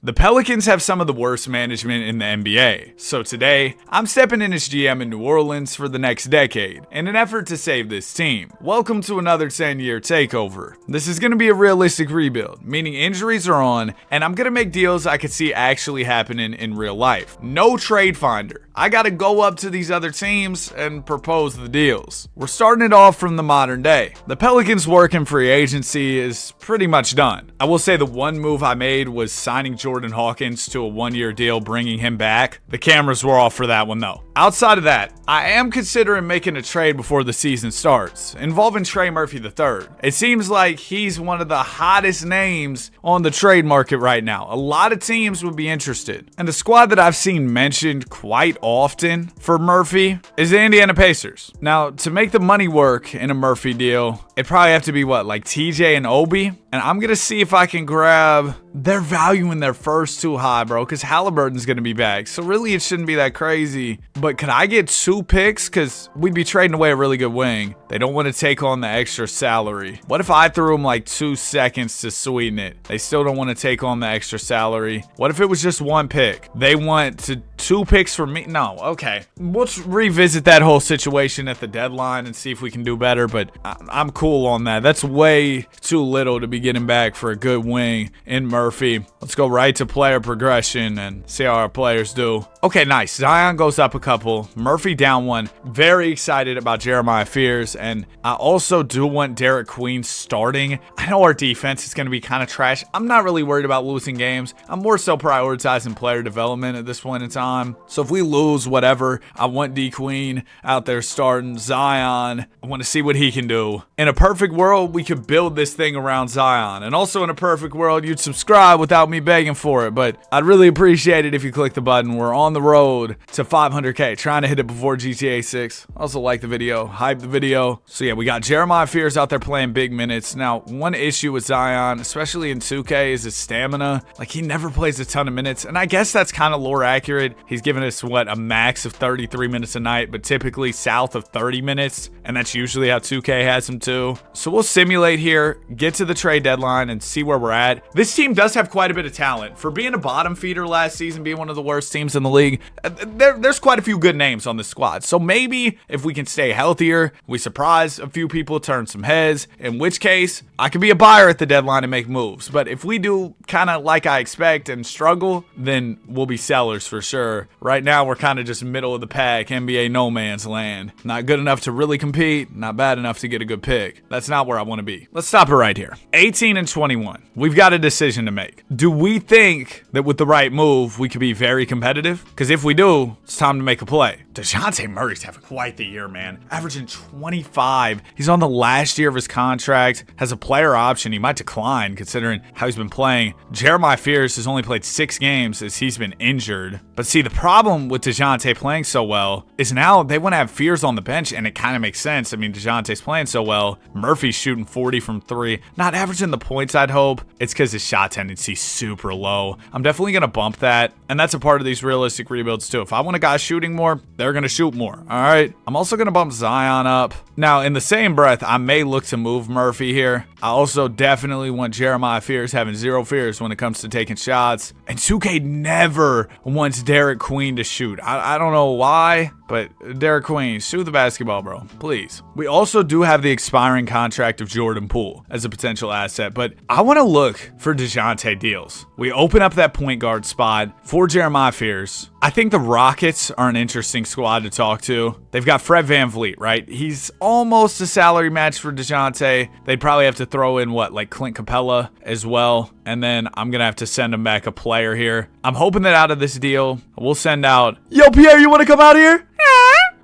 The Pelicans have some of the worst management in the NBA, so today, I'm stepping in as GM in New Orleans for the next decade, in an effort to save this team. Welcome to another 10-year takeover. This is going to be a realistic rebuild, meaning injuries are on, and I'm going to make deals I could see actually happening in real life. No trade finder. I gotta go up to these other teams and propose the deals. We're starting it off from the modern day. The Pelicans' work in free agency is pretty much done. I will say the one move I made was signing Jordan Hawkins to a 1-year deal, bringing him back. The cameras were off for that one though. Outside of that, I am considering making a trade before the season starts, involving Trey Murphy III. It seems like he's one of the hottest names on the trade market right now. A lot of teams would be interested. And the squad that I've seen mentioned quite often for Murphy is the Indiana Pacers. Now, to make the money work in a Murphy deal, it'd probably have to be like TJ and Obi? And I'm going to see if I can grab their value in their first too high, bro, because Halliburton's going to be back. So really, it shouldn't be that crazy. But could I get 2 picks? Because we'd be trading away a really good wing. They don't want to take on the extra salary. What if I threw them like 2 seconds to sweeten it? They still don't want to take on the extra salary. What if it was just 1 pick? They want to 2 picks for me? No, okay. We'll revisit that whole situation at the deadline and see if we can do better, but I'm cool on that. That's way too little to be getting back for a good wing in Murphy. Let's go right to player progression and see how our players do. Okay, nice. Zion goes up a couple. Murphy down 1. Very excited about Jeremiah Fears, and I also do want Derek Queen starting. I know our defense is going to be kind of trash. I'm not really worried about losing games. I'm more so prioritizing player development at this point in time. So if we lose, whatever, I want D Queen out there starting. Zion, I want to see what he can do. In a perfect world, we could build this thing around Zion. And also in a perfect world, you'd subscribe without me begging for it. But I'd really appreciate it if you click the button. We're on the road to 500K, trying to hit it before GTA 6. Also like the video, hype the video. So yeah, we got Jeremiah Fears out there playing big minutes. Now, one issue with Zion, especially in 2K, is his stamina. Like, he never plays a ton of minutes. And I guess that's kind of lore accurate. He's giving us, a max of 33 minutes a night, but typically south of 30 minutes. And that's usually how 2K has him too. So we'll simulate here, get to the trade deadline, and see where we're at. This team does have quite a bit of talent. For being a bottom feeder last season, being one of the worst teams in the league, there's quite a few good names on this squad. So maybe if we can stay healthier, we surprise a few people, turn some heads, in which case I could be a buyer at the deadline and make moves. But if we do kind of like I expect and struggle, then we'll be sellers for sure. Right now, we're kind of just middle of the pack, NBA no man's land. Not good enough to really compete, not bad enough to get a good pick. That's not where I want to be. Let's stop it right here. 18 and 21. We've got a decision to make. Do we think that with the right move, we could be very competitive? Because if we do, it's time to make a play. DeJounte Murray's having quite the year, man. Averaging 25. He's on the last year of his contract. Has a player option. He might decline considering how he's been playing. Jeremiah Fears has only played 6 games as he's been injured. But see, the problem with DeJounte playing so well is now they want to have Fears on the bench, and it kind of makes sense. I mean, DeJounte's playing so well. Murphy's shooting 40 from 3. Not averaging the points I'd hope. It's because his shot tendency's super low. I'm definitely going to bump that. And that's a part of these realistic rebuilds too. If I want a guy shooting more, they're going to shoot more. All right. I'm also going to bump Zion up. Now, in the same breath, I may look to move Murphy here. I also definitely want Jeremiah Fears having 0 fears when it comes to taking shots. And 2K never wants Derek Queen to shoot. I don't know why, but Derek Queen, shoot the basketball, bro. Please. We also do have the expiring contract of Jordan Poole as a potential asset, but I want to look for DeJounte deals. We open up that point guard spot for Jeremiah Fears. I think the Rockets are an interesting squad to talk to. They've got Fred VanVleet, right? He's almost a salary match for DeJounte. They'd probably have to throw in like Clint Capella as well. And then I'm going to have to send him back a player here. I'm hoping that out of this deal, we'll send out, yo, Pierre, you want to come out here?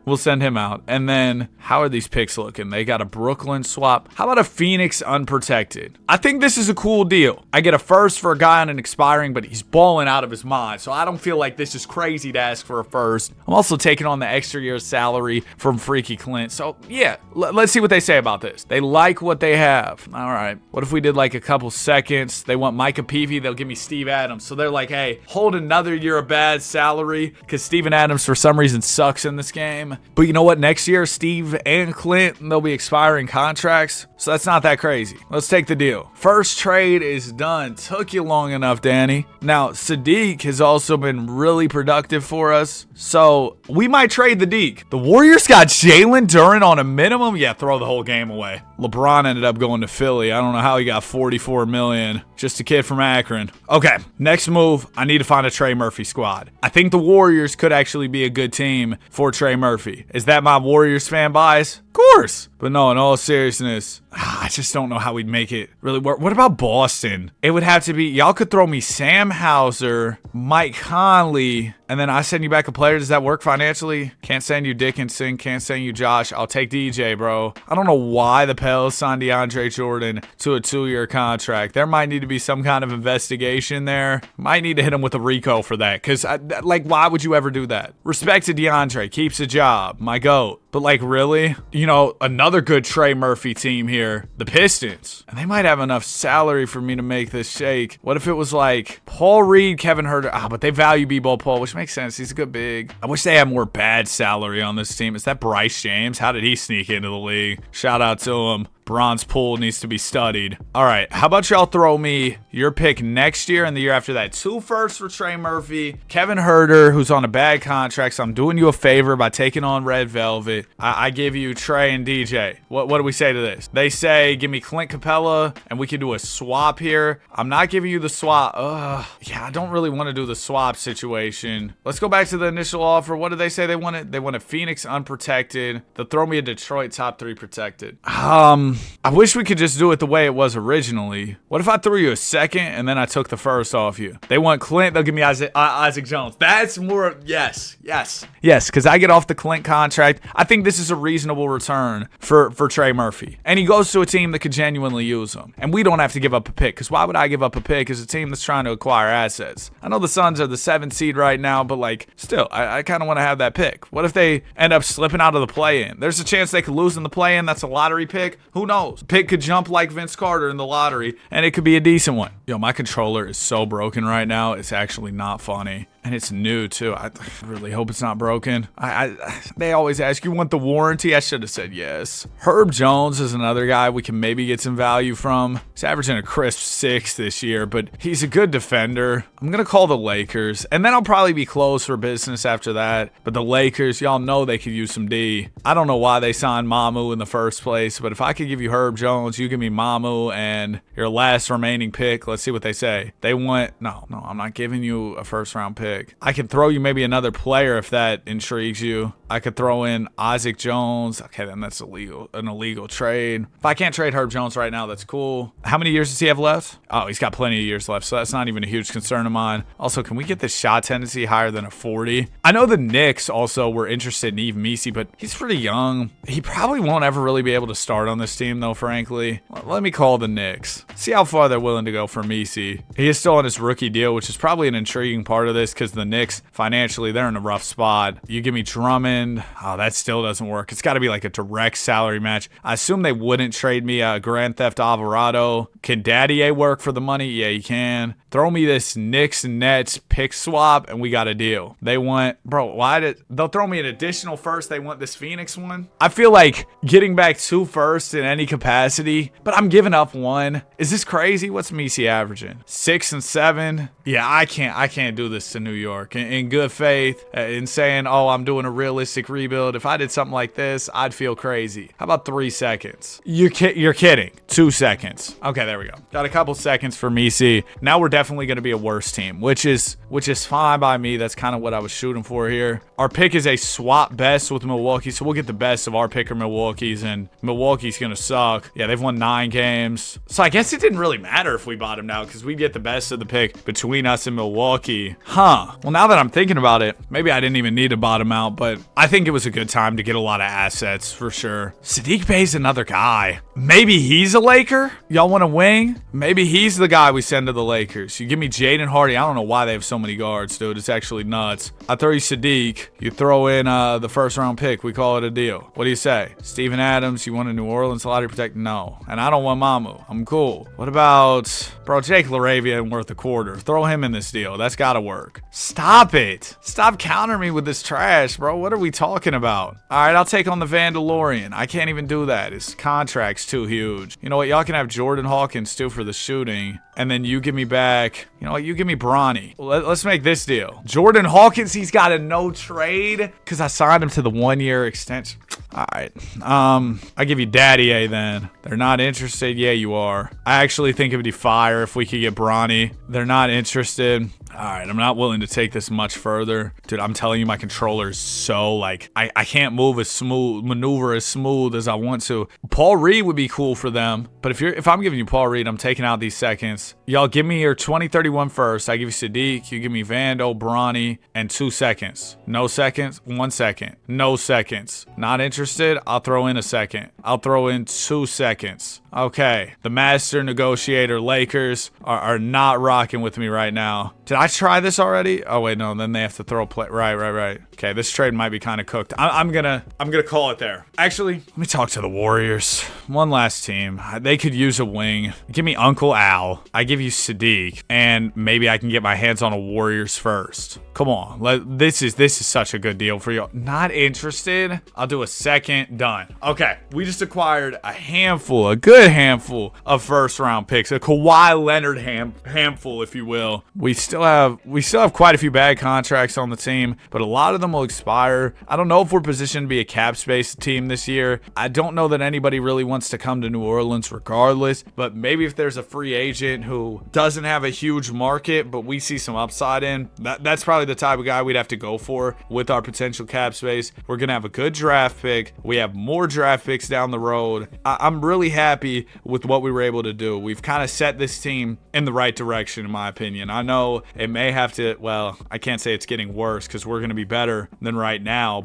We'll send him out. And then, how are these picks looking? They got a Brooklyn swap. How about a Phoenix unprotected? I think this is a cool deal. I get a first for a guy on an expiring, but he's balling out of his mind. So I don't feel like this is crazy to ask for a first. I'm also taking on the extra year's salary from Freaky Clint. So yeah, let's see what they say about this. They like what they have. All right. What if we did like a couple seconds? They want Micah Peavy. They'll give me Steve Adams. So they're like, hey, hold another year of bad salary because Steven Adams for some reason sucks in this game. team. But you know what? Next year, Steve and Clint, they'll be expiring contracts. So that's not that crazy. Let's take the deal. First trade is done. Took you long enough, Danny. Now, Sadiq has also been really productive for us. So we might trade the Deke. The Warriors got Jalen Duren on a minimum. Yeah, throw the whole game away. LeBron ended up going to Philly. I don't know how he got $44 million. Just a kid from Akron. Okay, next move. I need to find a Trey Murphy squad. I think the Warriors could actually be a good team for Trey Murphy. Is that my Warriors fan bias? Of course. But no, in all seriousness, I just don't know how we'd make it really work. What about Boston? It would have to be, y'all could throw me Sam Hauser, Mike Conley, and then I send you back a player. Does that work financially? Can't send you Dickinson, can't send you Josh. I'll take DJ, bro. I don't know why the Pels signed DeAndre Jordan to a 2-year contract. There might need to be some kind of investigation there. Might need to hit him with a RICO for that. Because, like, why would you ever do that? Respect to DeAndre. Keeps a job. My GOAT. But, like, really? You know, another good Trey Murphy team here. The Pistons. And they might have enough salary for me to make this shake. What if it was, like, Paul Reed, Kevin Huerter? But they value B-Ball Paul, which makes sense. He's a good big. I wish they had more bad salary on this team. Is that Bryce James? How did he sneak into the league? Shout out to him. Bronze pool needs to be studied. All right, how about y'all throw me your pick next year and the year after that? 2 firsts for Trey Murphy, Kevin Huerter, who's on a bad contract. So I'm doing you a favor by taking on Red Velvet. I give you Trey and DJ. What do we say to this? They say, give me Clint Capella, and we can do a swap here. I'm not giving you the swap. Yeah, I don't really want to do the swap situation. Let's go back to the initial offer. What did they say they wanted? They wanted Phoenix unprotected. They'll throw me a Detroit top 3 protected. I wish we could just do it the way it was originally. What if I threw you a second and then I took the first off you? They want Clint. They'll give me Isaac Jones. That's more. Yes, because I get off the Clint contract. I think this is a reasonable return for Trey Murphy. And he goes to a team that could genuinely use him. And we don't have to give up a pick, because why would I give up a pick as a team that's trying to acquire assets? I know the Suns are the 7th seed right now, but like, still, I kind of want to have that pick. What if they end up slipping out of the play-in? There's a chance they could lose in the play-in. That's a lottery pick. Who knows? Pick could jump like Vince Carter in the lottery, and it could be a decent one. Yo, my controller is so broken right now. It's actually not funny. And it's new, too. I really hope it's not broken. They always ask, you want the warranty? I should have said yes. Herb Jones is another guy we can maybe get some value from. He's averaging a crisp 6 this year, but he's a good defender. I'm going to call the Lakers, and then I'll probably be closed for business after that. But the Lakers, y'all know they could use some D. I don't know why they signed Mamu in the first place, but if I could give you Herb Jones, you give me Mamu and your last remaining pick. Let's see what they say. They want, no, I'm not giving you a first-round pick. I can throw you maybe another player if that intrigues you. I could throw in Isaac Jones. Okay, then that's an illegal trade. If I can't trade Herb Jones right now, that's cool. How many years does he have left? Oh, he's got plenty of years left, so that's not even a huge concern of mine. Also, can we get the shot tendency higher than a 40? I know the Knicks also were interested in Yves Missi, but he's pretty young. He probably won't ever really be able to start on this team, though, frankly. Let me call the Knicks. See how far they're willing to go for Missi. He is still on his rookie deal, which is probably an intriguing part of this, because the Knicks, financially, they're in a rough spot. You give me Drummond. Oh, that still doesn't work. It's got to be like a direct salary match. I assume they wouldn't trade me Grand Theft Alvarado. Can Daddy work for the money? Yeah, he can. Throw me this Knicks Nets pick swap, and we got a deal. They want, bro, they'll throw me an additional first. They want this Phoenix one. I feel like getting back 2 firsts in any capacity, but I'm giving up 1. Is this crazy? What's Missi averaging? 6 and 7. Yeah, I can't do this to New York in good faith, in saying, oh, I'm doing a realistic rebuild. If I did something like this, I'd feel crazy. How about 3 seconds? You're kidding. 2 seconds. Okay, there we go. Got a couple seconds for Missi. Now we're definitely going to be a worse team, which is fine by me. That's kind of what I was shooting for here. Our pick is a swap best with Milwaukee, so we'll get the best of our pick or Milwaukee's, and Milwaukee's going to suck. Yeah, they've won 9 games. So I guess it didn't really matter if we bottomed out, because we get the best of the pick between us and Milwaukee. Well, now that I'm thinking about it, maybe I didn't even need to bottom out, but I think it was a good time to get a lot of assets for sure. Sadiq Bey's another guy. Maybe he's a Laker? Y'all want a wing? Maybe he's the guy we send to the Lakers. You give me Jaden Hardy. I don't know why they have so many guards, dude. It's actually nuts. I throw you Sadiq. pick. You throw in the first round pick. We call it a deal. What do you say? Steven Adams, you want a New Orleans lottery protect? No. And I don't want Mamu. I'm cool. What about, bro, Jake LaRavia ain't worth a quarter. Throw him in this deal. That's gotta work. Stop it. Stop countering me with this trash, bro. What are we talking about? All right, I'll take on the Vandalorian. I can't even do that. His contract's too huge. You know what? Y'all can have Jordan Hawkins too for the shooting. And then you give me back, you know what? You give me Bronny. Let's make this deal. Jordan Hawkins, he's got a no trade because I signed him to the 1-year extension. All right. I give you Daddy A then. They're not interested. Yeah, you are. I actually think it would be fire if we could get Bronny. They're not interested. All right, I'm not willing to take this much further. Dude, I'm telling you, my controller is so, like, I can't maneuver as smooth as I want to. Paul Reed would be cool for them, but if I'm giving you Paul Reed, I'm taking out these seconds. Y'all give me your 2031 first. I give you Sadiq, you give me Vando, Bronny, and 2 seconds. No seconds, 1 second. No seconds. Not interested, I'll throw in a second. I'll throw in 2 seconds. Okay, the master negotiator Lakers are not rocking with me right now. Did I try this already? Oh wait, no. Then they have to throw a play. Right. Okay, this trade might be kind of cooked. I'm gonna call it there. Actually, let me talk to the Warriors. One last team. They could use a wing. Give me Uncle Al. I give you Sadiq, and maybe I can get my hands on a Warriors first. Come on, this is such a good deal for you. Not interested? I'll do a second. Done. Okay, we just acquired a good handful of first round picks, a Kawhi Leonard handful, if you will. We still have quite a few bad contracts on the team, but a lot of them will expire. I don't know if we're positioned to be a cap space team this year. I don't know that anybody really wants to come to New Orleans regardless, but maybe if there's a free agent who doesn't have a huge market, but we see some upside in, that's probably the type of guy we'd have to go for with our potential cap space. We're going to have a good draft pick. We have more draft picks down the road. I'm really happy with what we were able to do. We've kind of set this team in the right direction, in my opinion. I know it may have to, well, I can't say it's getting worse because we're going to be better than right now,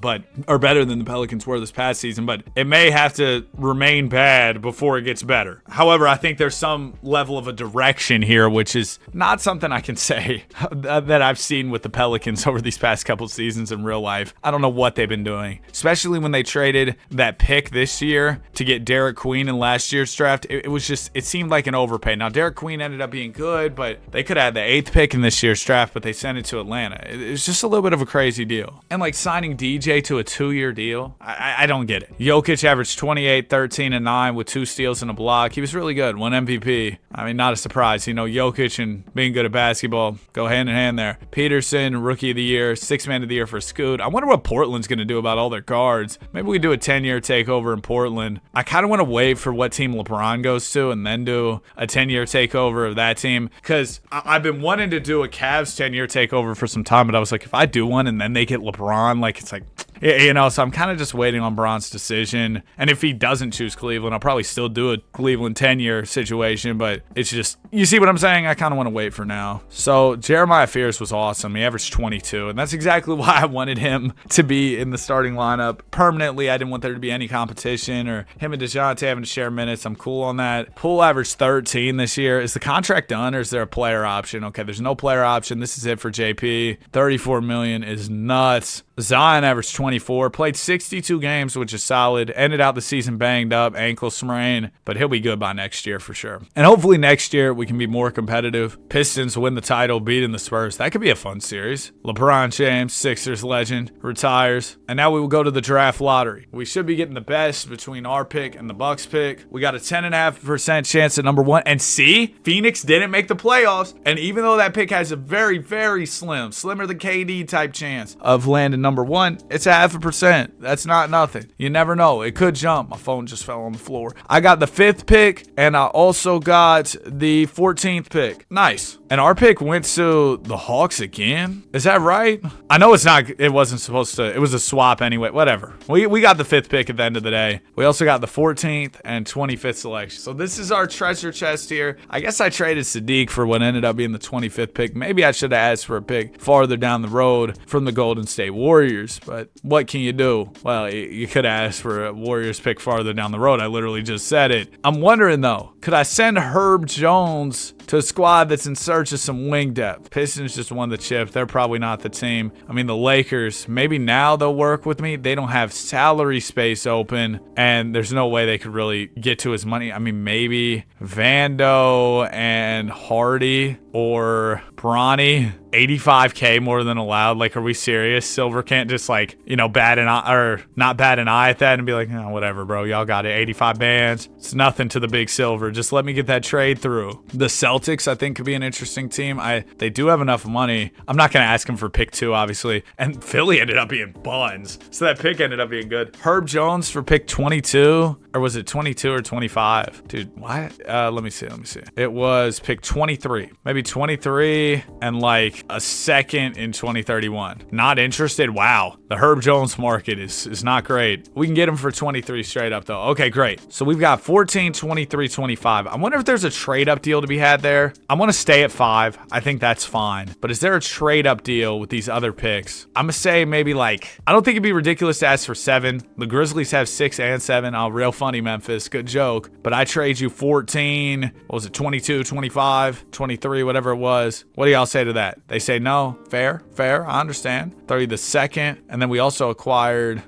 or better than the Pelicans were this past season, but it may have to remain bad before it gets better. However, I think there's some level of a direction here, which is not something I can say that I've seen with the Pelicans over these past couple seasons in real life. I don't know what they've been doing, especially when they traded that pick this year to get Derek Queen in last year's draft. It seemed like an overpay. Now, Derek Queen ended up being good, but they could have had the 8th pick in this year's draft, but they sent it to Atlanta. It's just a little bit of a crazy deal. And like signing DJ to a 2-year deal, I don't get it. Jokic averaged 28, 13, and 9 with 2 steals and a block. He was really good. Won MVP. I mean, not a surprise. You know, Jokic and being good at basketball go hand in hand there. Peterson, Rookie of the Year, 6th Man of the Year for Scoot. I wonder what Portland's going to do about all their guards. Maybe we do a 10-year takeover in Portland. I kind of want to wait for what team LeBron goes to and then do a 10-year takeover of that team, because I've been wanting to do a Cavs 10-year takeover for some time, but I was like, if I do one and then they get LeBron, like, it's like, you know, so I'm kind of just waiting on Bron's decision. And if he doesn't choose Cleveland, I'll probably still do a Cleveland 10-year situation, but it's just, you see what I'm saying? I kind of want to wait for now. So Jeremiah Fears was awesome. He averaged 22, and that's exactly why I wanted him to be in the starting lineup permanently. I didn't want there to be any competition or him and DeJounte having to share minutes. I'm cool on that. Poole averaged 13 this year. Is the contract done, or is there a player option? Okay, there's no player option. This is it for JP. $34 million is nuts. Zion averaged 24, played 62 games, which is solid. Ended out the season banged up, ankle sprain, but he'll be good by next year for sure. And hopefully next year we can be more competitive. Pistons win the title, beating the Spurs. That could be a fun series. LeBron James, Sixers legend, retires. And now we will go to the draft lottery. We should be getting the best between our pick and the Bucks pick. We got a 10.5% chance at number 1. And see, Phoenix didn't make the playoffs. And even though that pick has a very, very slimmer than KD type chance of landing number 1, it's 0.5%. That's not nothing. You never know. It could jump. My phone just fell on the floor. I got the 5th pick, and I also got the 14th pick. Nice. And our pick went to the Hawks again? Is that right? I know it's not. It wasn't supposed to. It was a swap anyway. Whatever. We got the 5th pick at the end of the day. We also got the 14th and 25th selection. So this is our treasure chest here. I guess I traded Sadiq for what ended up being the 25th pick. Maybe I should have asked for a pick farther down the road from the Golden State Warriors, but what can you do? Well, you could ask for a Warriors pick farther down the road. I literally just said it. I'm wondering though, could I send Herb Jones to a squad that's in search of some wing depth. Pistons just won the chip. They're probably not the team. I mean, the Lakers, maybe now they'll work with me. They don't have salary space open, and there's no way they could really get to his money. I mean, maybe Vando and Hardy or Bronny. 85K more than allowed. Like, are we serious? Silver can't just, like, you know, bat an eye, or not bat an eye at that and be like, oh, whatever, bro. Y'all got it. 85 bands. It's nothing to the big Silver. Just let me get that trade through. The Celtics, I think, could be an interesting team. They do have enough money. I'm not going to ask him for pick 2, obviously. And Philly ended up being buns. So that pick ended up being good. Herb Jones for pick 22. Or was it 22 or 25? Dude, what? Let me see. It was pick 23. Maybe 23 and, like, a second in 2031. Not interested? Wow. The Herb Jones market is not great. We can get him for 23 straight up, though. Okay, great. So we've got 14, 23, 25. I wonder if there's a trade-up deal to be had there. I want to stay at 5. I think that's fine. But is there a trade-up deal with these other picks? I'm going to say maybe, like, I don't think it'd be ridiculous to ask for 7. The Grizzlies have 6 and 7. Oh, real funny, Memphis. Good joke. But I trade you 14. What was it? 22, 25, 23, whatever it was. What do y'all say to that? They say no. Fair. I understand. 30 the second. And then we also acquired,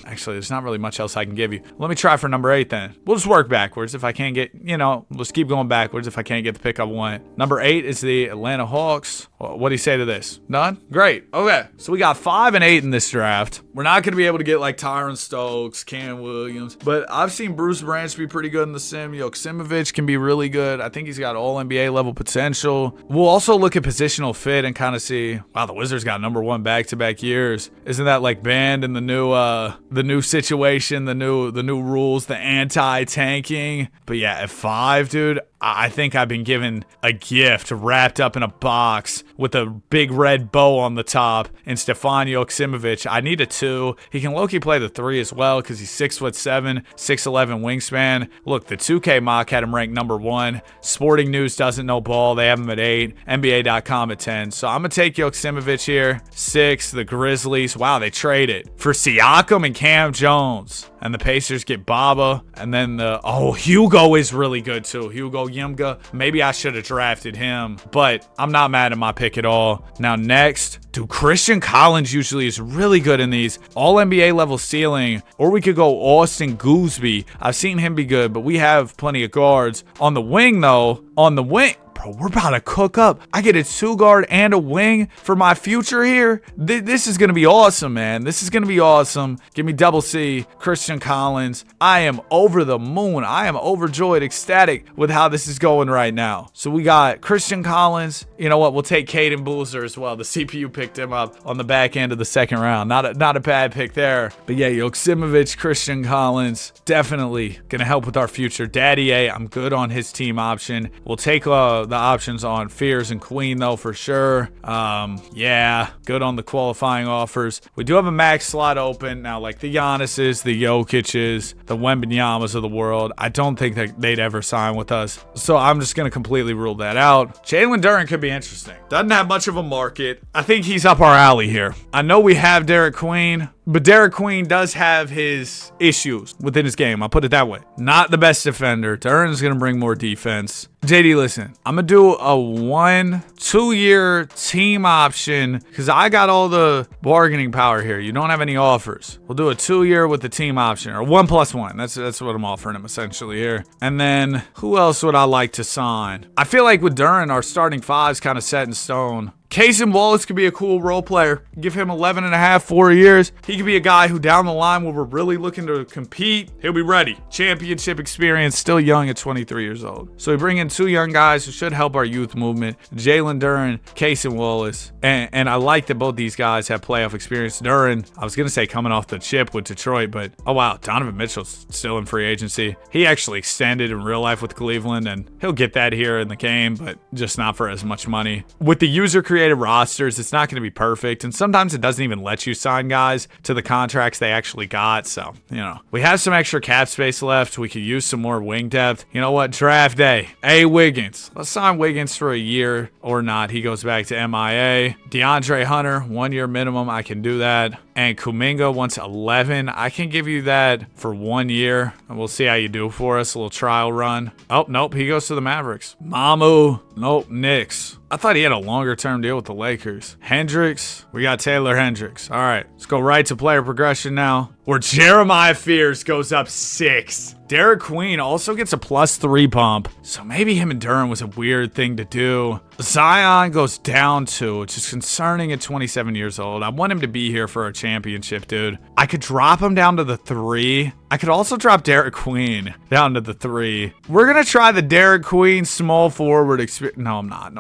actually, there's not really much else I can give you. Let me try for number 8 then. We'll just work backwards. If I can't get, let's keep going backwards if I can't get the pick I want. Number 8 is the Atlanta Hawks. What do you say to this? None? Great. Okay. So we got 5 and 8 in this draft. We're not going to be able to get like Tyron Stokes, Cam Williams, but I've seen Bruce Branch be pretty good in the sim. Joksimovic can be really good. I think he's got all NBA level potential. We'll also look at positional fit and kind of see, wow, the Wizards got number 1 back-to-back years. Isn't that like banned in the new situation, the new rules, the anti-tanking? But yeah, at 5, dude, I think I've been given a gift wrapped up in a box with a big red bow on the top in Stefan Joksimovic. I need a 2. He can low-key play the 3 as well because he's 6'7", 6'11" wingspan. Look, the 2K mock had him ranked number 1. Sporting News doesn't know ball. They have him at 8. NBA.com at 10. So I'm going to take Joksimovic here. 6. The Grizzlies. Wow, they traded for Siakam and Cam Jones. And the Pacers get Baba. And then Hugo is really good too. Hugo Yimga. Maybe I should have drafted him, but I'm not mad at my pick at all. Now next, dude, Christian Collins usually is really good in these. All NBA level ceiling. Or we could go Austin Gooseby. I've seen him be good, but we have plenty of guards. On the wing though, bro, we're about to cook up. I get a 2-guard and a wing for my future here. This is going to be awesome, man. This is going to be awesome. Give me double C, Christian Collins. I am over the moon. I am overjoyed, ecstatic with how this is going right now. So we got Christian Collins. You know what? We'll take Caden Boozer as well. The CPU picked him up on the back end of the second round. Not a bad pick there. But yeah, Joksimovic, Christian Collins, definitely going to help with our future. Daddy A, I'm good on his team option. We'll take the options on Fears and Queen though for sure. Yeah, good on the qualifying offers. We do have a max slot open now, like the Giannis's, the Jokic's, the Wembanyamas of the world. I don't think that they'd ever sign with us, so I'm just gonna completely rule that out. Jalen Duren could be interesting. Doesn't have much of a market. I think he's up our alley here. I know we have Derek Queen, but Derek Queen does have his issues within his game. I'll put it that way. Not the best defender. Duren's going to bring more defense. JD, listen, I'm going to do a 1-2-year team option because I got all the bargaining power here. You don't have any offers. We'll do a 2-year with the team option, or 1+1. That's what I'm offering him essentially here. And then who else would I like to sign? I feel like with Duren, our starting 5's kind of set in stone. Cason Wallace could be a cool role player. Give him 11 and a half, 4 years. He could be a guy who down the line where we're really looking to compete, he'll be ready. Championship experience, still young at 23 years old. So we bring in 2 young guys who should help our youth movement. Jalen Duren, Cason Wallace. And I like that both these guys have playoff experience. Duren, I was going to say coming off the chip with Detroit, but oh wow, Donovan Mitchell's still in free agency. He actually extended in real life with Cleveland, and he'll get that here in the game, but just not for as much money. With the user created rosters, it's not going to be perfect, and sometimes it doesn't even let you sign guys to the contracts they actually got. So, we have some extra cap space left. We could use some more wing depth. You know what? Draft day. Wiggins. Let's sign Wiggins for a year or not. He goes back to MIA. DeAndre Hunter, 1 year minimum. I can do that. And Kuminga wants 11. I can give you that for 1 year. And we'll see how you do for us. A little trial run. Oh, nope. He goes to the Mavericks. Mamu. Nope. Knicks. I thought he had a longer term deal with the Lakers. Hendricks. We got Taylor Hendricks. All right. Let's go right to player progression now, where Jeremiah Fears goes up 6. Derek Queen also gets a +3 bump. So maybe him and Duren was a weird thing to do. Zion goes down 2, which is concerning at 27 years old. I want him to be here for a championship, dude. I could drop him down to the 3. I could also drop Derek Queen down to the 3. We're going to try the Derek Queen small forward experience. No, I'm not.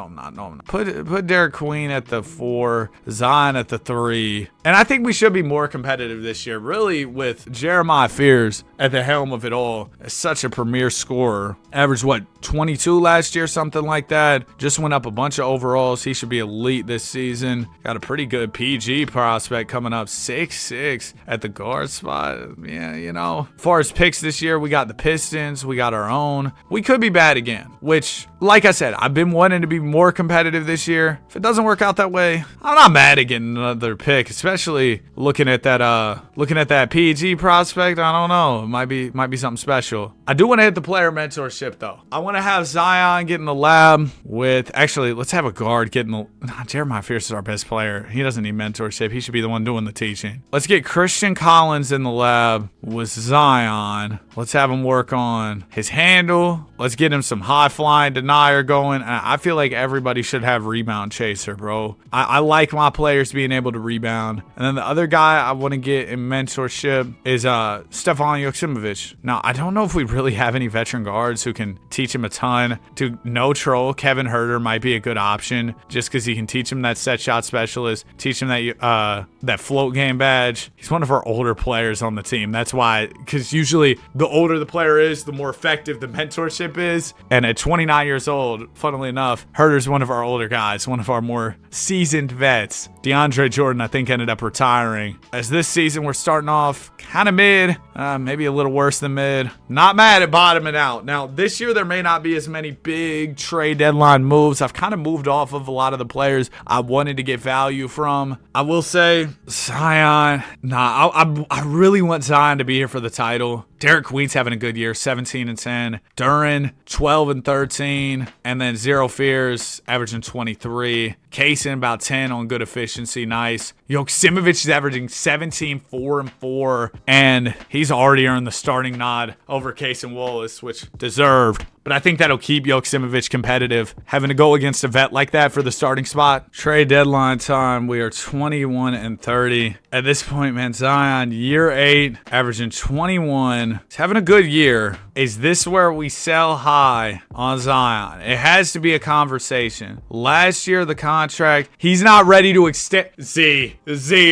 Put Derek Queen at the 4, Zion at the 3. And I think we should be more competitive this year, really, with Jeremiah Fears at the helm of it all. As such a premier scorer. Averaged, 22 last year, something like that. Just went up a bunch of overalls. He should be elite this season. Got a pretty good PG prospect coming up, 6'6" at the guard spot. Yeah, you know. As far as picks this year, we got the Pistons. We got our own. We could be bad again, which, like I said, I've been wanting to be more competitive this year. If it doesn't work out that way, I'm not mad at getting another pick, especially looking at that PG prospect. I don't know. It might be something special. I do want to hit the player mentorship though. I want to have Zion get in the lab with, actually, let's have a guard get in the, Jeremiah Fears is our best player. He doesn't need mentorship. He should be the one doing the teaching. Let's get Christian Collins in the lab with Zion. Let's have him work on his handle. Let's get him some high flying denier going. I feel like everybody should have rebound chaser, bro. I like my players being able to rebound. And then the other guy I want to get in mentorship is Stefan Joksimovic. Now, I don't know if we really have any veteran guards who can teach him a ton. To no troll, Kevin Huerter might be a good option just because he can teach him that set shot specialist, teach him that float game badge. He's one of our older players on the team. That's why, because usually the older the player is, the more effective the mentorship is. And at 29 years old, funnily enough, Huerter's one of our older guys, one of our more seasoned vets. DeAndre Jordan, I think, ended up retiring. As this season, we're starting off kind of mid, maybe a little worse than mid. Not mad at bottoming out. Now, this year, there may not be as many big trade deadline moves. I've kind of moved off of a lot of the players I wanted to get value from. I will say, Zion, I really want Zion to be here for the title. Derek Queen's having a good year, 17-10. Duren, 12-13. And then Zero Fears, averaging 23. Kaysen, about 10 on good efficiency. Nice. Joksimovic is averaging 17, 4-4. And he's already earned the starting nod over Kaysen Wallace, which deserved. But I think that'll keep Joksimovic competitive. Having to go against a vet like that for the starting spot. Trade deadline time, we are 21-30. At this point, man, Zion, year 8, averaging 21. He's having a good year. Is this where we sell high on Zion? It has to be a conversation. Last year, the contract, he's not ready to extend. Z,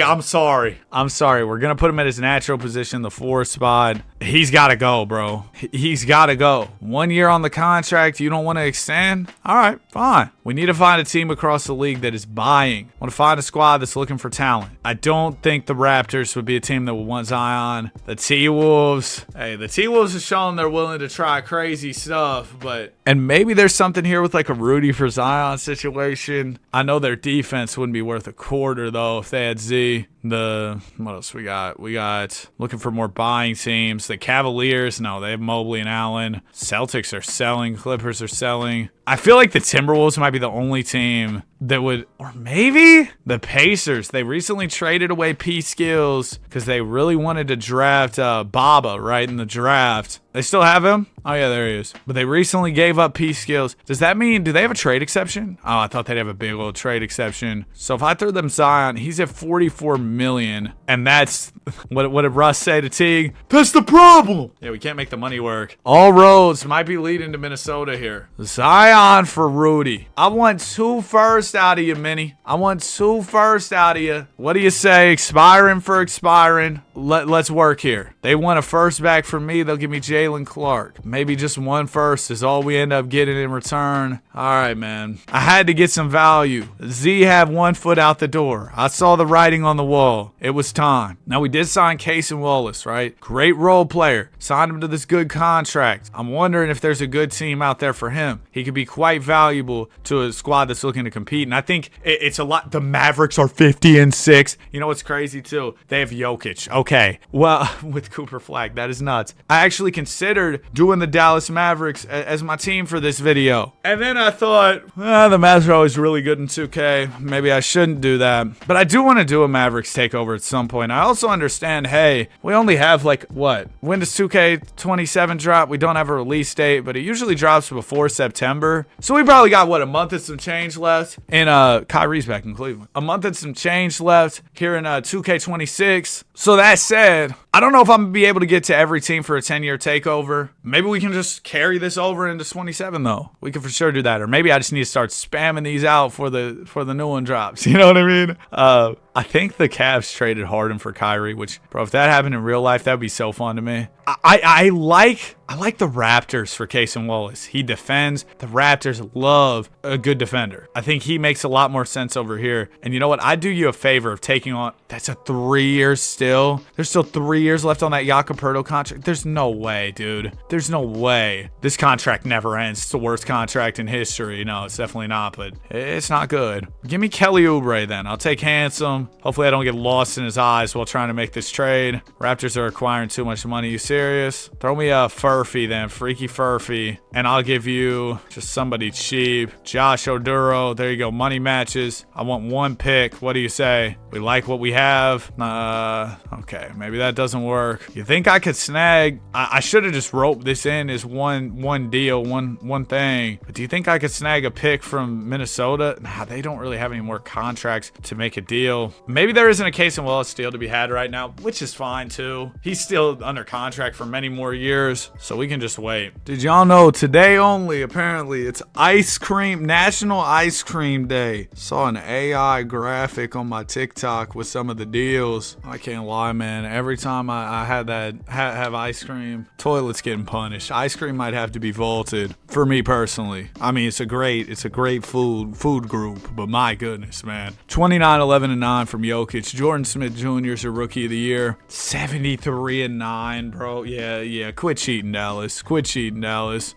I'm sorry. We're going to put him at his natural position, the 4 spot. He's got to go, bro. He's got to go. 1 year on the contract, you don't want to extend? All right, fine. We need to find a team across the league that is buying. I want to find a squad that's looking for talent. I don't think the Raptors would be a team that would want Zion. The T-Wolves. Hey, the T-Wolves have shown they're willing to try crazy stuff, but... And maybe there's something here with like a Rudy for Zion situation. I know their defense wouldn't be worth a quarter, though, if they had Z. What else we got? We got looking for more buying teams. The Cavaliers, no, they have Mobley and Allen. Celtics are selling. Clippers are selling. I feel like the Timberwolves might be the only team that would, or maybe the Pacers. They recently traded away P. Skills because they really wanted to draft Baba right in the draft. They still have him? Oh, yeah, there he is. But they recently gave up P. Skills. Does that mean, do they have a trade exception? Oh, I thought they'd have a big old trade exception. So if I throw them Zion, he's at $44 million. And that's, what did Russ say to Teague? That's the problem. Yeah, we can't make the money work. All roads might be leading to Minnesota here. Zion for Rudy. I want 2 firsts out of you, Minnie. I want 2 firsts out of you. What do you say? Expiring for expiring. Let's work here. They want a first back from me. They'll give me Jalen Clark. Maybe just 1 first is all we end up getting in return. All right, man. I had to get some value. Z had 1 foot out the door. I saw the writing on the wall. It was time. Now, we did sign Cason Wallace, right? Great role player. Signed him to this good contract. I'm wondering if there's a good team out there for him. He could be quite valuable to a squad that's looking to compete. And I think it's a lot. The Mavericks are 50-6. You know what's crazy, too? They have Jokic. Okay. Well, with Cooper Flag, that is nuts. I actually considered doing the Dallas Mavericks as my team for this video. And then I thought, the Mavs are always really good in 2K. Maybe I shouldn't do that. But I do want to do a Mavericks takeover at some point. I also understand, hey, we only have when does 2K27 drop? We don't have a release date, but it usually drops before September. So we probably got, a month and some change left. And Kyrie's back in Cleveland. A month and some change left here in 2K26. So that said, I don't know if I'm going to be able to get to every team for a 10-year takeover. Maybe we can just carry this over into 27, though. We can for sure do that. Or maybe I just need to start spamming these out for the new one drops. You know what I mean? I think the Cavs traded Harden for Kyrie, which, bro, if that happened in real life, that would be so fun to me. I like the Raptors for Cason Wallace. He defends. The Raptors love a good defender. I think he makes a lot more sense over here. And you know what? I'd do you a favor of taking on. That's a 3 years still. There's still 3 years left on that Jakob Poeltl contract. There's no way, dude. There's no way. This contract never ends. It's the worst contract in history. No, it's definitely not, but it's not good. Give me Kelly Oubre then. I'll take Handsome. Hopefully I don't get lost in his eyes while trying to make this trade. Raptors are acquiring too much money. You serious? Throw me a Furphy then. Freaky Furphy. And I'll give you just somebody cheap. Josh Oduro. There you go. Money matches. I want 1 pick. What do you say? We like what we have. Okay. Maybe that doesn't work. You think I could snag? I should have just roped this in as one deal, one thing. But do you think I could snag a pick from Minnesota? Nah, they don't really have any more contracts to make a deal. Maybe there isn't a Cason Wallace deal to be had right now, which is fine too. He's still under contract for many more years, so we can just wait. Did y'all know today only, apparently, it's National Ice Cream Day. Saw an AI graphic on my TikTok with some of the deals. I can't lie, man. Every time I had have ice cream, toilets getting punished. Ice cream might have to be vaulted for me personally. I mean, it's a great food group, but my goodness, man. 29, 11, and 9 from Jokic. Jordan Smith Jr. is a rookie of the year. 73 and 9, bro. Yeah. Quit cheating, Dallas.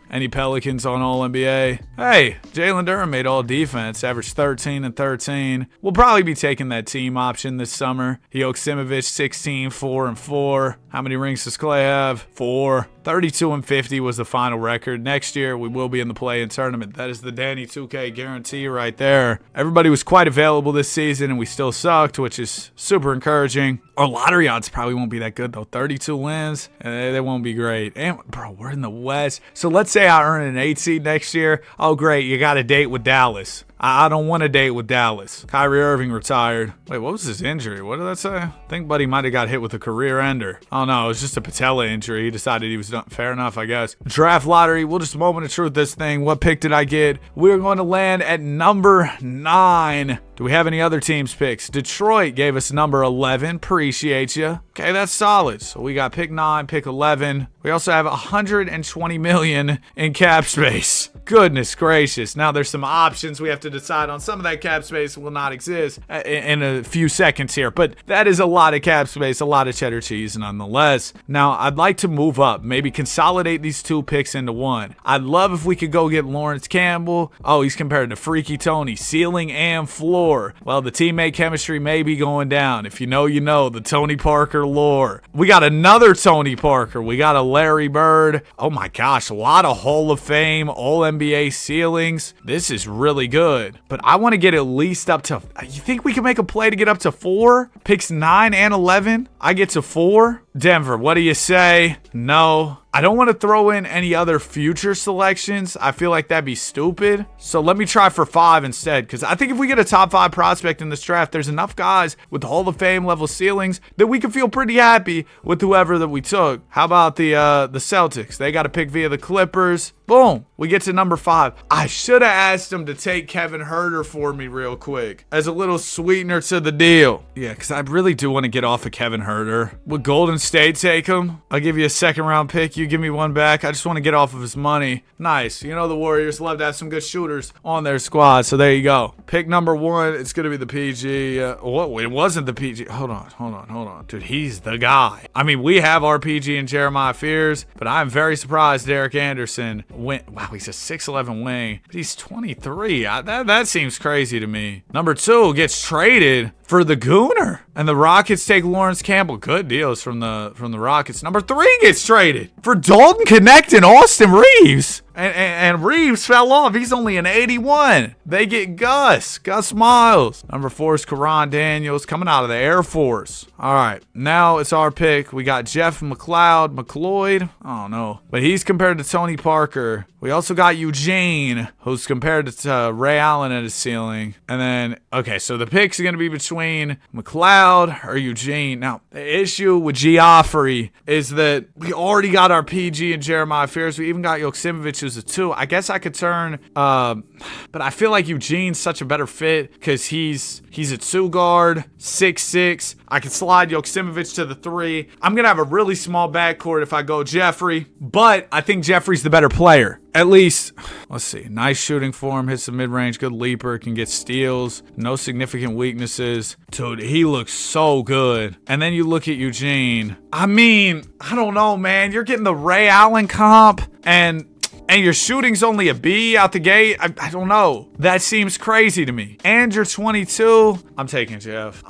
Any Pelicans on All-NBA? Hey, Jalen Durham made all defense, averaged 13 and 13. We'll probably be taking that team option this summer. Joksimovic, 16, 4 and 4. How many rings does Clay have? 4. 32 and 50 was the final record. Next year, we will be in the play-in tournament. That is the Danny 2K guarantee right there. Everybody was quite available this season, and we still sucked, which is super encouraging. Our lottery odds probably won't be that good, though. 32 wins, they won't be great. And, bro, we're in the West. So let's say I earn an 8 seed next year. Oh, great, you got a date with Dallas. I don't want a date with Dallas. Kyrie Irving retired. Wait, what was his injury? What did that say? I think Buddy might have got hit with a career ender. Oh, no, it was just a patella injury. He decided he was done. Fair enough, I guess. Draft lottery. We'll just moment of truth this thing. What pick did I get? We're going to land at number 9. Do we have any other teams' picks? Detroit gave us number 11. Appreciate you. Okay, that's solid. So we got pick 9, pick 11. We also have 120 million in cap space. Goodness gracious. Now there's some options we have to decide on. Some of that cap space will not exist in a few seconds here, but that is a lot of cap space, a lot of cheddar cheese nonetheless. Now I'd like to move up, maybe consolidate these 2 picks into 1. I'd love if we could go get Lawrence Campbell. Oh, he's compared to Freaky Tony, ceiling and floor. Well, the teammate chemistry may be going down. If you know, you know, the Tony Parker lore. We got another Tony Parker. We got a Larry Bird. Oh my gosh, a lot of Hall of Fame, All NBA ceilings. This is really good, but I want to get at least up to, you think we can make a play to get up to 4? Picks 9 and 11. I get to 4. Denver, what do you say? No. I don't want to throw in any other future selections. I feel like that'd be stupid. So let me try for 5 instead, because I think if we get a top 5 prospect in this draft, there's enough guys with Hall of Fame level ceilings that we can feel pretty happy with whoever that we took. How about the Celtics? They got to pick via the Clippers. Boom. We get to number 5. I should have asked him to take Kevin Huerter for me real quick as a little sweetener to the deal. Yeah, because I really do want to get off of Kevin Huerter. With Golden Golden State take him. I'll give you a second round pick. You give me one back. I just want to get off of his money. Nice. You know the Warriors love to have some good shooters on their squad. So there you go. Pick number 1. It's going to be the PG. What? It wasn't the PG. Hold on. Dude, he's the guy. I mean, we have our PG and Jeremiah Fears, but I'm very surprised Derek Anderson went. Wow, he's a 6'11 wing, but he's 23. That seems crazy to me. Number 2 gets traded for the Gooner, and the Rockets take Lawrence Campbell. Good deals from the Rockets. Number 3 gets traded for Dalton Connect and Austin Reeves. And Reeves fell off. He's only an 81. They get Gus Miles. Number 4 is Karan Daniels coming out of the Air Force. All right, now it's our pick. We got Jeff McLeod. I don't know, but he's compared to Tony Parker. We also got Eugene, who's compared to Ray Allen at his ceiling. And then, okay, so the picks are going to be between McLeod or Eugene. Now, the issue with Geoffrey is that we already got our PG and Jeremiah Fears. We even got Joksimovic who's a 2. I guess I could turn, but I feel like Eugene's such a better fit because he's a 2 guard, 6'6". I could slide Joksimovic to the 3. I'm going to have a really small backcourt if I go Jeffrey, but I think Jeffrey's the better player. At least, let's see. Nice shooting form, hits the mid-range, good leaper, can get steals, no significant weaknesses. Dude, he looks so good. And then you look at Eugene. I mean, I don't know, man. You're getting the Ray Allen comp, and your shooting's only a B out the gate. I don't know. That seems crazy to me. And you're 22. I'm taking Jeff.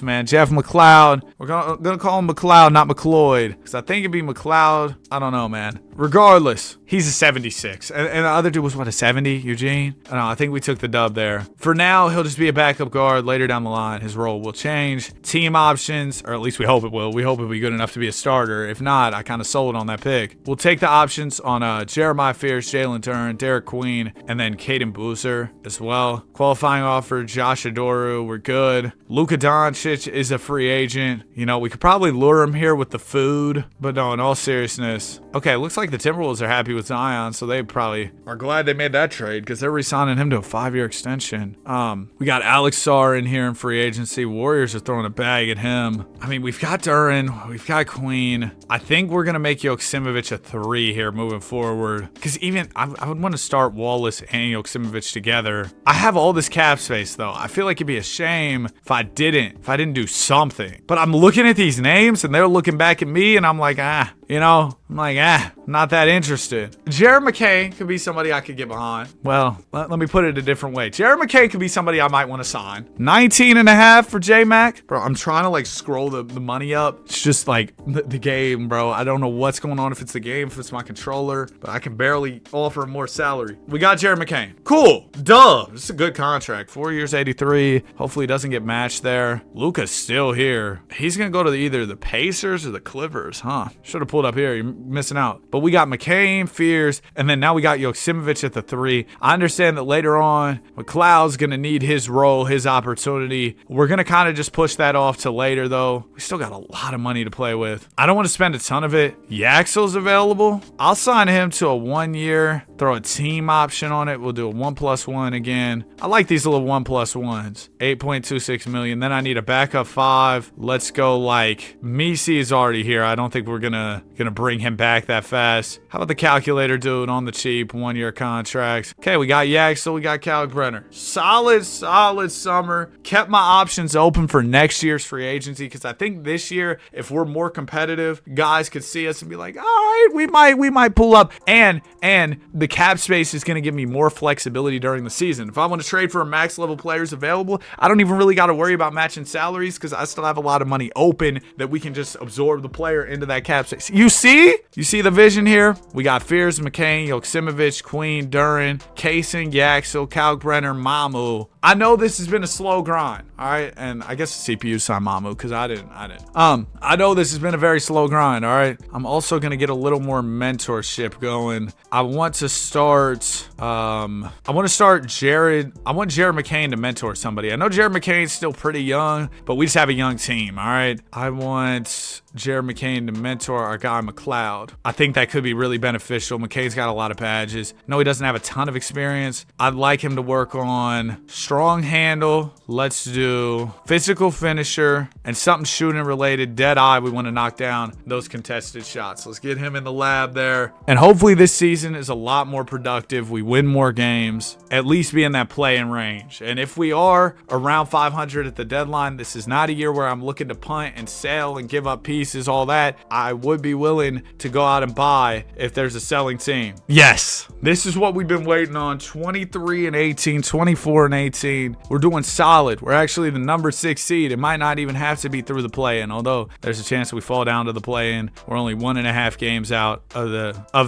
Man. Jeff McLeod. We're gonna call him McLeod, not McLeod, because I think it'd be McLeod. I don't know, man. Regardless, he's a 76. And the other dude was, what, a 70, Eugene? I don't know. I think we took the dub there. For now, he'll just be a backup guard. Later down the line, his role will change. Team options, or at least we hope it will. We hope it'll be good enough to be a starter. If not, I kind of sold on that pick. We'll take the options on Jeremiah Fears, Jalen Turner, Derek Queen, and then Caden Boozer as well. Qualifying offer, Josh Adoru. We're good. Luka Doncic is a free agent. You know, we could probably lure him here with the food, but no, in all seriousness. Okay, looks like the Timberwolves are happy with Zion, so they probably are glad they made that trade because they're re-signing him to a 5-year extension. We got Alex Sarr in here in free agency. Warriors are throwing a bag at him. I mean, we've got Duren, we've got Queen. I think we're gonna make Joksimovic a 3 here moving forward because even I would want to start Wallace and Joksimovic together. I have all this cap space though. I feel like it'd be a shame if I didn't do something. But I'm looking at these names and they're looking back at me and I'm like, not that interested. Jared McCain could be somebody I could get behind. Well, let me put it a different way. Jared McCain could be somebody I might want to sign. 19.5 for J-Mac. Bro, I'm trying to like scroll the money up. It's just like the game, bro. I don't know what's going on, if it's the game, if it's my controller, but I can barely offer more salary. We got Jared McCain. Cool. Duh. This is a good contract. 4 years, 83. Hopefully he doesn't get matched there. Luka's still here. He's going to go to either the Pacers or the Clippers, huh? Should have pulled up here. You're missing out. But we got McCain, Fears, and then now we got Joksimovic at the 3. I understand that later on, McLeod's going to need his role, his opportunity. We're going to kind of just push that off to later, though. We still got a lot of money to play with. I don't want to spend a ton of it. Yaxel's available. I'll sign him to a 1 year, throw a team option on it. We'll do a 1+1 again. I like these little 1+1s. 8.26 million. Then I need a backup 5. Let's go like Misi is already here. I don't think we're gonna bring him back that fast. How about the calculator dude on the cheap 1 year contracts? Okay, we got Yaxel, we got Kalkbrenner. Solid summer. Kept my options open for next year's free agency because I think this year, if we're more competitive, guys could see us and be like, all right, we might pull up. And the cap space is gonna give me more flexibility during the season. If I want to trade for a max level players available, I don't even really got to worry about matching salaries because I still have a lot of money open that we can just absorb the player into that cap space. You see the vision here? We got Fears, McCain, Joksimovic, Queen, Duren, Kaysen, Yaxel, Kalkbrenner, Mamu. I know this has been a slow grind, all right? And I guess the CPU signed Mamu because I didn't. I know this has been a very slow grind, all right? I'm also going to get a little more mentorship going. I want to start Jared. I want Jared McCain to mentor somebody. I know Jared McCain's still pretty young, but we just have a young team. All right. I want Jared McCain to mentor our guy McLeod. I think that could be really beneficial. McCain's got a lot of badges. No, he doesn't have a ton of experience. I'd like him to work on strong handle. Let's do physical finisher and something shooting related. Dead eye. We want to knock down those contested shots. Let's get him in the lab there. And hopefully this season is a lot more productive. We win more games, at least be in that play-in range. And if we are around 500 at the deadline, this is not a year where I'm looking to punt and sell and give up pieces, all that. I would be willing to go out and buy if there's a selling team. Yes, this is what we've been waiting on. 23-18, 24-18. We're doing solid. We're actually the number 6 seed. It might not even have to be through the play-in, although there's a chance we fall down to the play-in. We're only 1.5 games out of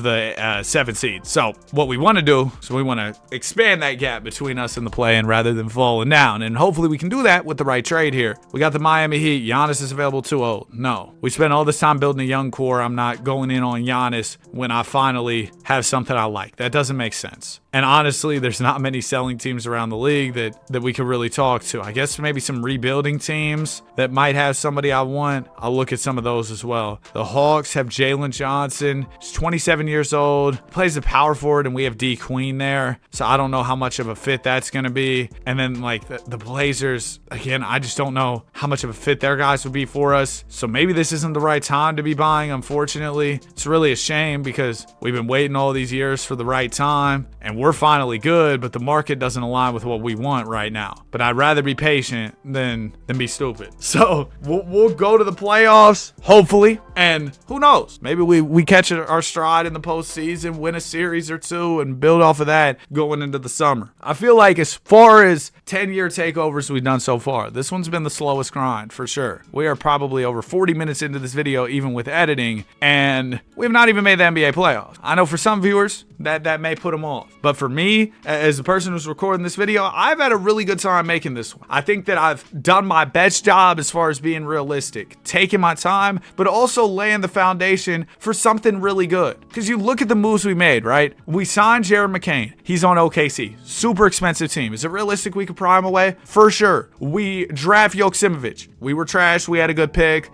the 7 seed. So what we want to do is we want to expand that gap between us and the play-in rather than falling down. And hopefully we can do that with the right trade here. We got the Miami Heat. Giannis is available too old. No. We spent all this time building a young core. I'm not going in on Giannis when I finally have something I like. That doesn't make sense. And honestly, there's not many selling teams around the league that we could really talk to. I guess maybe some rebuilding teams that might have somebody I want. I'll look at some of those as well. The Hawks have Jalen Johnson. He's 27 years old. Plays the power forward, and we have D Queen there. So I don't know how much of a fit that's going to be. And then like the Blazers, again, I just don't know how much of a fit their guys would be for us. So maybe this isn't the right time to be buying, unfortunately. It's really a shame because we've been waiting all these years for the right time. And we're finally good, but the market doesn't align with what we want right now. But I'd rather be patient than be stupid. So we'll go to the playoffs, hopefully. And who knows? Maybe we catch our stride in the postseason, win a series or two, and build off of that going into the summer. I feel like as far as 10-year takeovers we've done so far, this one's been the slowest grind for sure. We are probably over 40 minutes into this video, even with editing, and we have not even made the NBA playoffs. I know for some viewers, that may put them off. But for me, as the person who's recording this video, I've had a really good time making this one. I think that I've done my best job as far as being realistic, taking my time, but also laying the foundation for something really good. Because you look at the moves we made, right? We signed Jared McCain. He's on OKC. Super expensive team. Is it realistic we could pry him away? For sure. We draft Joksimovic. We were trash. We had a good pick.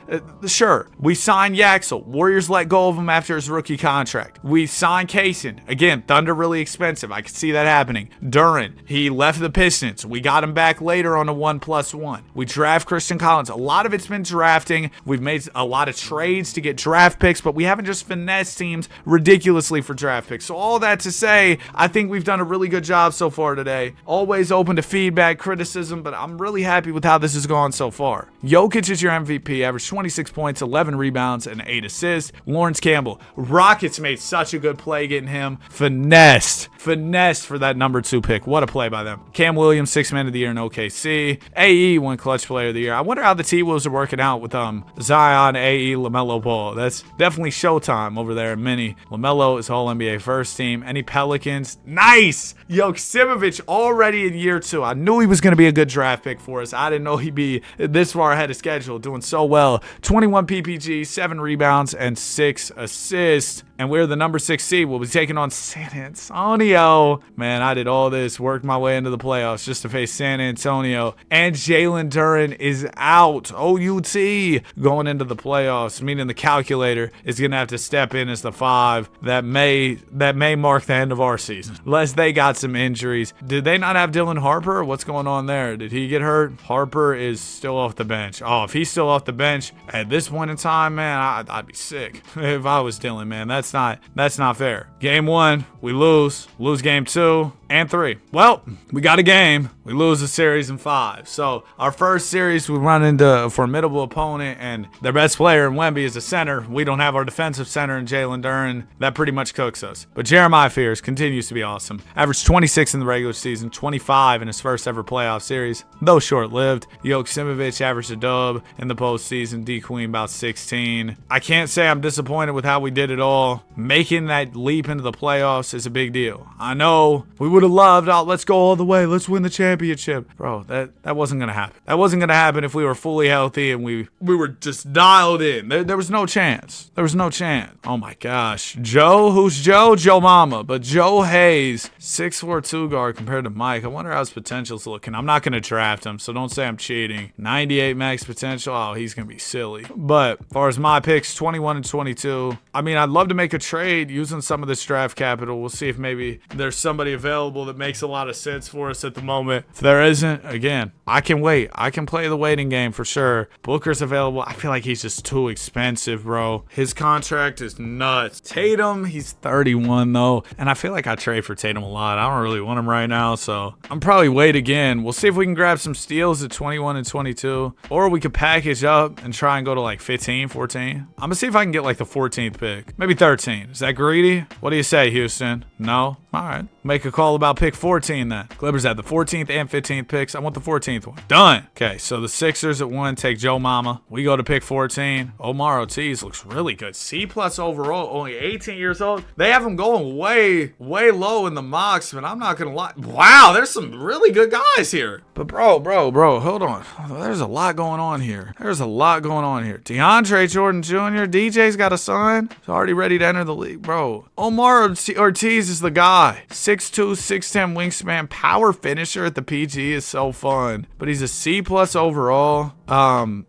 Sure. We signed Yaxel. Warriors let go of him after his rookie contract. We signed Kaysen. Again, Thunder really expensive. I could see that happening. Duren, he left the Pistons. We got him back later on a 1+1. We draft Christian Collins. A lot of it's been drafting. We've made a lot of trades to get draft picks, but we haven't just finessed teams ridiculously for draft picks. So all that to say, I think we've done a really good job so far today. Always open to feedback, criticism, but I'm really happy with how this has gone so far. Jokic is your MVP, averaged 26 points, 11 rebounds, and 8 assists. Lawrence Campbell, Rockets made such a good play getting him. Finessed for that number 2 pick. What a play by them. Cam Williams, 6th man of the year in OKC. AE won clutch player of the year. I wonder how the T-Wolves are working out with Zion, AE, LaMelo Ball. That's definitely showtime over there in Mini. LaMelo is all NBA first team. Any Pelicans? Nice! Joksimovic already in year 2. I knew he was going to be a good draft pick for us. I didn't know he'd be this far ahead of schedule, doing so well. 21 PPG, 7 rebounds, and 6 assists. And we're the number 6 seed. We'll be taking on San Antonio. Man, I did all this, worked my way into the playoffs just to face San Antonio. And Jalen Duren is out. OUT going into the playoffs, meaning the calculator is going to have to step in as the 5. That may mark the end of our season. Unless they got some injuries. Did they not have Dylan Harper? What's going on there? Did he get hurt? Harper is still off the bench. Oh, if he's still off the bench at this point in time, man, I'd be sick if I was Dylan, man. That's not fair. Game 1, we lose game 2 and 3. Well, we got a game. We lose a series in 5. So our first series, we run into a formidable opponent, and their best player in Wemby is a center. We don't have our defensive center in Jalen Duren. That pretty much cooks us. But Jeremiah Fears continues to be awesome. Averaged 26 in the regular season, 25 in his first ever playoff series, though short-lived. Joksimovic averaged a dub in the postseason. D Queen about 16. I can't say I'm disappointed with how we did it all. Making that leap into the playoffs is a big deal. I know we would have loved, let's go all the way, let's win the championship. championship. Bro, that wasn't going to happen. That wasn't going to happen if we were fully healthy and we were just dialed in. There was no chance. There was no chance. Oh my gosh. Joe? Who's Joe? Joe Mama. But Joe Hayes, 6'4" 2 guard compared to Mike. I wonder how his potential's looking. I'm not going to draft him, so don't say I'm cheating. 98 max potential. Oh, he's going to be silly. But as far as my picks, 21 and 22. I mean, I'd love to make a trade using some of this draft capital. We'll see if maybe there's somebody available that makes a lot of sense for us at the moment. If there isn't, again, I can wait. I can play the waiting game for sure. Booker's available. I feel like he's just too expensive, bro. His contract is nuts. Tatum, he's 31 though, and I feel like I trade for Tatum a lot. I don't really want him right now, so I'm probably wait again. We'll see if we can grab some steals at 21 and 22, or we could package up and try and go to like 15, 14. I'm gonna see if I can get like the 14th pick, maybe 13. Is that greedy? What do you say, Houston? No? All right. Make a call about pick 14 then. Clippers have the 14th and 15th picks. I want the 14th one. Done. Okay, so the Sixers at 1 take Joe Mama. We go to pick 14. Omar Ortiz looks really good. C+ overall, only 18 years old. They have him going way low in the mocks, but I'm not gonna lie. Wow, there's some really good guys here. But bro, hold on. There's a lot going on here. DeAndre Jordan Jr., DJ's got a son. He's already ready to enter the league, bro. Omar Ortiz is the guy. 6'2", 6'10" wingspan, power finisher at the PG is so fun. But he's a C+ overall.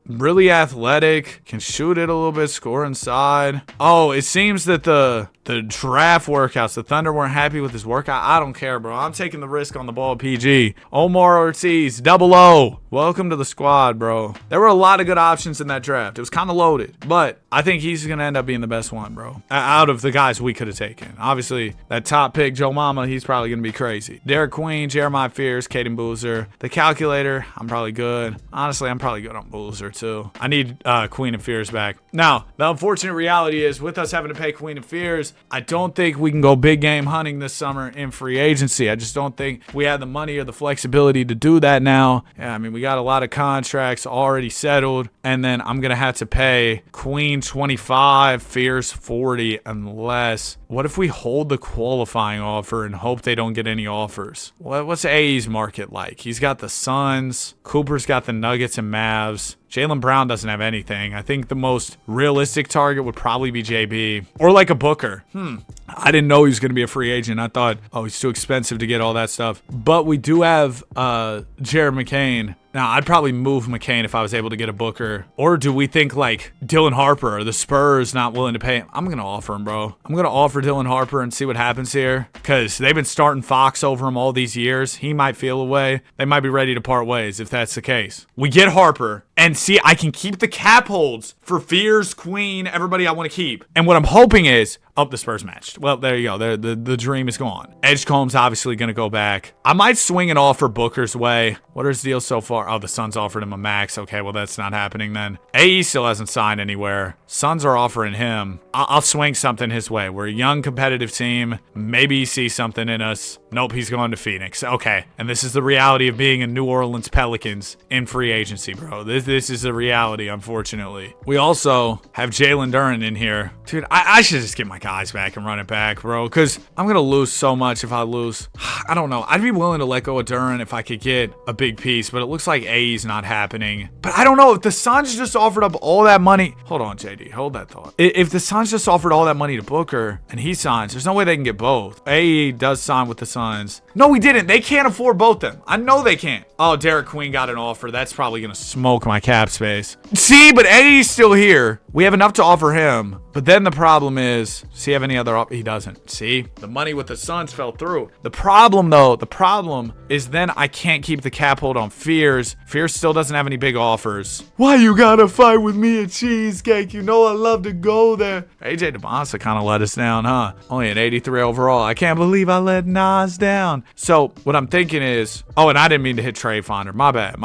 Really athletic, can shoot it a little bit, score inside. Oh, it seems that the draft workouts, the Thunder weren't happy with his workout. I don't care, bro. I'm taking the risk on the ball, PG. Omar Ortiz, 00. Welcome to the squad, bro. There were a lot of good options in that draft. It was kind of loaded, but I think he's going to end up being the best one, bro, out of the guys we could have taken. Obviously, that top pick, Joe Mama, he's probably going to be crazy. Derek Queen, Jeremiah Fears, Caden Boozer. The calculator, I'm probably good. Honestly, I'm probably good on Boozer, too. I need Queen and Fears back. Now, the unfortunate reality is, with us having to pay Queen and Fears, I don't think we can go big game hunting this summer in free agency. I just don't think we have the money or the flexibility to do that now. Yeah, I mean, we got a lot of contracts already settled, and then I'm going to have to pay Queen 25, Fears 40, unless... What if we hold the qualifying offer and hope they don't get any offers? What's AE's market like? He's got the Suns. Cooper's got the Nuggets and Mavs. Jaylen Brown doesn't have anything. I think the most realistic target would probably be JB or like a Booker. I didn't know he was going to be a free agent. I thought, oh, he's too expensive to get all that stuff. But we do have Jared McCain. Now, I'd probably move McCain if I was able to get a Booker. Or do we think like Dylan Harper or the Spurs not willing to pay him? I'm going to offer him, bro. I'm going to offer Dylan Harper and see what happens here. Because they've been starting Fox over him all these years. He might feel away. They might be ready to part ways if that's the case. We get Harper. And see, I can keep the cap holds for Fears, Queen, everybody I want to keep. And what I'm hoping is, the Spurs matched. Well, there you go. The dream is gone. Edgecombe's obviously going to go back. I might swing it off for Booker's way. What are his deals so far? Oh, the Suns offered him a max. Okay, well, that's not happening then. AE still hasn't signed anywhere. Suns are offering him. I'll swing something his way. We're a young, competitive team. Maybe he sees something in us. Nope, he's going to Phoenix. Okay, and this is the reality of being a New Orleans Pelicans in free agency, bro. This is the reality, unfortunately. We also have Jalen Duren in here. Dude, I should just get my guys back and run it back, bro, because I'm going to lose so much if I lose. I don't know. I'd be willing to let go of Duren if I could get a big piece, but it looks like AE's not happening. But I don't know. If the Suns just offered up all that money. Hold on, JD. Hold that thought. If the Suns just offered all that money to Booker and he signs, there's no way they can get both. AE does sign with the Suns. No, we didn't. They can't afford both them. I know they can't. Oh, Derek Queen got an offer. That's probably going to smoke my cap space. See, but AE's still here. We have enough to offer him. But then the problem is, does he have any other he doesn't. See, the money with the Suns fell through. The problem is then I can't keep the cap hold on Fears. Fears still doesn't have any big offers. Why you gotta fight with me at Cheesecake? You know I love to go there. AJ DeMassa kind of let us down, huh? Only an 83 overall. I can't believe I let Nas down. So what I'm thinking is, oh, and I didn't mean to hit Trade Finder. My bad.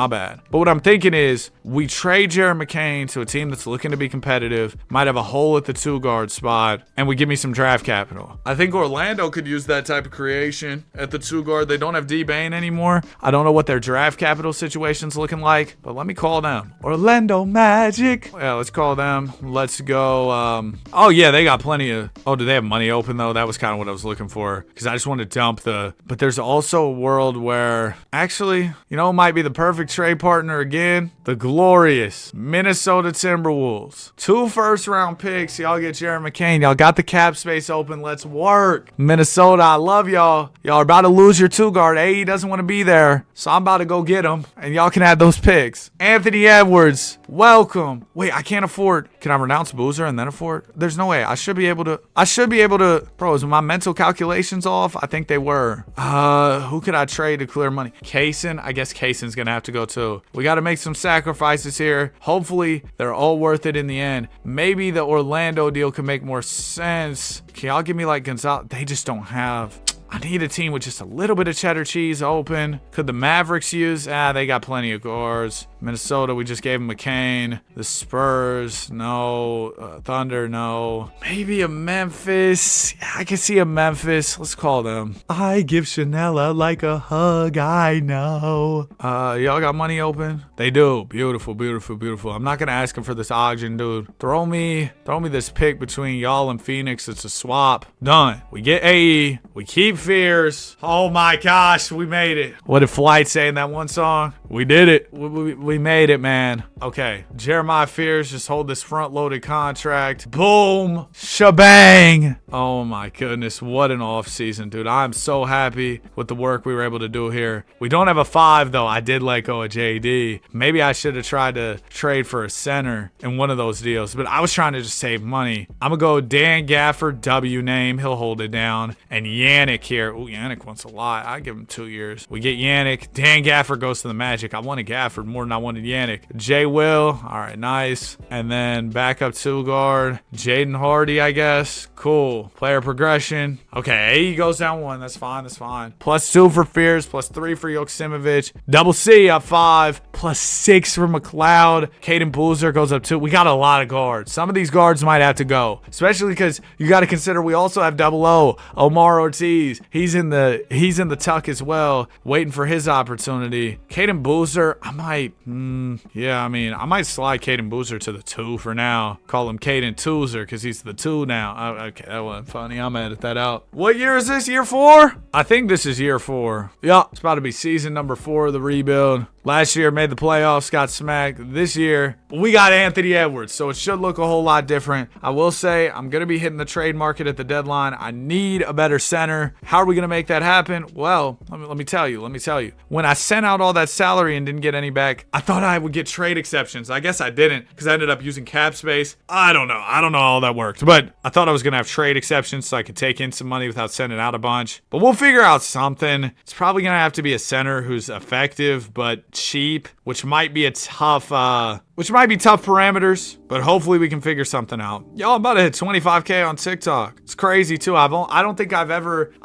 But what I'm thinking is, we trade Jared McCain to a team that's looking to be competitive, might have a hole at the 2-guard spot, and we give me some draft capital. I think Orlando could use that type of creation at the 2-guard. They don't have D-Bane anymore. I don't know what their draft capital situation's looking like, but let me call them. Orlando Magic. Yeah, let's call them. Let's go. Oh, yeah, they got plenty of... Oh, do they have money open, though? That was kind of what I was looking for, because I just want to dump the... But there's also a world where... Actually, you know, it might be the perfect trade partner again. The glorious Minnesota Timberwolves. 2 first-round picks. Y'all get Jared McCain. Y'all got the cap space open. Let's work. Minnesota, I love y'all. Y'all are about to lose your 2-guard. AE doesn't want to be there, so I'm about to go get him, and y'all can have those picks. Anthony Edwards, welcome. Wait, I can't afford... Can I renounce Boozer and then afford? There's no way. I should be able to... Bro, is my mental calculations off? I think they were. Who could I trade to clear money? Kaysen? I guess Kaysen's gonna have to go too. We got to make some sacrifices here. Hopefully, they're all worth it in the end. Maybe the Orlando deal could make more sense. Can y'all give me like Gonzalez? They just don't have... I need a team with just a little bit of cheddar cheese open. Could the Mavericks use? They got plenty of guards. Minnesota, we just gave them McCain. The Spurs, no. Thunder, no. Maybe a Memphis. Yeah, I can see a Memphis. Let's call them. I give Chanela like a hug, I know. Y'all got money open? They do. Beautiful, beautiful, beautiful. I'm not gonna ask him for this Ogden, dude. Throw me this pick between y'all and Phoenix. It's a swap. Done. We get AE. We keep Fears. Oh my gosh, we made it. What did Flight say in that one song? We did it. We made it, man. Okay, Jeremiah Fears, just hold this front-loaded contract. Boom. Shebang. Oh my goodness, what an offseason, dude. I'm so happy with the work we were able to do here. We don't have a 5, though. I did let go of JD. Maybe I should have tried to trade for a center in one of those deals, but I was trying to just save money. I'm going to go Dan Gafford, W name. He'll hold it down. And Yannick here. Ooh, Yannick wants a lot. I give him 2 years. We get Yannick. Dan Gafford goes to the Magic. I wanted Gafford more than I wanted Yannick. Jay Will. All right, nice. And then backup 2-guard. Jaden Hardy, I guess. Cool. Player progression. Okay, AE goes down 1. That's fine. That's fine. +2 for Fears. +3 for Joksimovic. Double C up 5. +6 for McLeod. Caden Boozer goes up 2. We got a lot of guards. Some of these guards might have to go, especially because you got to consider we also have Double O. Omar Ortiz. He's in the tuck as well, waiting for his opportunity. Caden Boozer, I might, I might slide Caden Boozer to the 2 for now. Call him Caden Toozer because he's the 2 now. Okay, that wasn't funny. I'm gonna edit that out. What year is this? Year 4? I think this is year 4. Yeah, it's about to be season number 4 of the rebuild. Last year made the playoffs, got smacked. This year, we got Anthony Edwards, so it should look a whole lot different. I will say, I'm going to be hitting the trade market at the deadline. I need a better center. How are we going to make that happen? Well, let me tell you. When I sent out all that salary and didn't get any back, I thought I would get trade exceptions. I guess I didn't because I ended up using cap space. I don't know how that worked, but I thought I was going to have trade exceptions so I could take in some money without sending out a bunch. But we'll figure out something. It's probably going to have to be a center who's effective, but cheap, which might be tough parameters, but hopefully we can figure something out. Y'all, I'm about to hit 25K on TikTok. It's crazy too. I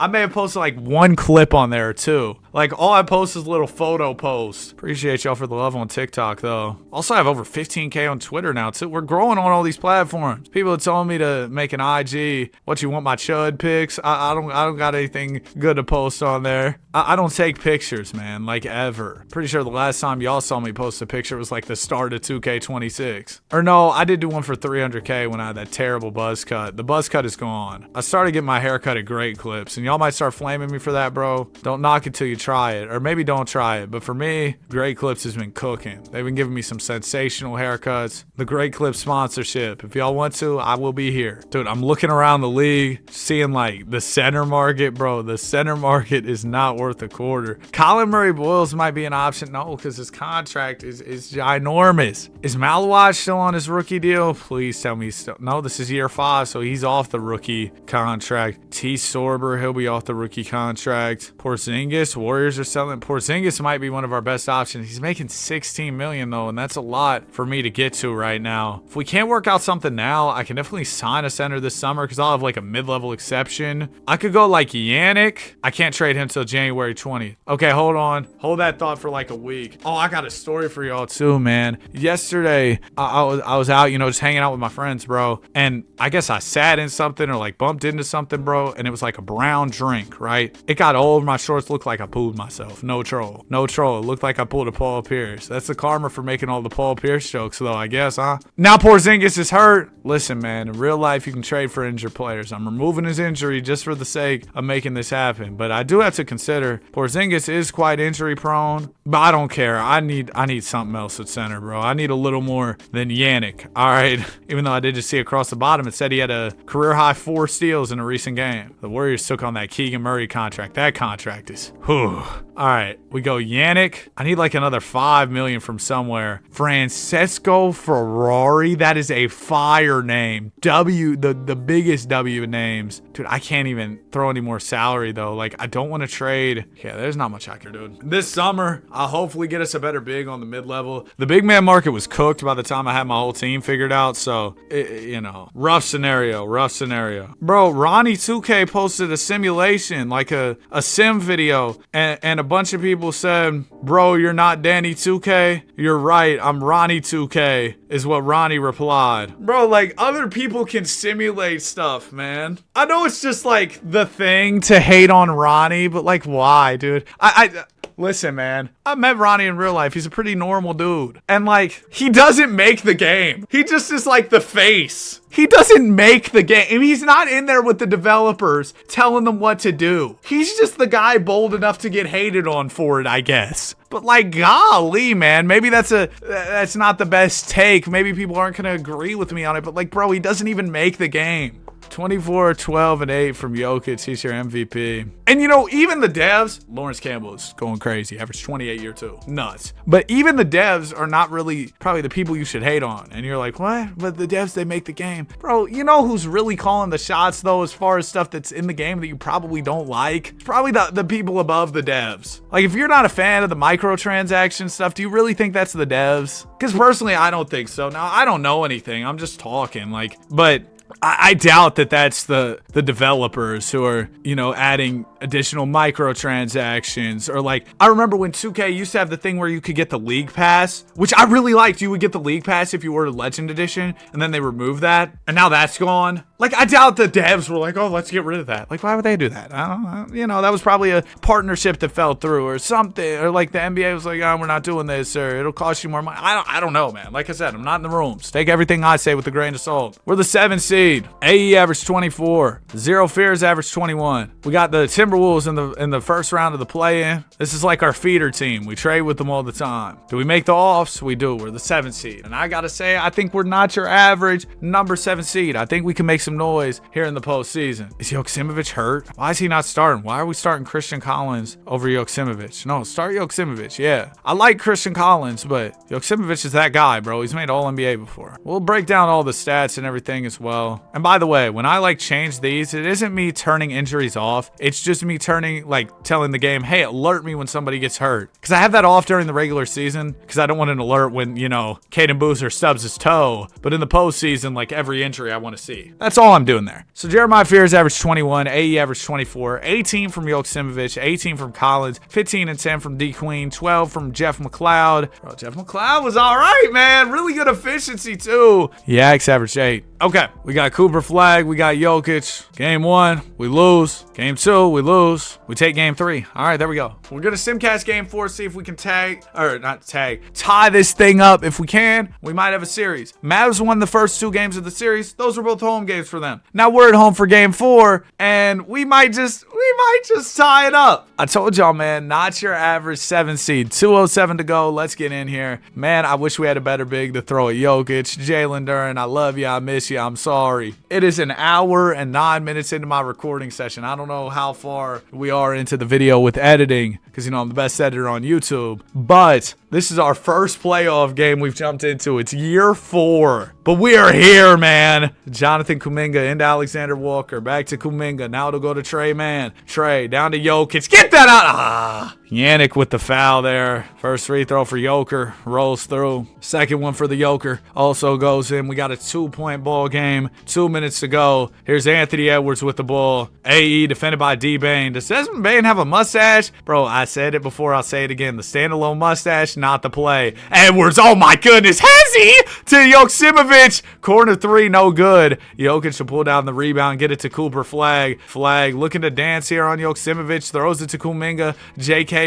may have posted like 1 clip on there or 2. Like all I post is little photo posts. Appreciate y'all for the love on TikTok though. Also I have over 15K on Twitter now too. We're growing on all these platforms. People are telling me to make an IG. What, you want my chud pics? I don't got anything good to post on there. I don't take pictures, man, like ever. Pretty sure the last time y'all saw me post a picture was like the start of 2K26. Or no, I did do one for 300K when I had that terrible buzz cut. The buzz cut is gone. I started getting my hair cut at Great Clips, and y'all might start flaming me for that, bro. Don't knock it till you try it, or maybe don't try it. But for me, Great Clips has been cooking. They've been giving me some sensational haircuts. The Great Clips sponsorship. If y'all want to, I will be here. Dude, I'm looking around the league, seeing like the center market, bro. The center market is not worth a quarter. Colin Murray Boyles might be an option. No, because his contract is ginormous. Is Malawaj still on his rookie deal? Please tell me he's still. No, this is year 5, so he's off the rookie contract. T. Sorber, he'll be off the rookie contract. Porzingis, Warriors are selling. Porzingis might be one of our best options. He's making $16 million though, and that's a lot for me to get to right now. If we can't work out something now, I can definitely sign a center this summer because I'll have like a mid-level exception. I could go like Yannick. I can't trade him till January 20th. Okay, hold on. Hold that thought for like a week. week. Oh, I got a story for y'all too, man. Yesterday, I was out, just hanging out with my friends, bro. And I guess I sat in something or like bumped into something, bro. And it was like a brown drink, right? It got all over my shorts. Looked like I pooed myself. No troll. No troll. It looked like I pulled a Paul Pierce. That's the karma for making all the Paul Pierce jokes, though, I guess, huh? Now Porzingis is hurt. Listen, man, in real life, you can trade for injured players. I'm removing his injury just for the sake of making this happen. But I do have to consider Porzingis is quite injury prone, but I don't care. I need something else at center, bro. I need a little more than Yannick. All right. Even though I did just see across the bottom, it said he had a career high 4 steals in a recent game. The Warriors took on that Keegan Murray contract. That contract is, whew. All right, we go Yannick. I need like another $5 million from somewhere. Francesco Ferrari. That is a fire name. The biggest W names. Dude, I can't even throw any more salary though. Like, I don't want to trade. Yeah, there's not much I can do. This summer, I'll hopefully get us a better big on the mid-level. The big man market was cooked by the time I had my whole team figured out. So, rough scenario. Bro, Ronnie 2K posted a simulation, like a sim video, and a bunch of people said, bro, you're not Danny 2K. You're right, I'm Ronnie 2K, is what Ronnie replied. Bro, like, other people can simulate stuff, man. I know it's just like the thing to hate on Ronnie, but like, why, dude? Listen, man, I met Ronnie in real life. He's a pretty normal dude. And like, he doesn't make the game. He just is like the face. He doesn't make the game. He's not in there with the developers telling them what to do. He's just the guy bold enough to get hated on for it, I guess. But like, golly, man, maybe that's not the best take. Maybe people aren't going to agree with me on it. But like, bro, he doesn't even make the game. 24, 12, and 8 from Jokic. He's your MVP. And even the devs, Lawrence Campbell is going crazy. Average 28 year two. Nuts. But even the devs are not really probably the people you should hate on. And you're like, what? But the devs, they make the game. Bro, you know who's really calling the shots, though, as far as stuff that's in the game that you probably don't like? It's probably the people above the devs. Like, if you're not a fan of the microtransaction stuff, do you really think that's the devs? Because personally, I don't think so. Now, I don't know anything. I'm just talking. But I doubt that that's the developers who are, adding additional microtransactions. Or like, I remember when 2K used to have the thing where you could get the League Pass, which I really liked. You would get the League Pass if you ordered Legend Edition, and then they removed that, and now that's gone. Like, I doubt the devs were like, oh, let's get rid of that. Like, why would they do that? I don't know. That was probably a partnership that fell through or something. Or like the NBA was like, oh, we're not doing this, or it'll cost you more money. I don't know, man. Like I said, I'm not in the rooms. Take everything I say with a grain of salt. We're the 7th seed. AE averaged 24. Zero Fears averaged 21. We got the Timberwolves in the first round of the play-in. This is like our feeder team. We trade with them all the time. Do we make the offs? We do. We're the 7th seed. And I gotta say, I think we're not your average number 7 seed. I think we can make some noise here in the postseason. Is Joksimovic hurt? Why is he not starting? Why are we starting Christian Collins over Joksimovic? No, start Joksimovic. Yeah, I like Christian Collins, but Joksimovic is that guy, bro. He's made All-NBA before. We'll break down all the stats and everything as well. And by the way, when I change these, it isn't me turning injuries off. It's just me telling the game, hey, alert me when somebody gets hurt. Because I have that off during the regular season because I don't want an alert when, Caden Boozer stubs his toe. But in the postseason, every injury I want to see. That's all I'm doing there. So Jeremiah Fears averaged 21, AE averaged 24, 18 from Joksimovic, 18 from Collins, 15 and 10 from D Queen, 12 from Jeff McLeod. Bro, Jeff McLeod was all right, man. Really good efficiency too. Yaks averaged 8. Okay, we got Cooper Flag, we got Jokic. Game 1, we lose. Game 2, we lose. We take game 3. All right, there we go. We're gonna simcast game 4, see if we can tie this thing up. If we can, we might have a series. Mavs won the first 2 games of the series. Those were both home games for them. Now we're at home for game 4, and we might just tie it up. I told y'all, man, not your average 7 seed. 2:07 to go. Let's get in here. Man, I wish we had a better big to throw at Jokic. Jalen Duren, I love you. I miss you. I'm sorry. It is an hour and 9 minutes into my recording session. I don't know how far we are into the video with editing because, I'm the best editor on YouTube. But This is our first playoff game we've jumped into. It's year 4. But we are here, man. Jonathan Kuminga into Alexander Walker. Back to Kuminga. Now it'll go to Tre Mann. Tre down to Jokic. Get that out. Yannick with the foul there. First free throw for Joker. Rolls through. Second one for the Joker. Also goes in. We got a 2-point ball game. 2 minutes to go. Here's Anthony Edwards with the ball. AE defended by D. Bane. Does Desmond Bane have a mustache? Bro, I said it before. I'll say it again. The standalone mustache, not the play. Edwards, oh my goodness. Has he? To Joksimovic. Corner 3, no good. Jokic will pull down the rebound, get it to Cooper. Flag looking to dance here on Joksimovic. Throws it to Kuminga. JK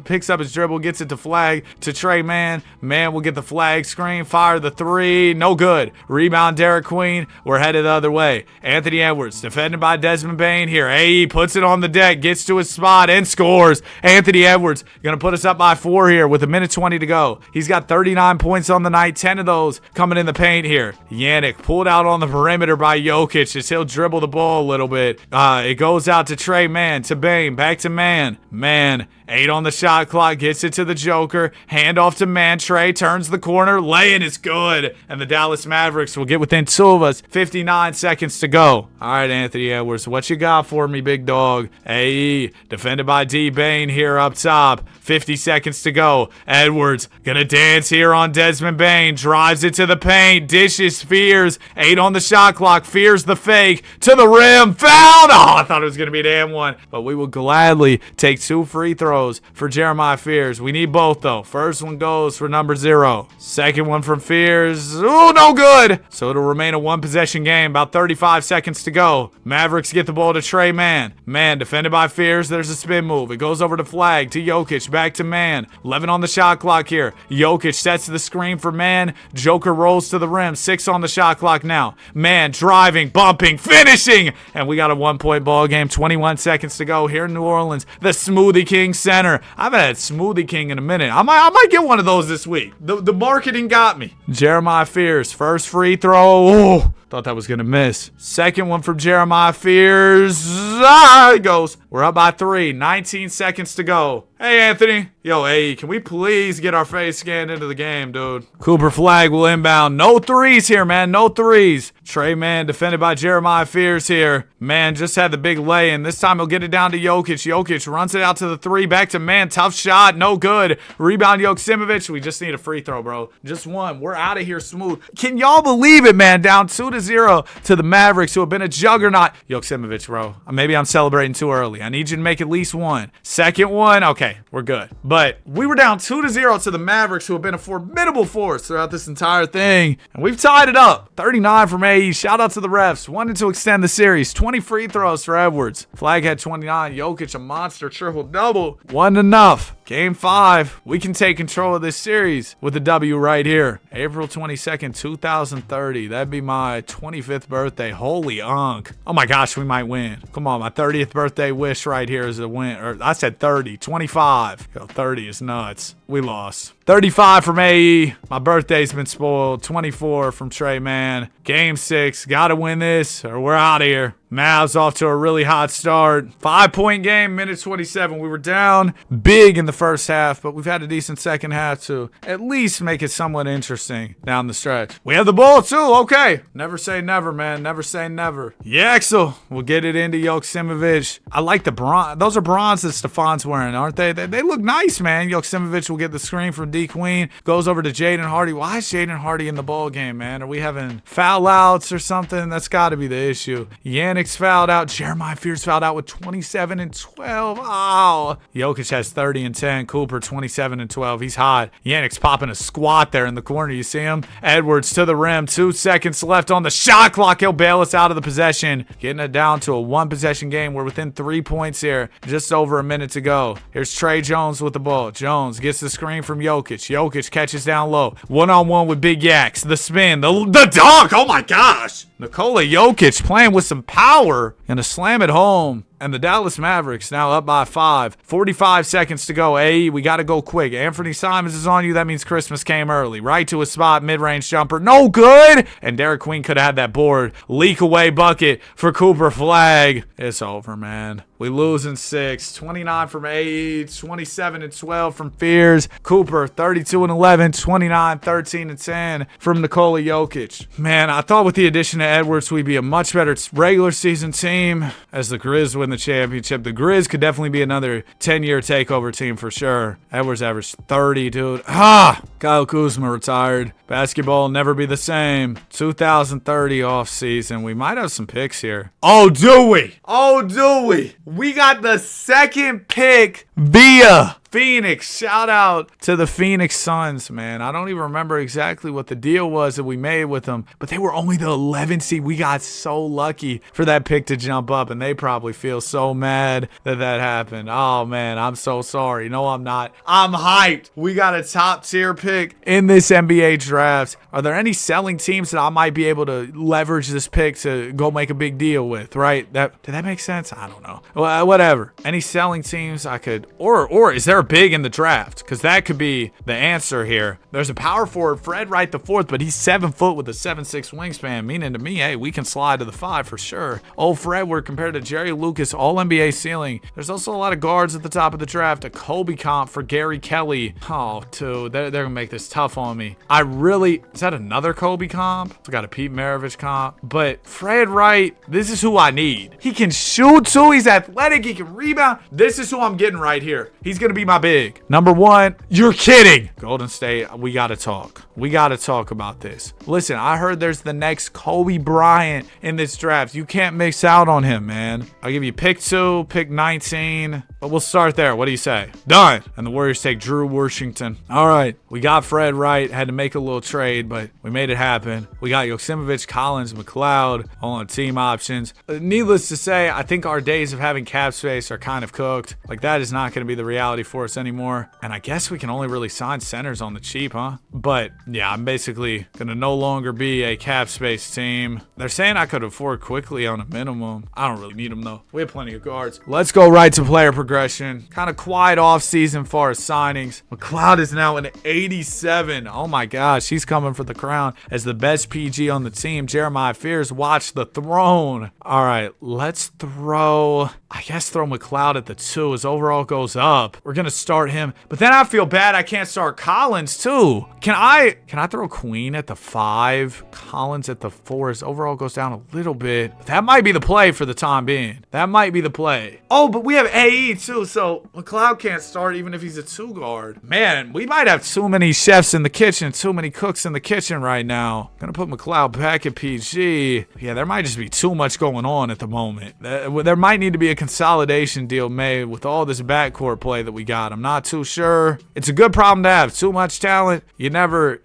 picks up his dribble, gets it to Flag to Tre Mann. Mann will get the flag screen, fire the 3, no good. Rebound Derek Queen. We're headed the other way. Anthony Edwards defended by Desmond Bane here. AE puts it on the deck, gets to his spot and scores. Anthony Edwards gonna put us up by 4 here with 1:20 to go. He's got 39 points on the night, 10 of those coming in the paint here. Yannick pulled out on the perimeter by Jokic as he'll dribble the ball a little bit. It goes out to Tre Mann, to Bane, back to Mann. Mann, 8 on the shot clock, gets it to the Joker. Hand off to Mann. Tre turns the corner. Lay-in is good. And the Dallas Mavericks will get within 2 of us. 59 seconds to go. All right, Anthony Edwards, what you got for me, big dog? AE, defended by D. Bane here up top. 50 seconds to go. Edwards gonna dance here on Desmond Bane. Drives it to the paint. Dishes Fears. 8 on the shot clock. Fears the fake. To the rim. Fouled. Oh, I thought it was gonna be an and one. But we will gladly take 2 free throws for Jeremiah Fears. We need both, though. First one goes for number 0. Second one from Fears. Ooh, no good. So it'll remain a 1-possession game. About 35 seconds to go. Mavericks get the ball to Tre Mann. Mann defended by Fears. There's a spin move. It goes over to Flag, to Jokic, back to Mann. 11 on the shot clock here. Jokic sets the screen for Mann. Joker rolls to the rim. 6 on the shot clock now. Mann driving, bumping, finishing. And we got a 1-point ball game. 21 seconds to go here in New Orleans. The Smoothie King Center. I haven't had Smoothie King in a minute. I might get one of those this week. The marketing got me. Jeremiah Fears, first free throw. Ooh, thought that was gonna miss. Second one from Jeremiah Fears. It goes. We're up by 3. 19 seconds to go. Hey, Anthony. Yo, hey, can we please get our face scanned into the game, dude? Cooper Flag will inbound. No threes here, man. No threes. Tre Mann defended by Jeremiah Fears here. Mann just had the big lay-in. This time he'll get it down to Jokic. Jokic runs it out to the 3. Back to Mann. Tough shot. No good. Rebound Joksimovic. We just need a free throw, bro. Just one. We're out of here smooth. Can y'all believe it, man? Down 2-0 to the Mavericks, who have been a juggernaut. Joksimovic, bro. Maybe I'm celebrating too early. I need you to make at least one. Second one. Okay, we're good. But we were down 2-0 to the Mavericks, who have been a formidable force throughout this entire thing. And we've tied it up. 39 from AE. Shout out to the refs. Wanted to extend the series. 20 free throws for Edwards. Flag had 29. Jokic, a monster triple-double. Wasn't enough. Game 5. We can take control of this series with a W right here. April 22nd, 2030. That'd be my 25th birthday. Holy unk. Oh my gosh, we might win. Come on, my 30th birthday wish right here is a win. Or I said 30. 25. Yo, 30 is nuts. We lost. 35 from AE. My birthday's been spoiled. 24 from Tre Mann. Game 6. Gotta win this or we're out of here. Mavs off to a really hot start. 5-point game, minute 27. We were down big in the first half, but we've had a decent second half to at least make it somewhat interesting down the stretch. We have the ball too. Okay. Never say never, man. Never say never. Yaxel will get it into Joksimovic. I like the bronze. Those are bronzes Stefan's wearing, aren't they? They look nice, man. Joksimovic will get the screen from D Queen. Goes over to Jaden Hardy. Why is Jaden Hardy in the ball game, man? Are we having foul outs or something? That's got to be the issue. Yannick's fouled out. Jeremiah Fears fouled out with 27 and 12. Oh. Jokic has 30 and 10. Cooper 27 and 12. He's hot. Yannick's popping a squat there in the corner. You see him? Edwards to the rim. 2 seconds left on the shot clock. He'll bail us out of the possession. Getting it down to a 1-possession game. We're within 3 points here. Just over a minute to go. Here's Tre Jones with the ball. Jones gets the screen from Jokic. Jokic catches down low. One-on-one with Big Yaks. The spin. The dunk. Oh my gosh. Nikola Jokic playing with some power. Gonna slam it home. And the Dallas Mavericks now up by 5. 45 seconds to go. AE, we got to go quick. Anthony Simons is on you. That means Christmas came early. Right to a spot. Mid-range jumper. No good. And Derek Queen could have had that board. Leak away bucket for Cooper Flagg. It's over, man. We lose in 6. 29 from AE. 27 and 12 from Fears. Cooper, 32 and 11. 29, 13 and 10 from Nikola Jokic. Man, I thought with the addition of Edwards, we'd be a much better regular season team as the Grizz win the championship. The Grizz could definitely be another 10-year takeover team for sure. Edwards averaged 30, dude. Kyle Kuzma retired. Basketball will never be the same. 2030 offseason. We might have some picks here. Oh, do we? Oh, do we? We got the second pick via Phoenix. Shout out to the Phoenix Suns, man. I don't even remember exactly what the deal was that we made with them, but they were only the 11th seed. We got so lucky for that pick to jump up, and they probably feel so mad that that happened. Oh, man, I'm so sorry. No, I'm not. I'm hyped. We got a top-tier pick in this NBA draft. Are there any selling teams that I might be able to leverage this pick to go make a big deal with, right? Did that make sense? I don't know. Well, whatever. Any selling teams I could, or is there a big in the draft? Because that could be the answer here. There's a power forward, Fred Wright the fourth, but he's 7 foot with a 7'6" wingspan, meaning to me, hey, we can slide to the 5 for sure. Old Fred, we're compared to Jerry Lucas, all NBA ceiling. There's also a lot of guards at the top of the draft. A Kobe comp for Gary Kelly. Oh, dude, they're gonna make this tough on me. Is that another Kobe comp? I got a Pete Maravich comp, but Fred Wright, this is who I need. He can shoot too. He's athletic. He can rebound. This is who I'm getting right here. He's gonna be my big. Number 1, you're kidding. Golden State, we gotta talk. We gotta talk about this. Listen, I heard there's the next Kobe Bryant in this draft. You can't miss out on him, man. I'll give you pick 2, pick 19, but we'll start there. What do you say? Done. And the Warriors take Drew Washington. All right, we got Fred Wright. Had to make a little trade, but we made it happen. We got Joksimovic, Collins, McLeod, all on team options. Needless to say, I think our days of having cap space are kind of cooked. Like, that is not going to be the reality for us anymore. And I guess we can only really sign centers on the cheap, huh? But yeah, I'm basically going to no longer be a cap space team. They're saying I could afford quickly on a minimum. I don't really need them though. We have plenty of guards. Let's go right to player progression. Kind of quiet off season far as signings. McLeod is now an 87. Oh my gosh, he's coming for the crown as the best PG on the team. Jeremiah Fears, watch the throne. All right, let's throw McLeod at the 2. His overall goes up. We're going to start him. But then I feel bad I can't start Collins too. Can I throw Queen at the 5? Collins at the 4. His overall goes down a little bit. That might be the play for the time being. That might be the play. Oh, but we have AE too, so McLeod can't start even if he's a 2 guard. Man, we might have too many chefs in the kitchen, too many cooks in the kitchen right now. Gonna put McLeod back at PG. Yeah, there might just be too much going on at the moment. There might need to be a consolidation deal made with all this backcourt play that we got. I'm not too sure. It's a good problem to have. Too much talent. You never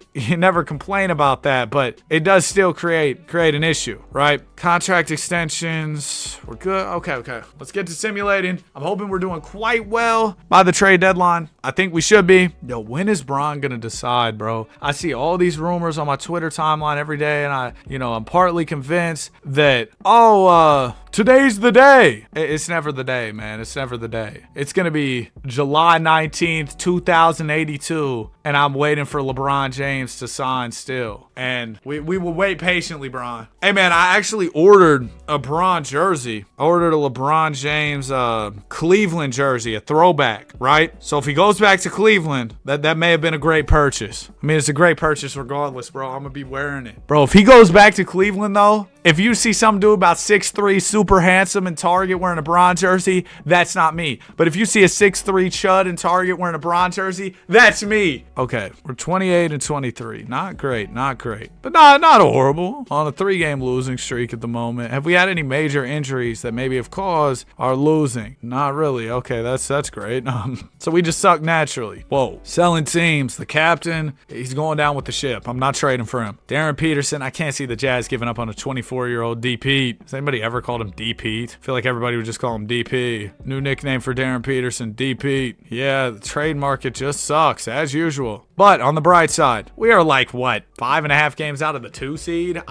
complain about that, but it does still create an issue, right? Contract extensions. We're good. Okay. Let's get to simulating. I'm hoping we're doing quite well by the trade deadline. I think we should be. Yo, when is Bron gonna decide, bro? I see all these rumors on my Twitter timeline every day, and I'm partly convinced that, today's the day. It's never the day, man. It's never the day. It's going to be July 19th, 2082, and I'm waiting for LeBron James to sign still. And we will wait patiently, Bron. Hey, man, I actually ordered a Bron jersey. I ordered a LeBron James Cleveland jersey, a throwback, right? So if he goes back to Cleveland, that may have been a great purchase. I mean, it's a great purchase regardless, bro. I'm going to be wearing it. Bro, if he goes back to Cleveland, though, if you see some dude about 6'3", super handsome in Target wearing a Bron jersey, that's not me. But if you see a 6'3" chud in Target wearing a Bron jersey, that's me. Okay, we're 28 and 23. Not great. But not horrible. On a 3-game losing streak at the moment. Have we had any major injuries that maybe have caused our losing? Not really. Okay, that's great. So we just suck talk naturally. Whoa. Selling teams. The captain, he's going down with the ship. I'm not trading for him. Darren Peterson, I can't see the Jazz giving up on a 24-year-old D. Pete. Has anybody ever called him D. Pete? I feel like everybody would just call him DP. New nickname for Darren Peterson, D. Pete. Yeah, the trade market just sucks, as usual. But on the bright side, we are like, what, 5.5 games out of the 2 seed?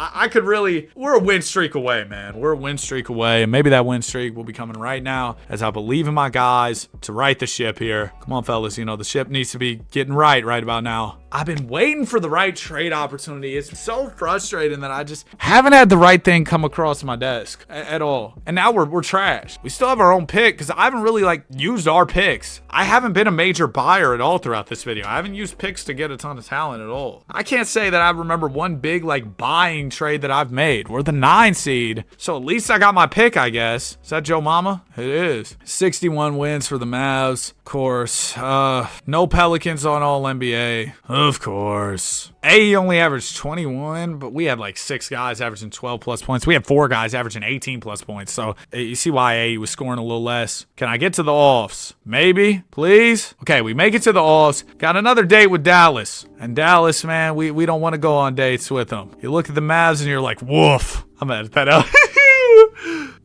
We're a win streak away, man. We're a win streak away, and maybe that win streak will be coming right now as I believe in my guys to right the ship here. Come on, fellas, the ship needs to be getting right about now. I've been waiting for the right trade opportunity. It's so frustrating that I just haven't had the right thing come across my desk at all. And now we're trash. We still have our own pick because I haven't really used our picks. I haven't been a major buyer at all throughout this video. I haven't used picks to get a ton of talent at all. I can't say that I remember one big buying trade that I've made. We're the 9 seed, so at least I got my pick, I guess. Is that Joe Mama? It is. 61 wins for the Mavs. Of course. No Pelicans on All-NBA. Of course. AE only averaged 21, but we had 6 guys averaging 12 plus points. We had 4 guys averaging 18 plus points. So you see why AE was scoring a little less. Can I get to the offs? Maybe, please. Okay, we make it to the offs. Got another date with Dallas. And Dallas, man, we don't want to go on dates with them. You look at the Mavs and you're like, woof. I'm gonna edit that out.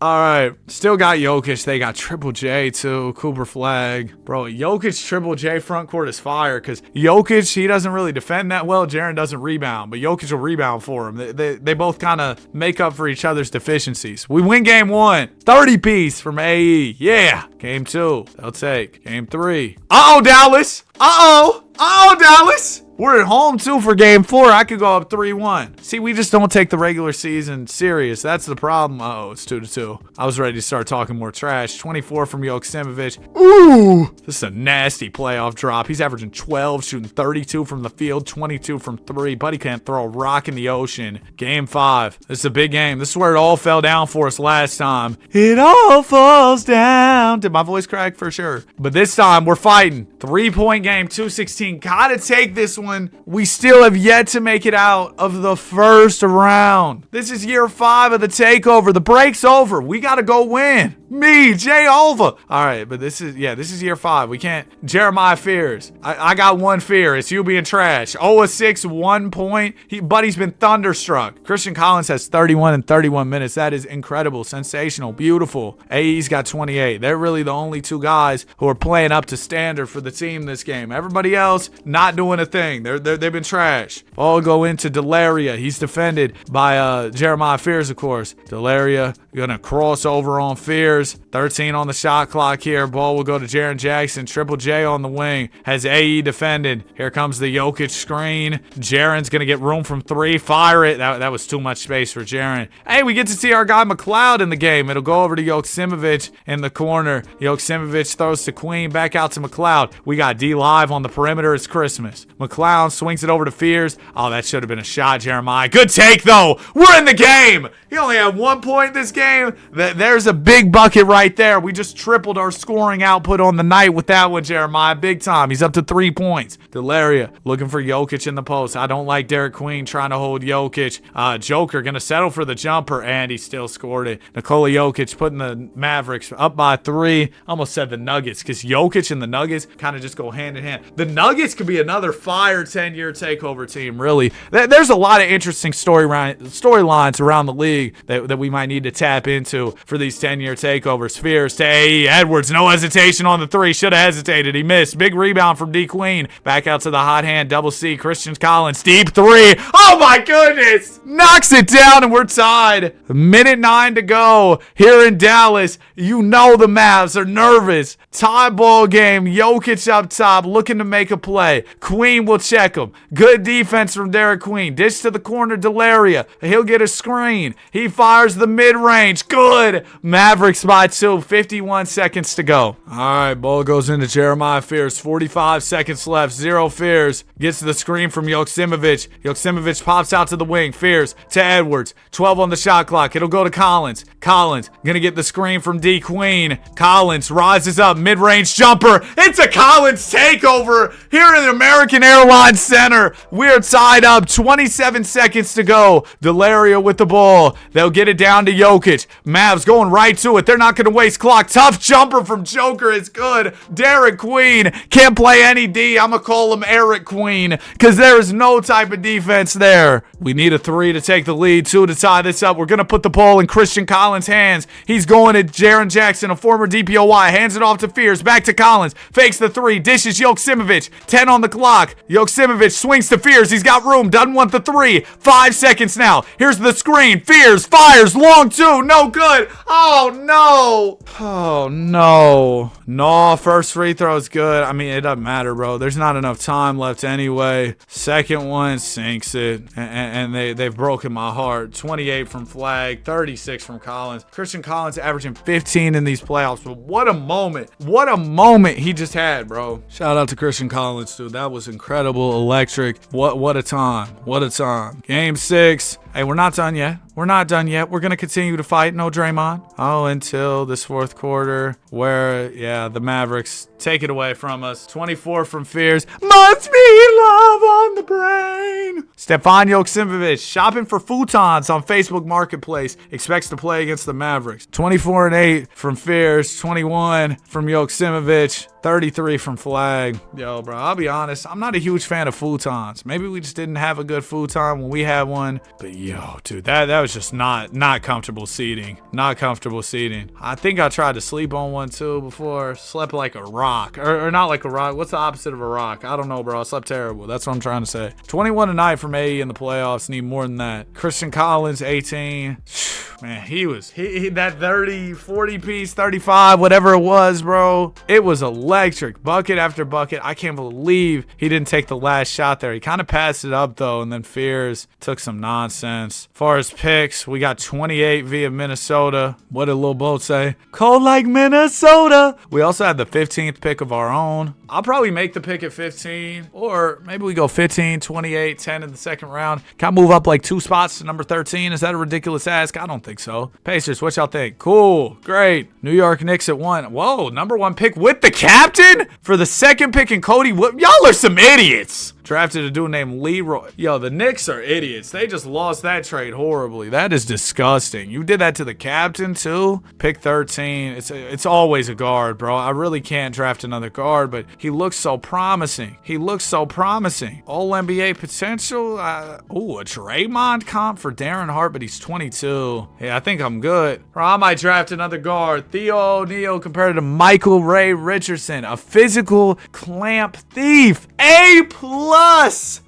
All right, still got Jokic. They got Triple J too. Cooper Flag, bro. Jokic Triple J front court is fire because Jokic, he doesn't really defend that well. Jaren doesn't rebound, but Jokic will rebound for him. They both kind of make up for each other's deficiencies. We win game 1, 30 piece from AE. Yeah, game 2, they'll take game 3. Dallas. Dallas. We're at home too for game 4. I could go up 3-1. See, we just don't take the regular season serious. That's the problem. It's 2-2. I was ready to start talking more trash. 24 from Joksimovic. Ooh, this is a nasty playoff drop. He's averaging 12, shooting 32 from the field, 22 from 3. Buddy can't throw a rock in the ocean. Game 5. This is a big game. This is where it all fell down for us last time. It all falls down. Did my voice crack? For sure. But this time we're fighting. 3-point game, 216. Gotta take this one. We still have yet to make it out of the first round. This is year 5 of the takeover. The break's over. We gotta go win. Me, Jay Alva. All right, but this is year 5. We can't. Jeremiah fears. I got one fear. It's you being trash. 0-6, 1 point. Buddy's been thunderstruck. Christian Collins has 31 in 31 minutes. That is incredible, sensational, beautiful. AE's got 28. They're really the only 2 guys who are playing up to standard for the team this game. Everybody else not doing a thing. They've been trash. All go into Delaria. He's defended by Jeremiah Fears, of course. Delaria gonna cross over on Fears. 13 on the shot clock here. Ball will go to Jaren Jackson. Triple J on the wing. Has AE defended. Here comes the Jokic screen. Jaren's gonna get room from 3. Fire it. That was too much space for Jaren. Hey, we get to see our guy McLeod in the game. It'll go over to Joksimovic in the corner. Joksimovic throws to Queen. Back out to McLeod. We got D Live on the perimeter. It's Christmas. McLeod swings it over to Fears. Oh, that should have been a shot, Jeremiah. Good take, though. We're in the game. He only had 1 point this game. There's a big bucket right there. We just tripled our scoring output on the night with that one, Jeremiah. Big time. He's up to 3 points. Delaria looking for Jokic in the post. I don't like Derek Queen trying to hold Jokic. Joker going to settle for the jumper, and he still scored it. Nikola Jokic putting the Mavericks up by 3. Almost said the Nuggets, because Jokic and the Nuggets kind of just go hand in hand. The Nuggets could be another fire 10-year takeover team, really. There's a lot of interesting storylines around the league that we might need to tap into for these 10-year takeovers. Fears to AE. Edwards, no hesitation on the 3. Should have hesitated. He missed. Big rebound from D Queen. Back out to the hot hand. Double C. Christian Collins. Deep 3. Oh my goodness. Knocks it down and we're tied. Minute 9 to go here in Dallas. You know the Mavs are nervous. Tie ball game. Jokic up top looking to make a play. Queen will check him. Good defense from Derek Queen. Dish to the corner. Delaria. He'll get a screen. He fires the mid-range. Good. Mavericks by 2. 51 seconds to go. All right, ball goes into Jeremiah Fears. 45 seconds left. 0 Fears. Gets the screen from Joksimovic. Joksimovic pops out to the wing. Fears to Edwards. 12 on the shot clock. It'll go to Collins. Collins gonna get the screen from D Queen. Collins rises up. Mid-range jumper. It's a Collins takeover here in American Airlines line center. We're tied up. 27 seconds to go. Delario with the ball. They'll get it down to Jokic. Mavs going right to it. They're not going to waste clock. Tough jumper from Joker is good. Derek Queen can't play any D. I'm going to call him Eric Queen because there is no type of defense there. We need a 3 to take the lead, 2 to tie this up. We're going to put the ball in Christian Collins' hands. He's going at Jaren Jackson, a former DPOY. Hands it off to Fears. Back to Collins. Fakes the 3. Dishes Joksimovic. 10 on the clock. Joksimovic swings to Fears. He's got room. Doesn't want the 3. 5 seconds now. Here's the screen. Fears fires. Long 2. No good. Oh, no. Oh, no. No, first free throw is good. I mean, it doesn't matter, bro. There's not enough time left anyway. Second one sinks it. And they've broken my heart. 28 from Flag. 36 from Collins. Christian Collins averaging 15 in these playoffs. But what a moment. What a moment he just had, bro. Shout out to Christian Collins, dude. That was incredible. Electric. What a time. What a time. Game 6. Hey, we're not done yet. We're not done yet. We're going to continue to fight. No Draymond. Oh, until this fourth quarter where, yeah, the Mavericks take it away from us. 24 from Fears. Must be love on the brain. Stefan Joksimovic shopping for futons on Facebook Marketplace. Expects to play against the Mavericks. 24 and 8 from Fears. 21 from Joksimovic. 33 from Flag. Yo, bro, I'll be honest. I'm not a huge fan of futons. Maybe we just didn't have a good futon when we had one. But yo, dude, that was just not comfortable seating. Not comfortable seating. I think I tried to sleep on one too before. Slept like a rock. Or not like a rock. What's the opposite of a rock? I don't know, bro. I slept terrible. That's what I'm trying to say. 21 a night from AE in the playoffs. Need more than that. Christian Collins, 18. Man, he that 30, 40 piece, 35, whatever it was, bro. It was electric. Bucket after bucket. I can't believe he didn't take the last shot there. He kind of passed it up, though, and then Fears took some nonsense. As far as picks, we got 28 via Minnesota. What did Lil Boat say? Cold like Minnesota. We also had the 15th pick of our own. I'll probably make the pick at 15, or maybe we go 15, 28, 10 in the second round. Can I move up like 2 spots to number 13? Is that a ridiculous ask? I don't think so. Pacers, what y'all think? Cool. Great. New York Knicks at 1. Whoa, number 1 pick with the captain for the second pick and Cody. Y'all are some idiots. Drafted a dude named Leroy. Yo, the Knicks are idiots. They just lost that trade horribly. That is disgusting. You did that to the captain too? Pick 13. It's always a guard, bro. I really can't draft another guard, but he looks so promising. He looks so promising. All NBA potential. A Draymond comp for Darren Hart, but he's 22. Yeah, I think I'm good. Bro, I might draft another guard. Theo O'Neal compared to Michael Ray Richardson. A physical clamp thief. A+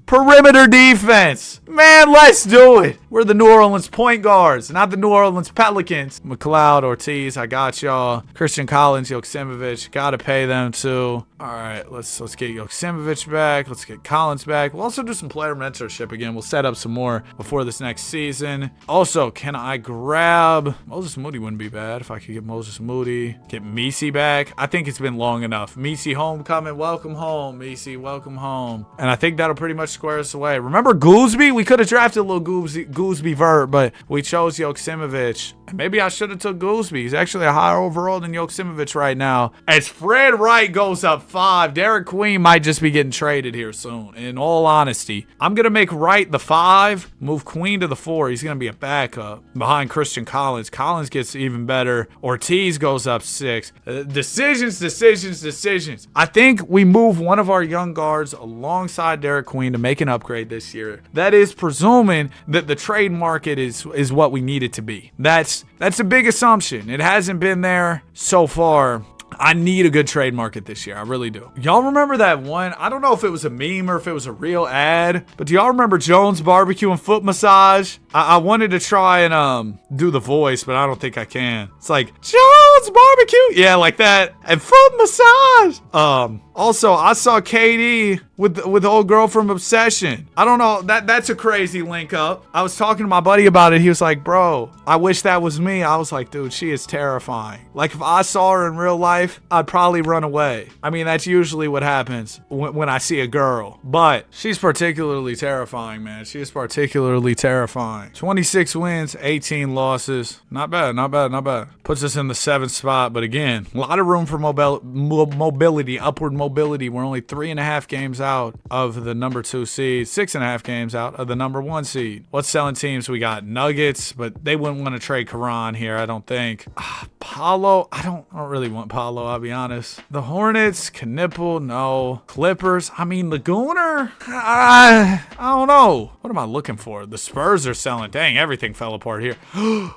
perimeter defense. Man, let's do it. We're the New Orleans point guards, not the New Orleans Pelicans. McLeod, Ortiz, I got y'all. Christian Collins, Joksimovic, gotta pay them too. All right, let's get Joksimovic back. Let's get Collins back. We'll also do some player mentorship again. We'll set up some more before this next season. Also, can I grab Moses Moody? Wouldn't be bad if I could get Moses Moody. Get Misi back. I think it's been long enough. Misi homecoming. Welcome home, Misi. Welcome home. And I think that'll pretty much square us away. Remember Gooseby? We could have drafted a little Gooseby vert, but we chose Joksimovic. And maybe I should have took Gooseby. He's actually a higher overall than Joksimovic right now. As Fred Wright goes up 5, Derek Queen might just be getting traded here soon. In all honesty, I'm going to make Wright the 5, move Queen to the 4. He's going to be a backup behind Christian Collins. Collins gets even better. Ortiz goes up 6. Decisions. I think we move one of our young guards alongside Derek Queen to make an upgrade this year. That is presuming that the trade market is what we need it to be. That's a big assumption. It hasn't been there so far. I need a good trade market this year. I really do. Y'all remember that one? I don't know if it was a meme or if it was a real ad, but do y'all remember Jones Barbecue and Foot Massage? I wanted to try and do the voice, but I don't think I can. It's like, Jones Barbecue. Yeah, like that. And Foot Massage. Also, I saw KD with the old girl from Obsession. I don't know. That's a crazy link up. I was talking to my buddy about it. He was like, bro, I wish that was me. I was like, dude, she is terrifying. Like, if I saw her in real life, I'd probably run away. I mean, that's usually what happens when I see a girl. But she's particularly terrifying, man. She is particularly terrifying. 26 wins, 18 losses. Not bad. Puts us in the 7th 7th spot, but again, a lot of room for mobility, upward mobility. We're only 3.5 games out of the number 2 seed, 6.5 games out of the number 1 seed. What's selling teams? We got Nuggets, but they wouldn't want to trade Karan here, I don't think. Paulo, I don't really want Paulo, I'll be honest. The Hornets, Knipple, no. Clippers, I mean, Laguna, I don't know. What am I looking for? The Spurs are selling. Dang, everything fell apart here.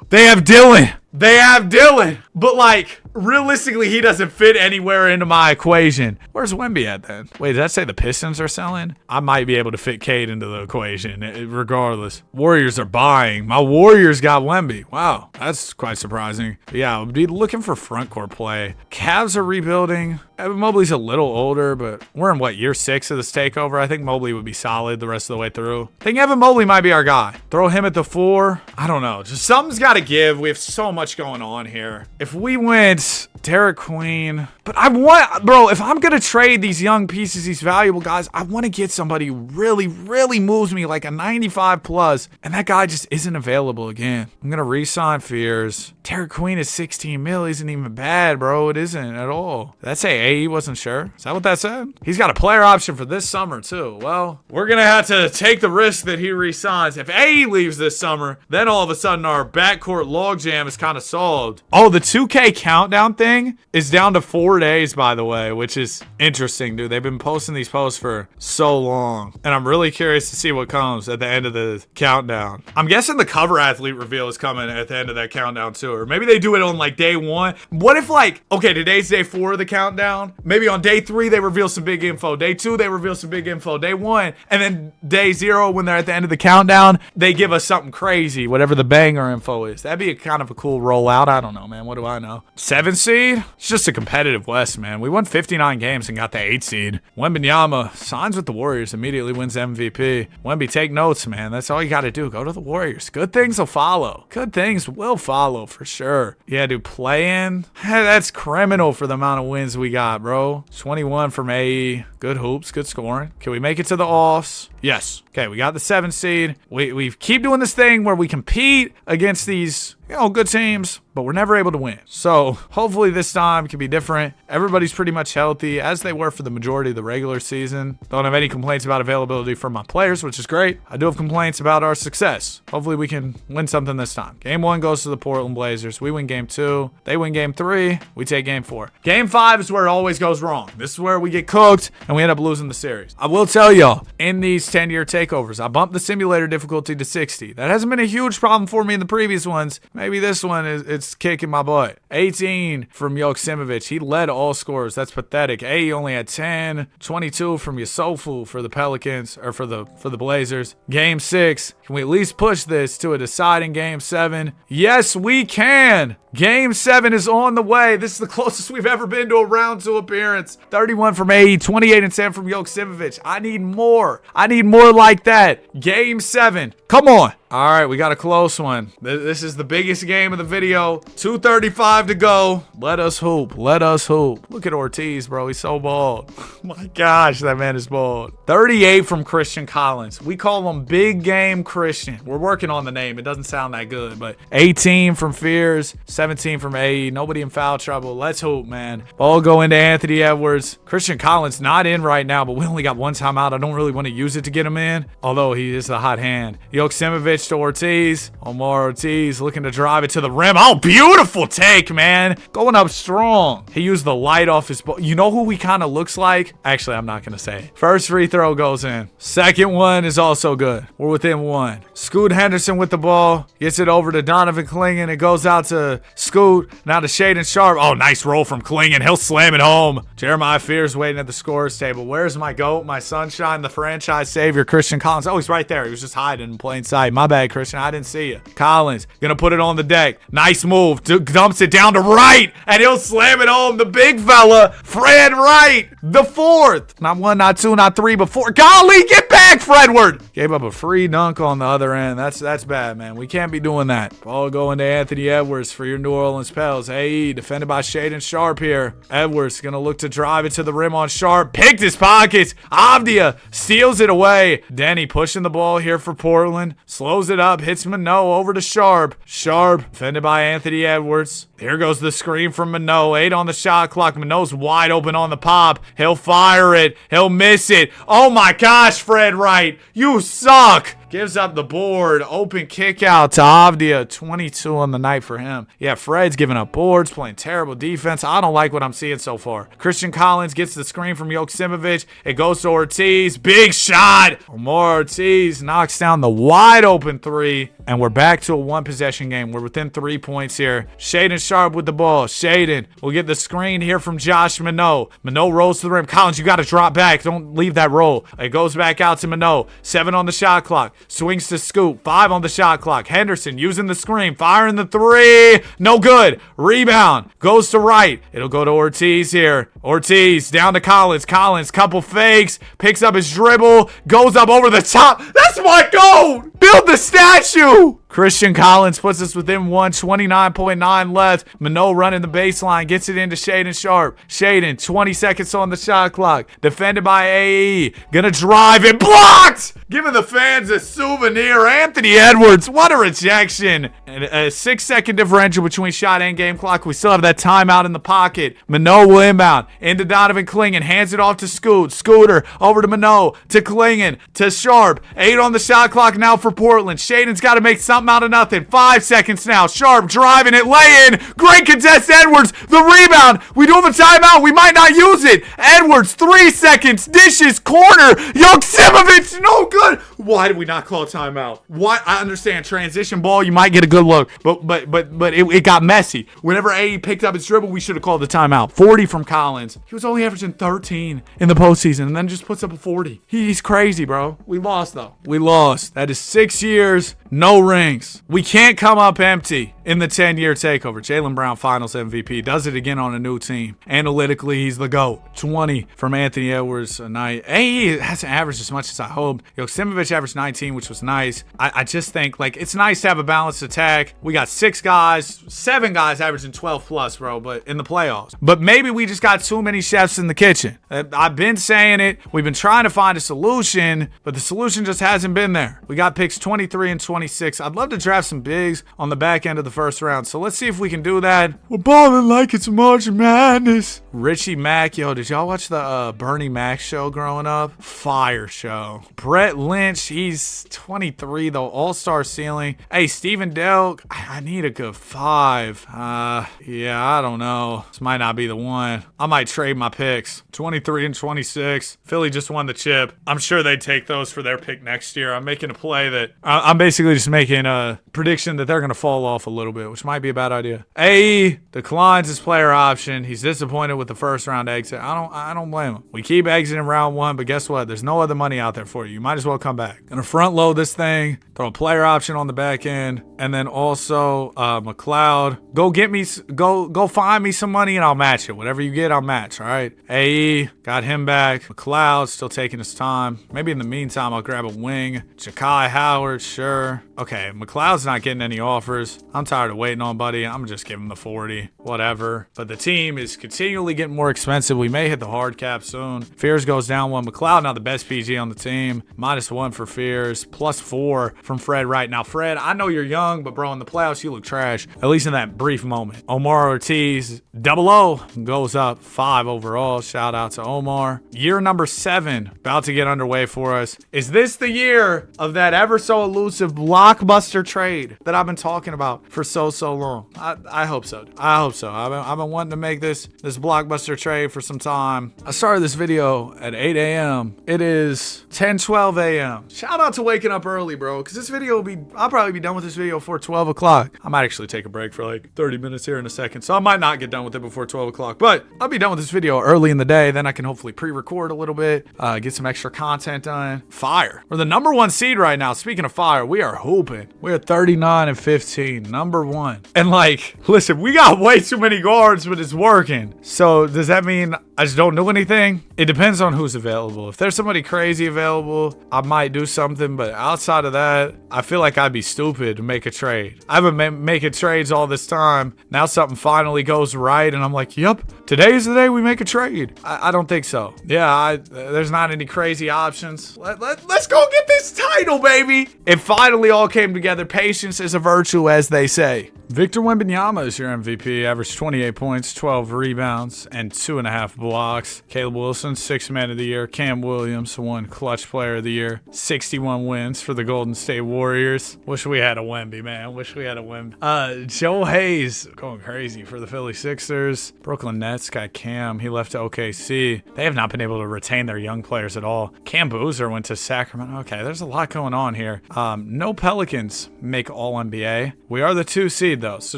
They have Dylan. They have Dylan. But, like, realistically, he doesn't fit anywhere into my equation. Where's Wemby at then? Wait, did that say the Pistons are selling? I might be able to fit Cade into the equation regardless. Warriors are buying. My Warriors got Wemby. Wow, that's quite surprising. But yeah, I'll be looking for front court play. Cavs are rebuilding. Evan Mobley's a little older, but we're in, what, year 6 of this takeover? I think Mobley would be solid the rest of the way through. I think Evan Mobley might be our guy. Throw him at the 4. I don't know. Just something's got to give. We have so much going on here. If we went Derek Queen, but I want, bro, if I'm going to trade these young pieces, these valuable guys, I want to get somebody who really, really moves me like a 95 plus, and that guy just isn't available again. I'm going to re-sign Fears. Derek Queen is 16 mil. Isn't even bad, bro. It isn't at all. Did that say AE wasn't sure? Is that what that said? He's got a player option for this summer, too. Well, we're going to have to take the risk that he re-signs. If AE leaves this summer, then all of a sudden our backcourt logjam is kind of solved. Oh, the 2K countdown thing is down to 4 days, by the way, which is interesting, dude. They've been posting these posts for so long, and I'm really curious to see what comes at the end of the countdown. I'm guessing the cover athlete reveal is coming at the end of that countdown, too. Or maybe they do it on, like, day 1. What if, like, okay, today's day 4 of the countdown. Maybe on day 3, they reveal some big info. Day 2, they reveal some big info. Day 1, and then day 0, when they're at the end of the countdown, they give us something crazy, whatever the banger info is. That'd be a kind of a cool rollout. I don't know, man. What do I know? 7 seed? It's just a competitive West, man. We won 59 games and got the 8 seed. Wembanyama signs with the Warriors, immediately wins MVP. Wemby, take notes, man. That's all you got to do. Go to the Warriors. Good things will follow. Good things will follow for sure. Yeah, dude, play-in? That's criminal for the amount of wins we got, bro. 21 from AE. Good hoops, good scoring. Can we make it to the offs? Yes. Okay, we got the 7 seed. We keep doing this thing where we compete against these, good teams, but we're never able to win. So hopefully this time can be different. Everybody's pretty much healthy, as they were for the majority of the regular season. Don't have any complaints about availability from my players, which is great. I do have complaints about our success. Hopefully we can win something this time. Game 1 goes to the Portland Blazers. We win game 2. They win game 3. We take game 4. Game 5 is where it always goes wrong. This is where we get cooked and we end up losing the series. I will tell y'all, in these 10-year takeovers, I bumped the simulator difficulty to 60. That hasn't been a huge problem for me in the previous ones. Maybe this one it's kicking my butt. 18 from Joksimovic. He led all scorers. That's pathetic. A only had 10. 22 from Yusufu for the Pelicans, or for the Blazers. Game 6. Can we at least push this to a deciding game 7? Yes, we can. Game 7 is on the way. This is the closest we've ever been to a round 2 appearance. 31 from AE, 28 and 10 from Joksimovic. I need more. I need more like that. Game 7. Come on. All right, we got a close one. This is the biggest game of the video. 2:35 to go. Let us hoop. Let us hoop. Look at Ortiz, bro. He's so bald. My gosh, that man is bald. 38 from Christian Collins. We call him Big Game Christian. We're working on the name. It doesn't sound that good, but 18 from Fears, 17 from AE. Nobody in foul trouble. Let's hoop, man. Ball go into Anthony Edwards. Christian Collins not in right now, but we only got 1 timeout. I don't really want to use it to get him in, although he is the hot hand. Joksimovic to Ortiz. Omar Ortiz looking to drive it to the rim. Oh, beautiful take, man. Going up strong. He used the light off his ball. You know who he kind of looks like? Actually, I'm not going to say. First free throw goes in. Second one is also good. We're within 1. Scoot Henderson with the ball. Gets it over to Donovan Clingan. It goes out to Scoot. Now to Shaedon Sharpe. Oh, nice roll from Clingan. He'll slam it home. Jeremiah Fears waiting at the scorer's table. Where's my GOAT, my sunshine, the franchise savior, Christian Collins? Oh, he's right there. He was just hiding in plain sight. My bad, Christian. I didn't see you. Collins gonna put it on the deck. Nice move. Dumps it down to Wright, and he'll slam it home. The big fella, Fred Wright, the 4th. Not 1, not 2, not 3, but 4. Golly, get back, Fredward. Gave up a free dunk on the other end. That's bad, man. We can't be doing that. Ball going to Anthony Edwards for your New Orleans Pels. AE defended by Shaedon Sharpe here. Edwards gonna look to drive it to the rim on Sharpe. Picked his pockets. Avdia steals it away. Denny pushing the ball here for Portland. Slows throws it up, hits Minot over to Sharp. Sharp, defended by Anthony Edwards. Here goes the screen from Minot. 8 on the shot clock. Minot's wide open on the pop. He'll fire it. He'll miss it. Oh my gosh, Fred Wright. You suck. Gives up the board. Open kick out to Avdia. 22 on the night for him. Yeah, Fred's giving up boards, playing terrible defense. I don't like what I'm seeing so far. Christian Collins gets the screen from Joksimovic. It goes to Ortiz. Big shot. Omar Ortiz knocks down the wide open 3. And we're back to a 1-possession game. We're within 3 points here. Shaedon Sharpe with the ball. Shaedon will get the screen here from Josh Minot. Minot rolls to the rim. Collins, you got to drop back. Don't leave that roll. It goes back out to Minot. 7 on the shot clock. Swings to Scoop. 5 on the shot clock. Henderson using the screen. Firing the 3. No good. Rebound. Goes to Wright. It'll go to Ortiz here. Ortiz down to Collins. Collins, couple fakes. Picks up his dribble. Goes up over the top. That's my goal. Build the statue. Christian Collins puts us within 1. 29.9 left. Minot running the baseline. Gets it into Shaedon Sharpe. Shaedon, 20 seconds on the shot clock. Defended by AE. Gonna drive it. Blocked! Giving the fans a souvenir. Anthony Edwards. What a rejection. And a 6-second differential between shot and game clock. We still have that timeout in the pocket. Minot will inbound. Into Donovan Clingan. Hands it off to Scoot. Scooter over to Minot. To Clingan. To Sharpe. 8 on the shot clock now for Portland. Shaedon's got to make something out of nothing. 5 seconds now. Sharpe driving it. Lay in. Great contest. Edwards. The rebound. We do have a timeout. We might not use it. Edwards. 3 seconds. Dishes. Corner. Joksimovic. No good. Why did we not call a timeout? Why? I understand. Transition ball. You might get a good look. But it got messy. Whenever AE picked up his dribble, we should have called the timeout. 40 from Collins. He was only averaging 13 in the postseason and then just puts up a 40. He's crazy, bro. We lost, though. We lost. That is 6 years, no rings. We can't come up empty in the 10-year takeover. Jaylen Brown, Finals MVP, does it again on a new team. Analytically, he's the GOAT. 20 from Anthony Edwards a night. AE hasn't averaged as much as I hoped. Joksimovic averaged 19, which was nice. I just think, like, it's nice to have a balanced attack. We got 7 guys averaging 12 plus, bro, but in the playoffs. But maybe we just got too many chefs in the kitchen. I've been saying it. We've been trying to find a solution, but the solution just hasn't been there. We got picks 23 and 26. I'd love to draft some bigs on the back end of the first round, so let's see if we can do that. We're balling like it's March Madness. Richie Mack, yo, did y'all watch the Bernie Mac show growing up? Fire show. Brett Lynch, he's 23 though, all-star ceiling. Hey, Steven Delk, I need a good 5. Yeah, I don't know. This might not be the one. I might trade my picks. 23 and 26. Philly just won the chip. I'm sure they'd take those for their pick next year. I'm making a play that I'm basically just making a prediction that they're going to fall off a little bit, which might be a bad idea. AE declines his player option. He's disappointed with the first round exit. I don't blame him. We keep exiting round 1, but guess what? There's no other money out there for you. You might as well come back. Gonna front load this thing, throw a player option on the back end, and then also McLeod. Go find me some money and I'll match it. Whatever you get, I'll match. All right. AE got him back. McLeod still taking his time. Maybe in the meantime, I'll grab a wing. Ja'Kai Howard, sure. Okay, McLeod's not getting any offers. I'm tired of waiting on Buddy. I'm just giving him the 40. Whatever. But the team is continually getting more expensive. We may hit the hard cap soon. Fears goes down 1. McLeod now the best PG on the team. -1 for Fears. +4 from Fred Wright. Now, Fred, I know you're young, but bro, in the playoffs, you look trash. At least in that brief moment. Omar Ortiz, 0 goes up 5 overall. Shout out to Omar. Year number 7 about to get underway for us. Is this the year of that ever so elusive blockbuster trade that I've been talking about for so long? I hope so. I hope so. I've been wanting to make this blockbuster trade for some time. I started this video at 8 a.m. It is 10:12 a.m. Shout out to waking up early, bro, because this video I'll probably be done with this video before 12 o'clock. I might actually take a break for like 30 minutes here in a second, so I might not get done with it before 12 o'clock, but I'll be done with this video early in the day. Then I can hopefully pre-record a little bit, get some extra content done. Fire. We're the number 1 seed right now. Speaking of fire, we are hooping. We are 39 and 15, number 1. And like, listen, we got way too many guards, but it's working. So does that mean I just don't do anything? It depends on who's available. If there's somebody crazy available, I might do something. But outside of that, I feel like I'd be stupid to make a trade. I've been making trades all this time. Now something finally goes right, and I'm like, yep, today's the day we make a trade. I don't think so. Yeah, there's not any crazy options. Let's go get this title, baby. It finally all came together. Patience is a virtue, as they say. Victor Wembanyama is your MVP. Averaged 28 points, 12 rebounds, and 2.5 blocks. Caleb Wilson, 6th man of the year. Cam Williams won clutch player of the year. 61 wins for the Golden State Warriors. Wish we had a Wemby, man. Wish we had a Wemby. Joe Hayes going crazy for the Philly Sixers. Brooklyn Nets got Cam. He left to OKC. They have not been able to retain their young players at all. Cam Boozer went to Sacramento. Okay, there's a lot going on here. No Pelicans make All-NBA. We are the 2 seed, though, so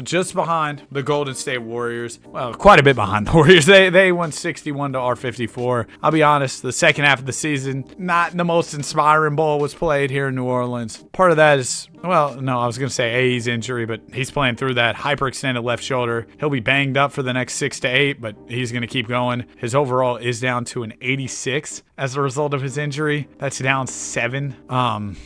just behind the Golden State Warriors. Well, quite a bit behind the Warriors. They won 61 to our 54. I'll be honest, the second half of the season, not the most inspiring ball was played here in New Orleans. Part of that is, well, no, I was going to say A's injury, but he's playing through that hyperextended left shoulder. He'll be banged up for the next 6 to 8, but he's going to keep going. His overall is down to an 86 as a result of his injury. That's down 7.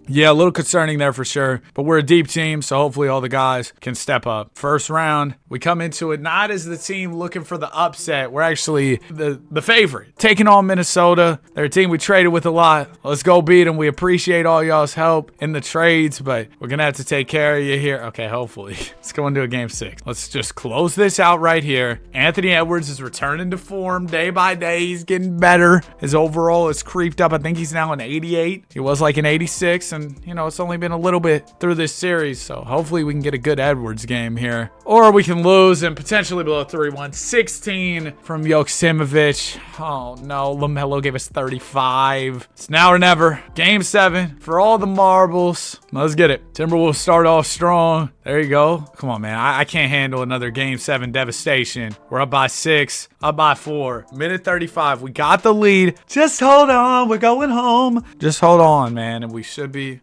Yeah, a little concerning there for sure, but we're a deep team, so hopefully all the guys can step up. First round, we come into it not as the team looking for the upset. We're actually the favorite, taking on Minnesota. They're a team we traded with a lot. Let's go beat them. We appreciate all y'all's help in the trades, but we're going to have to take care of you here. Okay, hopefully. Let's go into a game 6. Let's just close this out right here. Anthony Edwards is returning to form day by day. He's getting better. His overall has creeped up. I think he's now an 88. He was like an 86, and, you know, it's only been a little bit through this series, so hopefully we can get a good Edwards game here. Or we can lose and potentially blow 3-1. 16 from Joksimovic. Oh, no. LaMelo gave us 35. It's now or never. Game 7 for all the marbles. Let's get it. Timberwolves start off strong. There you go. Come on, man. I can't handle another Game 7 devastation. We're up by 6, up by 4. Minute 35. We got the lead. Just hold on. We're going home. Just hold on, man. And we should be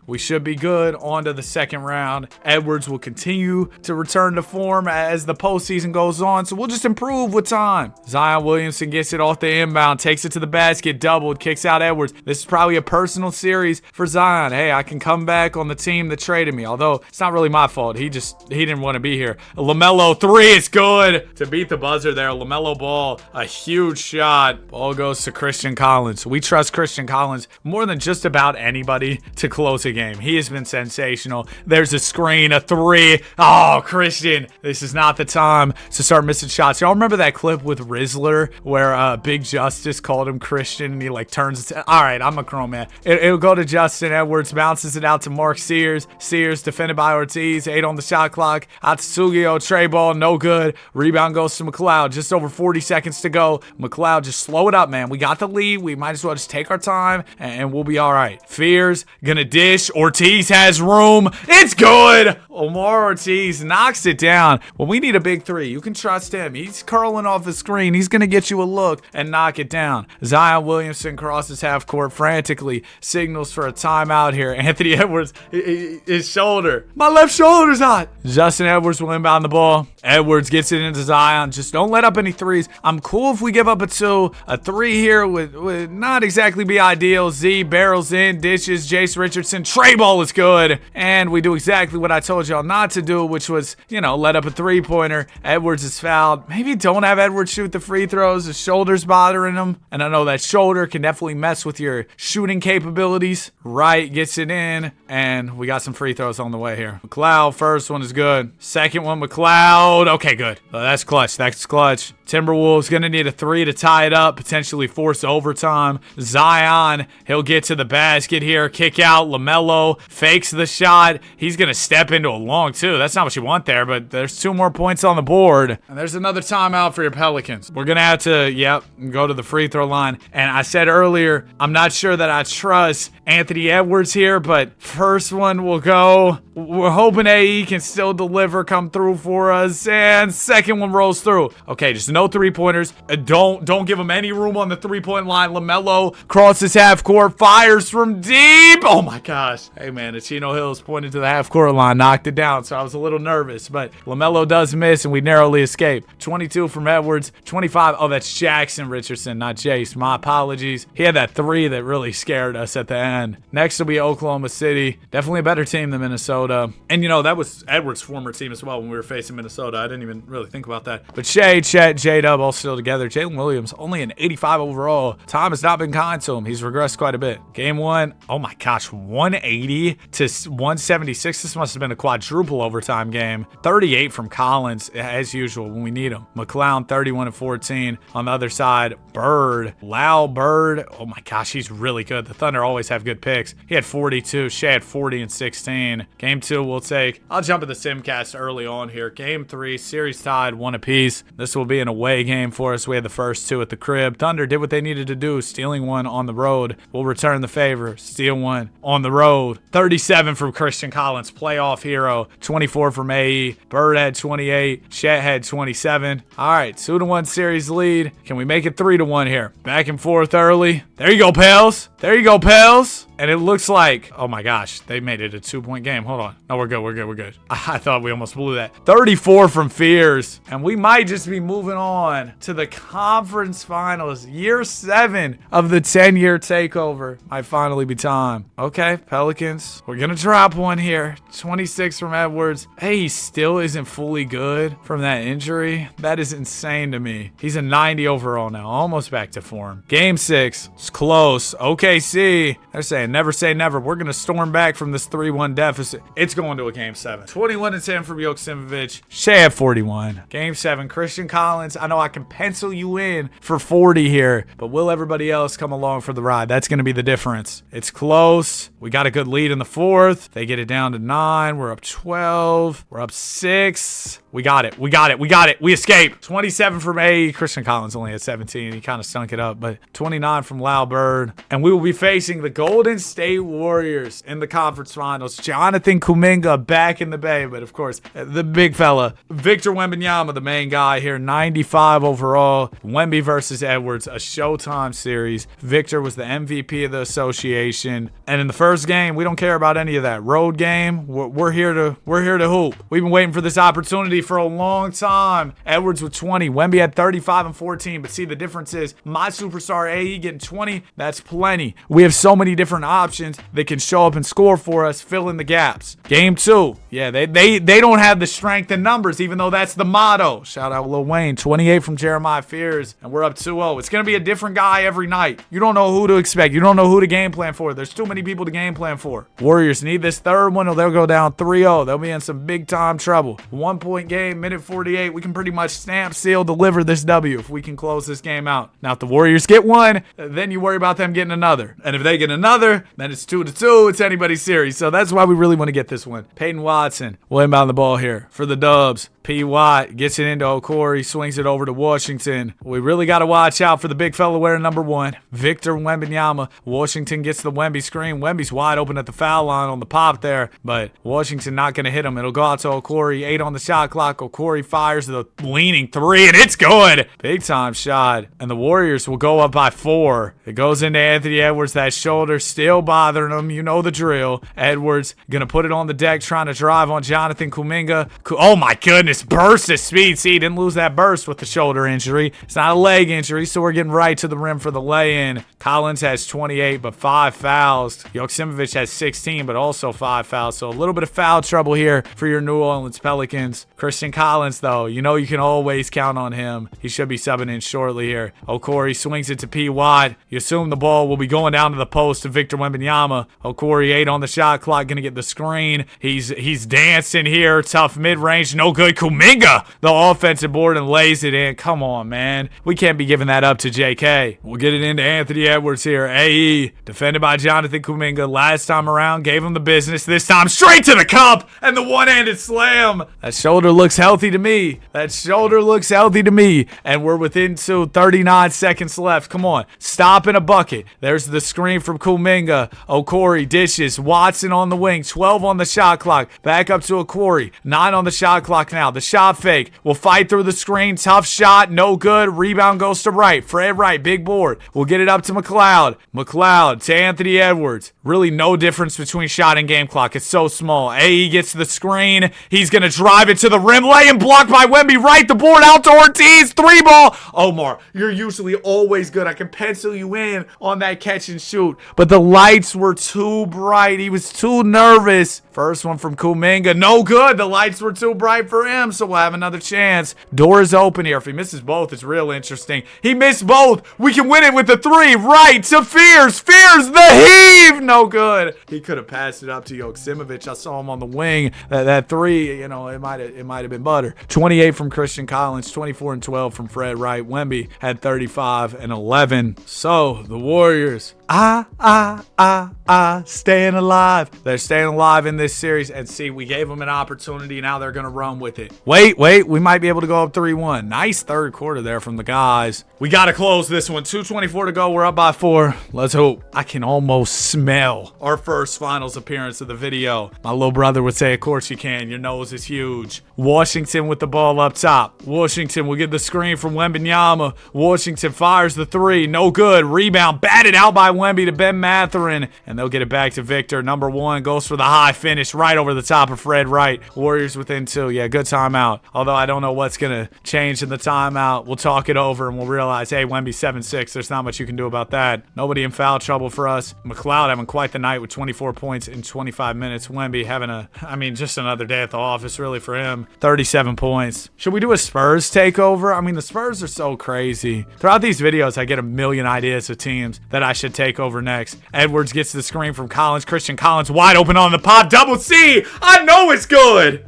good. On to the second round. Edwards will continue to return to form as the postseason goes on, so we'll just improve with time. Zion Williamson gets it off the inbound, takes it to the basket, doubled, kicks out Edwards. This is probably a personal series for Zion. Hey, I can come back on the team that traded me, although it's not really my fault. He didn't want to be here. LaMelo 3 is good to beat the buzzer there. LaMelo Ball, a huge shot. Ball goes to Christian Collins. We trust Christian Collins more than just about anybody to close a game. He has been sensational. There's a screen, a 3. Oh, Christian, this is not the time to start missing shots. Y'all remember that clip with Rizzler where Big Justice called him Christian and he like turns it? All right, I'm a grown man. It'll go to Justin Edwards, bounces it out to Mark Sears. Sears defended by Ortiz, 8 on the shot clock. Out to Sugio, tray ball, no good. Rebound goes to McLeod. Just over 40 seconds to go. McLeod, just slow it up, man. We got the lead. We might as well just take our time and we'll be all right. Fears gonna dish. Ortiz has room. It's good. Omar Ortiz knocks it down. Well, we need a big 3. You can trust him. He's curling off the screen. He's gonna get you a look and knock it down. Zion Williamson crosses half court frantically, signals for a timeout here. Anthony Edwards, his shoulder. My left shoulder's hot. Justin Edwards will inbound the ball. Edwards gets it into Zion. Just don't let up any 3s. I'm cool if we give up a 2. A 3 here would not exactly be ideal. Z barrels in, dishes. Jace Richardson. Tray ball is good. And we do exactly what I told y'all not to do, which was, you know, let up a 3-pointer. Edwards is fouled. Maybe don't have Edwards shoot the free throws. His shoulder's bothering him. And I know that shoulder can definitely mess with your shooting capabilities. Wright gets it in. And we got some free throws on the way here. McLeod, first one is good. Second one, McLeod. Okay, good. That's clutch. That's clutch. Timberwolves gonna need a 3 to tie it up, potentially force overtime. Zion, he'll get to the basket here, kick out. LaMelo fakes the shot. He's gonna step into a long 2. That's not what you want there, but there's 2 more points on the board. And there's another timeout for your Pelicans. We're gonna have to, go to the free throw line. And I said earlier, I'm not sure that I trust Anthony Edwards here, but first one will go. We're hoping AE can still deliver, come through for us. And second one rolls through. Okay, just no three-pointers. Don't give him any room on the three-point line. LaMelo crosses half court, fires from deep. Oh my gosh. Hey man, Chino Hills pointed to the half court line, knocked it down, so I was a little nervous. But LaMelo does miss, and we narrowly escape. 22 from Edwards, 25. Oh, that's Jackson Richardson, not Jace. My apologies. He had that three that really scared us at the end. Next will be Oklahoma City. Definitely a better team than Minnesota. And, you know, that was Edwards' former team as well when we were facing Minnesota. I didn't even really think about that. But Shea, Chet, J-Dub all still together. Jalen Williams, only an 85 overall. Tom has not been kind to him. He's regressed quite a bit. Game one, oh my gosh, 180 to 176. This must have been a quadruple overtime game. 38 from Collins, as usual, when we need him. McClown, 31 and 14. On the other side, Bird, Lau Bird. Oh my gosh, he's really good. The Thunder always have good picks. He had 42. Shea had 40 and 16. Game two, we'll take. I'll jump at the Simcast early on here. Game three, series tied, one apiece. This will be an away game for us. We had the first two at the crib. Thunder did what they needed to do, stealing one on the road. We'll return the favor, steal one on the road. 37 from Christian Collins, playoff hero. 24 from AE. Bird had 28. Chet had 27. All right, 2-1 series lead. Can we make it 3-1 here? Back and forth early. There you go, pals. There you go, pals. And it looks like, oh my gosh, they made it a 2-point game. Hold on. No, we're good. I thought we almost blew that. 34 from Fears. And we might just be moving on to the conference finals. Year 7 of the 10-year takeover. Might finally be time. Okay, Pelicans. We're going to drop one here. 26 from Edwards. Hey, he still isn't fully good from that injury. That is insane to me. He's a 90 overall now. Almost back to form. Game 6. It's close. OKC. They're saying never say never. We're going to storm back from this 3-1 deficit. It's going to a game 7. 21 and 10 from Joksimovic. Shea at 41. Game 7. Christian Collins. I know I can pencil you in for 40 here, but will everybody else come along for the ride? That's going to be the difference. It's close. We got a good lead in the fourth. They get it down to 9. We're up 12. We're up 6. We got it. We escaped. 27 from A. Christian Collins only had 17. He kind of stunk it up, but 29 from Lau Bird. And we will be facing the Golden State Warriors in the conference finals. Jonathan Kuminga back in the Bay, but of course, the big fella. Victor Wembanyama, the main guy here, 95 overall. Wemby versus Edwards, a Showtime series. Victor was the MVP of the association. And in the first game, we don't care about any of that. Road game, we're here to hoop. We've been waiting for this opportunity for a long time. Edwards with 20. Wemby had 35 and 14. But see, the difference is my superstar AE getting 20, that's plenty. We have so many different options that can show up and score for us, fill in the gaps. Game 2. Yeah, they don't have the strength in numbers, even though that's the motto. Shout out Lil Wayne. 28 from Jeremiah Fears. And we're up 2-0. It's going to be a different guy every night. You don't know who to expect. You don't know who to game plan for. There's too many people to game plan for. Warriors need this third one or they'll go down 3-0. They'll be in some big time trouble. 1-point game, minute 48. We can pretty much stamp, seal, deliver this W if we can close this game out. Now, if the Warriors get one, then you worry about them getting another. And if they get another, then it's 2-2. It's anybody's series. So that's why we really want to get this one. Peyton Watson will inbound the ball here for the Dubs. P. Watt gets it into Okori, swings it over to Washington. We really got to watch out for the big fella wearing number 1, Victor Wembanyama. Washington gets the Wemby screen. Wemby's wide open at the foul line on the pop there, but Washington not going to hit him. It'll go out to Okori. 8 on the shot clock. Okori fires the leaning 3, and it's good. Big time shot, and the Warriors will go up by 4. It goes into Anthony Edwards. That shoulder still bothering him. You know the drill. Edwards going to put it on the deck, trying to drive on Jonathan Kuminga. Oh my goodness. Burst of speed. See, he didn't lose that burst with the shoulder injury. It's not a leg injury, so we're getting right to the rim for the lay-in. Collins has 28, but 5 fouls. Joksimovic has 16, but also 5 fouls. So a little bit of foul trouble here for your New Orleans Pelicans. Christian Collins, though, you know you can always count on him. He should be subbing in shortly here. Okori swings it to P. Watt. You assume the ball will be going down to the post to Victor Wembanyama. Okori 8 on the shot clock, gonna get the screen. He's dancing here. Tough mid-range, no good. Kuminga, the offensive board, and lays it in. Come on, man. We can't be giving that up to JK. We'll get it into Anthony Edwards here. AE, defended by Jonathan Kuminga. Last time around, gave him the business. This time, straight to the cup, and the one-handed slam. That shoulder looks healthy to me. And we're within 39 seconds left. Come on. Stop in a bucket. There's the screen from Kuminga. Kuminga. Okori dishes. Watson on the wing. 12 on the shot clock. Back up to Okori. 9 on the shot clock now. The shot fake. Will fight through the screen. Tough shot. No good. Rebound goes to Wright. Fred Wright. Big board. We'll get it up to McLeod. McLeod to Anthony Edwards. Really no difference between shot and game clock. It's so small. AE gets to the screen. He's going to drive it to the rim. Lay and blocked by Wemby. Right the board out to Ortiz. 3-ball. Omar, you're usually always good. I can pencil you in on that catch and shoot. But the lights were too bright. He was too nervous. First one from Kuminga. No good. The lights were too bright for him, so we'll have another chance. Door is open here. If he misses both, it's real interesting. He missed both. We can win it with the 3. Right to Fears. Fears the heave. No good. He could have passed it up to Joksimovic. I saw him on the wing. That 3, you know, it might have been butter. 28 from Christian Collins. 24 and 12 from Fred Wright. Wemby had 35 and 11. So the Warriors, staying alive. They're staying alive in this series. And see, we gave them an opportunity. Now they're going to run with it. Wait. We might be able to go up 3-1. Nice third quarter there from the guys. We got to close this one. 2:24 to go. We're up by 4. Let's hope. I can almost smell our first finals appearance of the video. My little brother would say, of course you can. Your nose is huge. Washington with the ball up top. Washington will get the screen from Wembanyama. Washington fires the 3. No good. Rebound. Batted out by Wemby to Ben Mathurin. And they'll get it back to Victor. Number 1 goes for the high finish right over the top of Fred Wright. Warriors within 2. Yeah, good timeout. Although I don't know what's going to change in the timeout. We'll talk it over and we'll realize, hey, Wemby 7-6. There's not much you can do about that. Nobody in foul trouble for us. McLeod having quite the night with 24 points in 25 minutes. Wemby having just another day at the office really for him. 37 points. Should we do a Spurs takeover? I mean, the Spurs are so crazy. Throughout these videos, I get a million ideas of teams that I should take over next. Edwards gets the screen from Collins. Christian Collins wide open on the pop. Double C. I know it's good.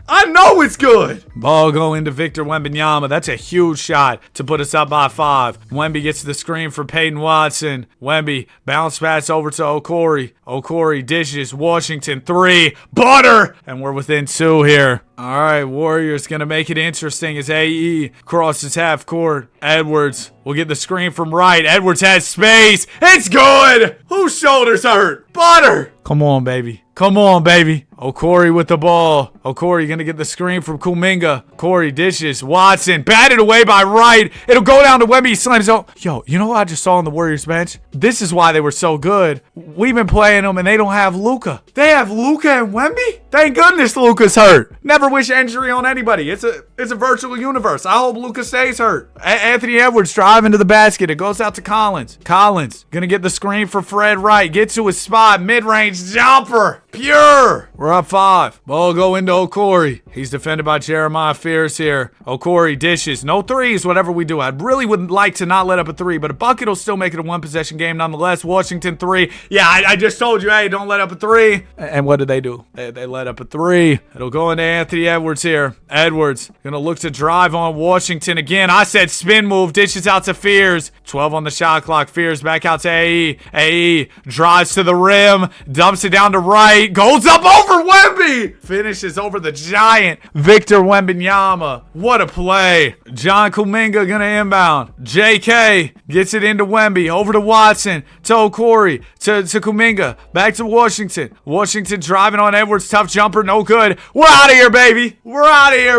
Ball going to Victor Wembanyama. That's a huge shot to put us up by 5. Wemby gets the screen for Peyton Watson. Wemby bounce pass over to Okori. Okori dishes. Washington 3. Butter. And we're within 2 here. All right, Warriors gonna make it interesting as AE crosses half court. Edwards will get the screen from Wright. Edwards has space. It's good. Whose shoulders hurt? Butter. Come on, baby. Okori with the ball. Okori gonna get the screen from Kuminga. Corey dishes. Watson batted away by Wright. It'll go down to Wemby. He slams out. Yo, you know what I just saw on the Warriors bench? This is why they were so good. We've been playing them and they don't have Luka. They have Luka and Wemby? Thank goodness Luka's hurt. Never wish injury on anybody. It's a virtual universe. I hope Luka stays hurt. Anthony Edwards driving to the basket. It goes out to Collins. Collins gonna get the screen for Fred Wright. Get to his spot. Mid-range jumper. Pure. We're up 5. Ball go into Okori. He's defended by Jeremiah Fears here. Okori dishes. No threes, whatever we do. I really would like to not let up a 3, but a bucket will still make it a 1-possession game nonetheless. Washington 3. Yeah, I just told you, hey, don't let up a 3. And what did they do? They let up a 3. It'll go into Anthony Edwards here. Edwards gonna look to drive on Washington again. I said spin move. Dishes out to Fears. 12 on the shot clock. Fears back out to AE. AE drives to the rim. Dumps it down to Wright. Goes up over Wemby. Finishes over the giant Victor Wembanyama. What a play. John Kuminga gonna inbound. JK gets it into Wemby. Over to Watson. To Okori. To Kuminga. Back to Washington. Washington driving on Edwards. Tough jumper. No good. We're out of here,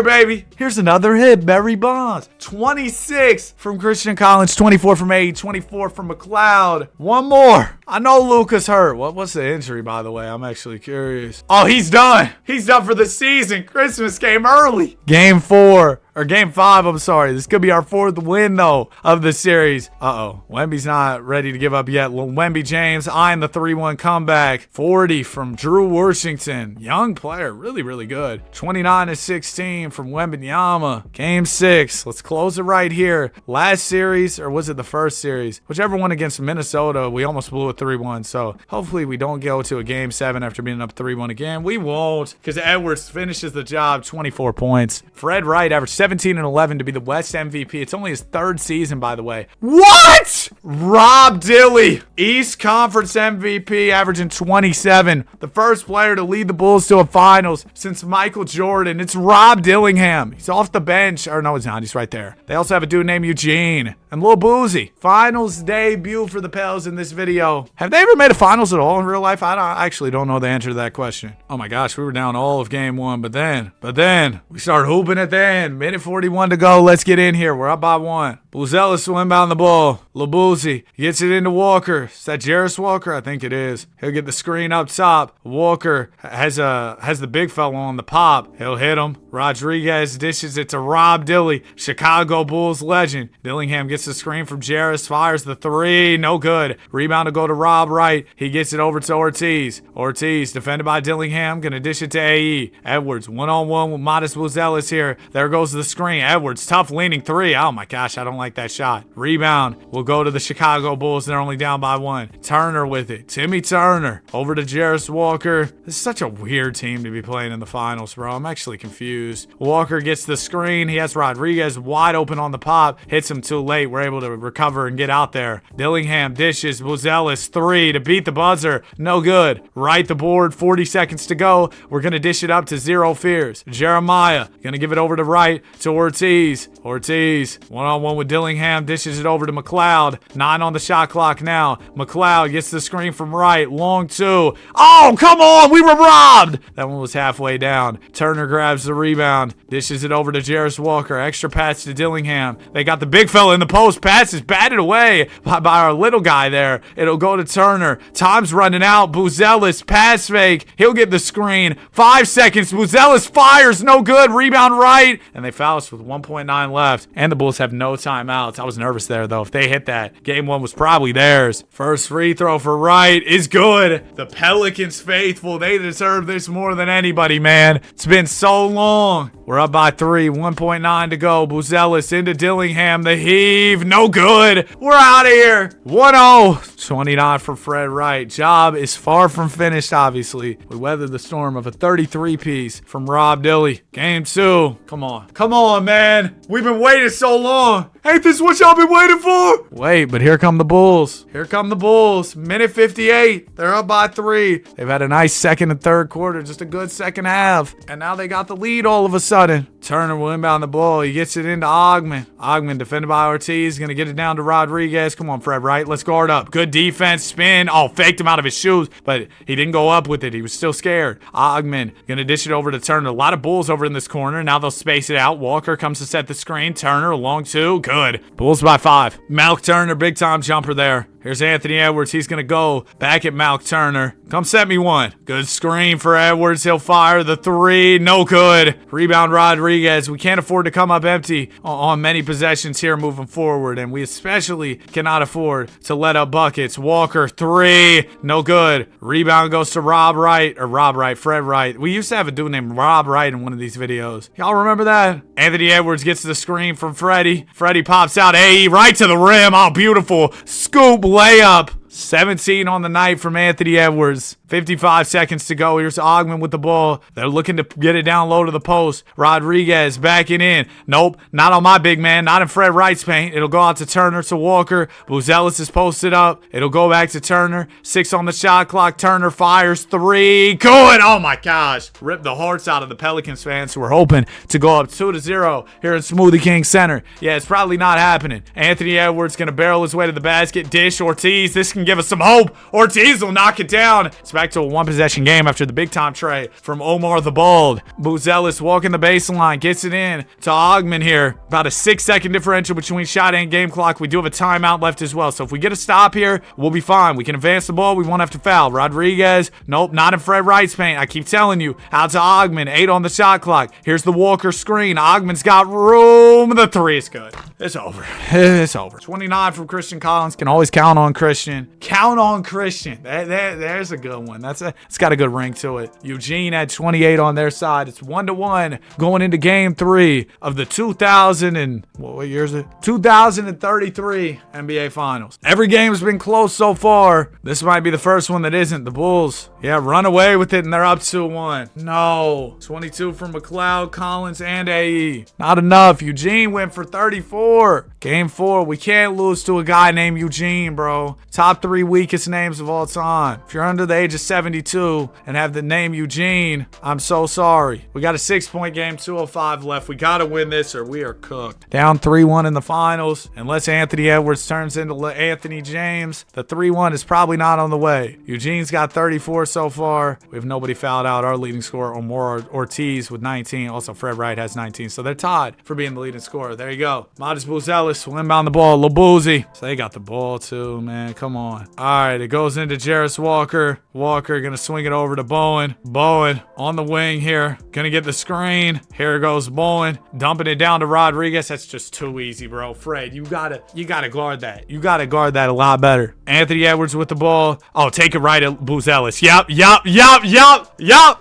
baby. Here's another hit. Barry Bonds. 26 from Christian Collins. 24 from AE. 24 from McLeod. One more. I know Luka's hurt. What's the injury, by the way? I'm actually curious. Oh, he's done. He's done for the season. Christmas came early. Game 4. Or game 5, I'm sorry. This could be our 4th win, though, of the series. Wemby's not ready to give up yet. Wemby James eyeing the 3-1 comeback. 40 from Drew Washington. Young player. Really, really good. 29-16 from Wembanyama. Game 6. Let's close it right here. Last series, or was it the first series? Whichever one against Minnesota, we almost blew it 3-1. So hopefully we don't go to a game 7 after being up 3-1 again. We won't, because Edwards finishes the job. 24 points. Fred Wright averaged 17 and 11 to be the West MVP. It's only his 3rd season, by the way. What? Rob Dilley, East Conference MVP, averaging 27. The first player to lead the Bulls to a finals since Michael Jordan. It's Rob Dillingham. He's off the bench. Or no, he's not. He's right there. They also have a dude named Eugene. and Lil Boozy. Finals debut for the Pels in this video. Have they ever made a finals at all in real life? I actually don't know the answer to that question. Oh my gosh, we were down all of game 1, but then we started hooping at the end. Minute 41 to go. Let's get in here. We're up by 1. Buzelis will inbound the ball. Lil Boozy gets it into Walker. Is that Jarris Walker? I think it is. He'll get the screen up top. Walker has the big fella on the pop. He'll hit him. Rodriguez dishes it to Rob Dilly, Chicago Bulls legend. Dillingham gets the screen from Jarris, fires the 3, no good. Rebound to go to Rob Wright. He gets it over to Ortiz. Ortiz, defended by Dillingham, gonna dish it to AE. Edwards, one-on-one with Modest Buzelis here. There goes the screen. Edwards, tough leaning 3. Oh my gosh, I don't like that shot. Rebound will go to the Chicago Bulls. They're only down by 1. Turner with it. Timmy Turner over to Jarris Walker. This is such a weird team to be playing in the finals, bro. I'm actually confused. Walker gets the screen. He has Rodriguez wide open on the pop. Hits him too late. We're able to recover and get out there. Dillingham dishes. Buzelis 3 to beat the buzzer. No good. Right the board. 40 seconds to go. We're going to dish it up to Zero Fears. Jeremiah going to give it over to Wright to Ortiz. Ortiz one-on-one with Dillingham. Dishes it over to McLeod. 9 on the shot clock now. McLeod gets the screen from Wright. Long 2. Oh, come on. We were robbed. That one was halfway down. Turner grabs the rebound. Dishes it over to Jarris Walker. Extra pass to Dillingham. They got the big fella in the post. Pass is batted away by our little guy there. It'll go to Turner. Time's running out. Buzelis pass fake. He'll get the screen. 5 seconds. Buzelis fires. No good. Rebound right. And they foul us with 1.9 left. And the Bulls have no timeouts. I was nervous there, though. If they hit that, game 1 was probably theirs. First free throw for Wright is good. The Pelicans faithful. They deserve this more than anybody, man. It's been so long. We're up by 3. 1.9 to go. Buzelis into Dillingham. The heave. No good. We're out of here. 1-0. 29 for Fred Wright. Job is far from finished, obviously. We weathered the storm of a 33-piece from Rob Dilly. Game 2. Come on. Come on, man. We've been waiting so long. Ain't this what y'all been waiting for? Wait, but here come the Bulls. Here come the Bulls. Minute 58. They're up by 3. They've had a nice second and third quarter. Just a good second half. And now they got the lead all of a sudden. Turner will inbound the ball. He gets it into Ogman. Ogman defended by Ortiz. Going to get it down to Rodriguez. Come on, Fred Wright. Let's guard up. Good defense. Spin. Oh, faked him out of his shoes. But he didn't go up with it. He was still scared. Ogman going to dish it over to Turner. A lot of Bulls over in this corner. Now they'll space it out. Walker comes to set the screen. Turner along 2. Good. Bulls by 5. Malk Turner, big time jumper there. Here's Anthony Edwards. He's going to go back at Malk Turner. Come set me one. Good screen for Edwards. He'll fire the 3. No good. Rebound Rodriguez. We can't afford to come up empty on many possessions here moving forward. And we especially cannot afford to let up buckets. Walker 3. No good. Rebound goes to Fred Wright. We used to have a dude named Rob Wright in one of these videos. Y'all remember that? Anthony Edwards gets the screen from Freddie. Freddie pops out. AE right to the rim. Oh, beautiful. Scoop layup. 17 on the night from Anthony Edwards. 55 seconds to go. Here's Ogman with the ball. They're looking to get it down low to the post. Rodriguez backing in. Nope, not on my big man. Not in Fred Wright's paint. It'll go out to Turner, to Walker. Buzelis is posted up. It'll go back to Turner. 6 on the shot clock. Turner fires 3. Good. Oh my gosh. Ripped the hearts out of the Pelicans fans who were hoping to go up 2-0 here in Smoothie King Center. Yeah, it's probably not happening. Anthony Edwards going to barrel his way to the basket. Dish Ortiz. This can give us some hope. Ortiz will knock it down. It's back to a one-possession game after the big-time tray from Omar the Bald. Buzelis walking the baseline, gets it in to Ogman here. About a 6-second differential between shot and game clock. We do have a timeout left as well, so if we get a stop here, we'll be fine. We can advance the ball. We won't have to foul. Rodriguez, nope, not in Fred Wright's paint. I keep telling you. Out to Ogman, 8 on the shot clock. Here's the Walker screen. Ogman's got room. The 3 is good. It's over. It's over. 29 from Christian Collins. Can always count on Christian. Count on Christian. There's a good one. It's got a good ring to it. Eugene had 28 on their side. It's 1-1 going into game 3 of the 2033 NBA Finals. Every game's been close so far. This might be the first one that isn't. The Bulls, run away with it, and they're up 2-1. No. 22 from McLeod, Collins, and AE. Not enough. Eugene went for 34. Game 4, we can't lose to a guy named Eugene, bro. Top 3 weakest names of all time. If you're under the age of of 72 and have the name Eugene, I'm so sorry. We got a 6-point game, 2:05 left. We got to win this or we are cooked. Down 3-1 in the finals. Unless Anthony Edwards turns into Anthony James, the 3-1 is probably not on the way. Eugene's got 34 so far. We have nobody fouled out. Our leading scorer, Omar Ortiz, with 19. Also, Fred Wright has 19. So they're tied for being the leading scorer. There you go. Modest Buzelis will inbound the ball. Labuzi. So they got the ball too, man. Come on. All right, it goes into Jarris Walker. Walker gonna swing it over to Bowen. Bowen on the wing here. Gonna get the screen. Here goes Bowen. Dumping it down to Rodriguez. That's just too easy, bro. Fred, you gotta guard that. You gotta guard that a lot better. Anthony Edwards with the ball. Oh, take it right at Buzelis. Yup.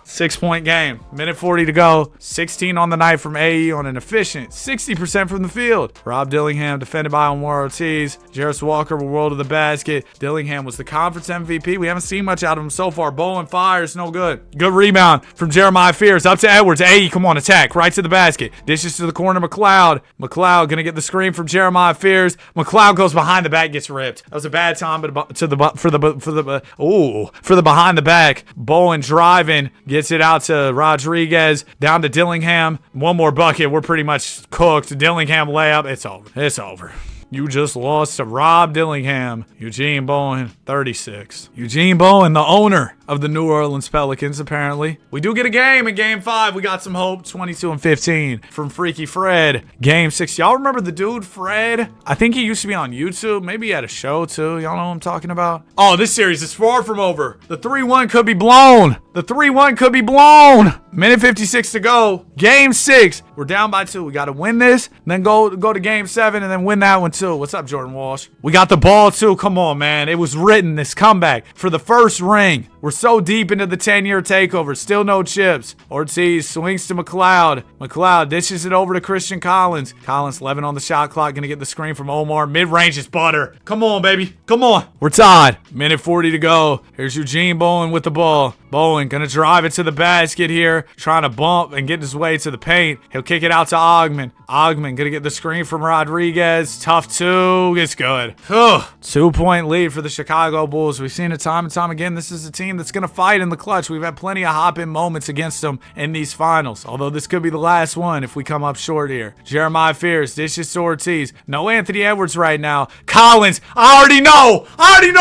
6-point game. Minute 40 to go. 16 on the night from AE on an efficient 60% from the field. Rob Dillingham defended by Omar Ortiz. Jarris Walker will roll to the basket. Dillingham was the conference MVP. We haven't seen much out of him so far. Bowen fires. No good. Good rebound from Jeremiah Fears. Up to Edwards. AE, come on, attack. Right to the basket. Dishes to the corner. McLeod. McLeod gonna get the screen from Jeremiah Fears. McLeod goes behind the back, gets ripped. That was a bad time, but for the behind the back. Bowen driving, gets it out to Rodriguez, down to Dillingham. One more bucket, we're pretty much cooked. Dillingham layup, it's over. You just lost to Rob Dillingham. Eugene Bowen, 36. Eugene Bowen, the owner of the New Orleans Pelicans, apparently. We do get a game in Game 5. We got some hope. 22-15 from Freaky Fred. Game 6. Y'all remember the dude, Fred? I think he used to be on YouTube. Maybe he had a show, too. Y'all know what I'm talking about? Oh, this series is far from over. The 3-1 could be blown. Minute 56 to go. Game 6. We're down by 2. We got to win this, then go to Game 7, and then win that one, too. What's up, Jordan Walsh? We got the ball, too. Come on, man. It was written, this comeback, for the first ring. We're so deep into the 10-year takeover. Still no chips. Ortiz swings to McLeod. McLeod dishes it over to Christian Collins. Collins 11 on the shot clock. Gonna get the screen from Omar. Mid-range is butter. Come on, baby. Come on. We're tied. Minute 40 to go. Here's Eugene Bowen with the ball. Bowen gonna drive it to the basket here. Trying to bump and get his way to the paint. He'll kick it out to Ogman. Ogman gonna get the screen from Rodriguez. Tough two. It's good. 2-point lead for the Chicago Bulls. We've seen it time and time again. This is a team that's gonna fight in the clutch. We've had plenty of hop-in moments against them in these finals. Although this could be the last one if we come up short here. Jeremiah Fears dishes to Ortiz. No Anthony Edwards right now. Collins. I already know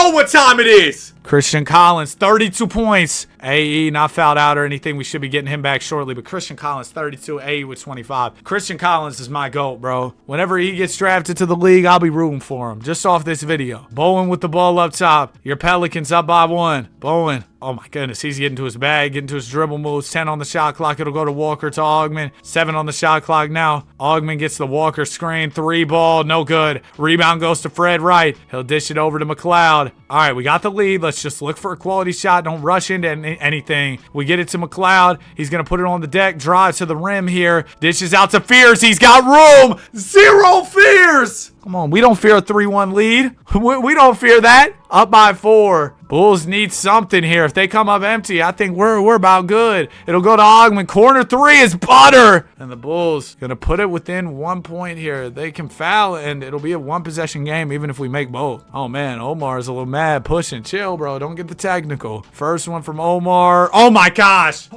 what time it is. Christian Collins, 32 points. AE not fouled out or anything. We should be getting him back shortly. But Christian Collins, 32. AE with 25. Christian Collins is my GOAT, bro. Whenever he gets drafted to the league, I'll be rooting for him. Just off this video. Bowen with the ball up top. Your Pelicans up by 1. Bowen. Oh my goodness, he's getting to his bag, getting to his dribble moves. 10 on the shot clock. It'll go to Walker to Ogman. 7 on the shot clock now. Ogman gets the Walker screen. 3 ball, no good. Rebound goes to Fred Wright. He'll dish it over to McLeod. All right, we got the lead. Let's just look for a quality shot. Don't rush into anything. We get it to McLeod. He's going to put it on the deck. Drive to the rim here. Dishes out to Fears. He's got room. 0 Fears. Come on, we don't fear a 3-1 lead. We don't fear that. Up by 4. Bulls need something here. If they come up empty, I think we're about good. It'll go to Ogman. Corner 3 is butter. And the Bulls gonna put it within 1 point here. They can foul, and it'll be a 1-possession game even if we make both. Oh, man, Omar's a little mad pushing. Chill, bro. Don't get the technical. First one from Omar. Oh, my gosh.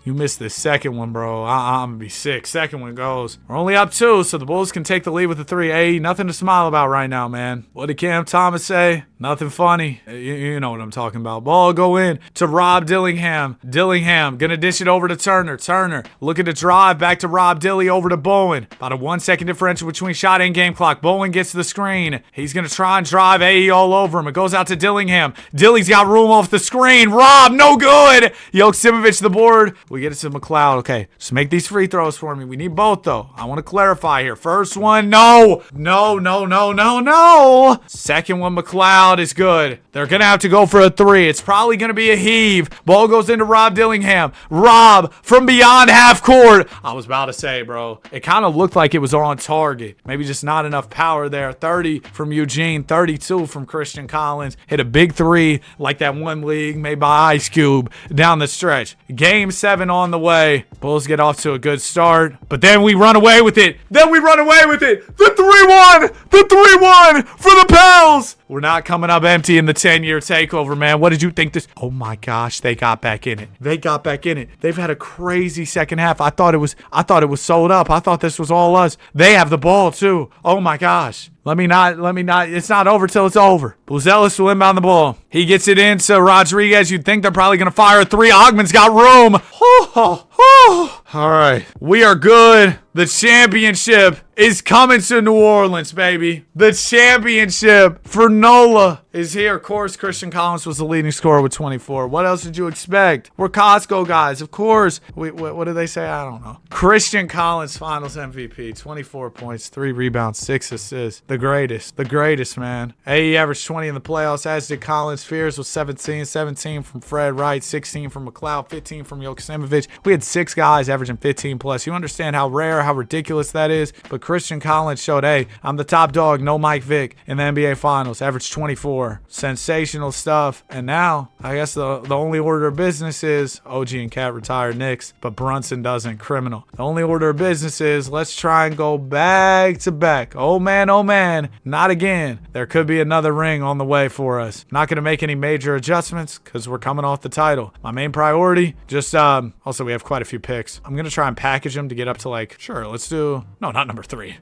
You missed this second one, bro. I'm gonna be sick. Second one goes. We're only up 2, so the Bulls can take the lead with the 3. Hey, nothing to smile about right now, man. What did Cam Thomas say? Nothing funny. You know what I'm talking about. Ball go in to Rob Dillingham. Dillingham gonna dish it over to Turner. Turner looking to drive back to Rob Dilly over to Bowen. About a 1-second differential between shot and game clock. Bowen gets the screen. He's gonna try and drive AE all over him. It goes out to Dillingham. Dilly's got room off the screen. Rob, no good. Joksimovic the board. We get it to McLeod. Okay, just make these free throws for me. We need both though. I want to clarify here. First one, no. Second one, McLeod is good. They're gonna have to go for a 3. It's probably gonna be a heave. Ball goes into Rob Dillingham. Rob from beyond half court. I was about to say, bro, it kind of looked like it was on target. Maybe just not enough power there. 30 from Eugene, 32 from Christian Collins. Hit a big 3 like that one league made by Ice Cube down the stretch. Game 7 on the way. Bulls get off to a good start, but then we run away with it. The 3-1 for the Pels. We're not coming up empty. uncertainty in the 10-year takeover, man. What did you think this? Oh my gosh, they got back in it. They got back in it. They've had a crazy second half. I thought it was sold up. I thought this was all us. They have the ball too. Oh my gosh. Let me not. It's not over till it's over. Buzelis will inbound the ball. He gets it in to Rodriguez. You'd think they're probably going to fire a three. Ogman's got room. All right. We are good. The championship is coming to New Orleans, baby. The championship for NOLA is here. Of course, Christian Collins was the leading scorer with 24. What else did you expect? We're Costco guys, of course. What did they say? I don't know. Christian Collins, Finals MVP, 24 points, 3 rebounds, 6 assists. The greatest, man. He averaged 20 in the playoffs, as did Collins. Fears was 17 from Fred Wright, 16 from McLeod, 15 from Joksimovic. We had 6 guys averaging 15 plus. You understand how rare, how ridiculous that is? But Christian Collins showed, hey, I'm the top dog, no Mike Vick in the NBA Finals. Averaged 24. Sensational stuff. And now, I guess the only order of business is OG and Cat retire Knicks, but Brunson doesn't. Criminal. The only order of business is let's try and go back to back. Oh man, not again. There could be another ring on the way for us. Not going to make any major adjustments because we're coming off the title. My main priority, just also we have quite a few picks. I'm going to try and package them to get up to let's do, no, not number 3.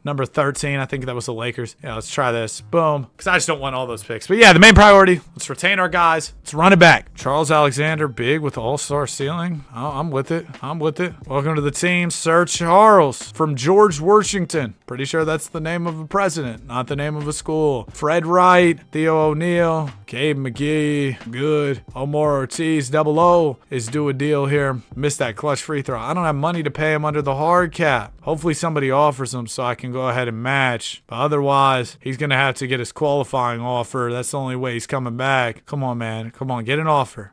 Number 13. I think that was the Lakers. Yeah, let's try this. Boom. Because I just don't want all those picks. But yeah, the main priority, let's retain our guys. Let's run it back. Charles Alexander, big with the all-star ceiling. Oh, I'm with it. Welcome to the team, Sir Charles from George Washington. Pretty sure that's the name of a president, not the name of a school. Fred Wright, Theo O'Neal, Gabe McGee, good. Omar Ortiz, double O, is due a deal here. Missed that clutch free throw. I don't have money to pay him under the hard cap. Hopefully somebody offers him so I can go ahead and match. But otherwise, he's going to have to get his qualifying offer. That's the only way he's coming back. Come on, man. Come on, get an offer.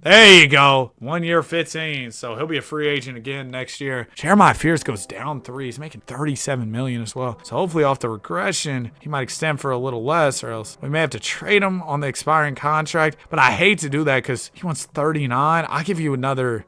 There you go. 1 year, 15. So he'll be a free agent again next year. Jeremiah Fears goes down 3. He's making $37 million as well. So hopefully off the regression, he might extend for a little less, or else we may have to trade him on the expiring contract. But I hate to do that because he wants 39. I'll give you another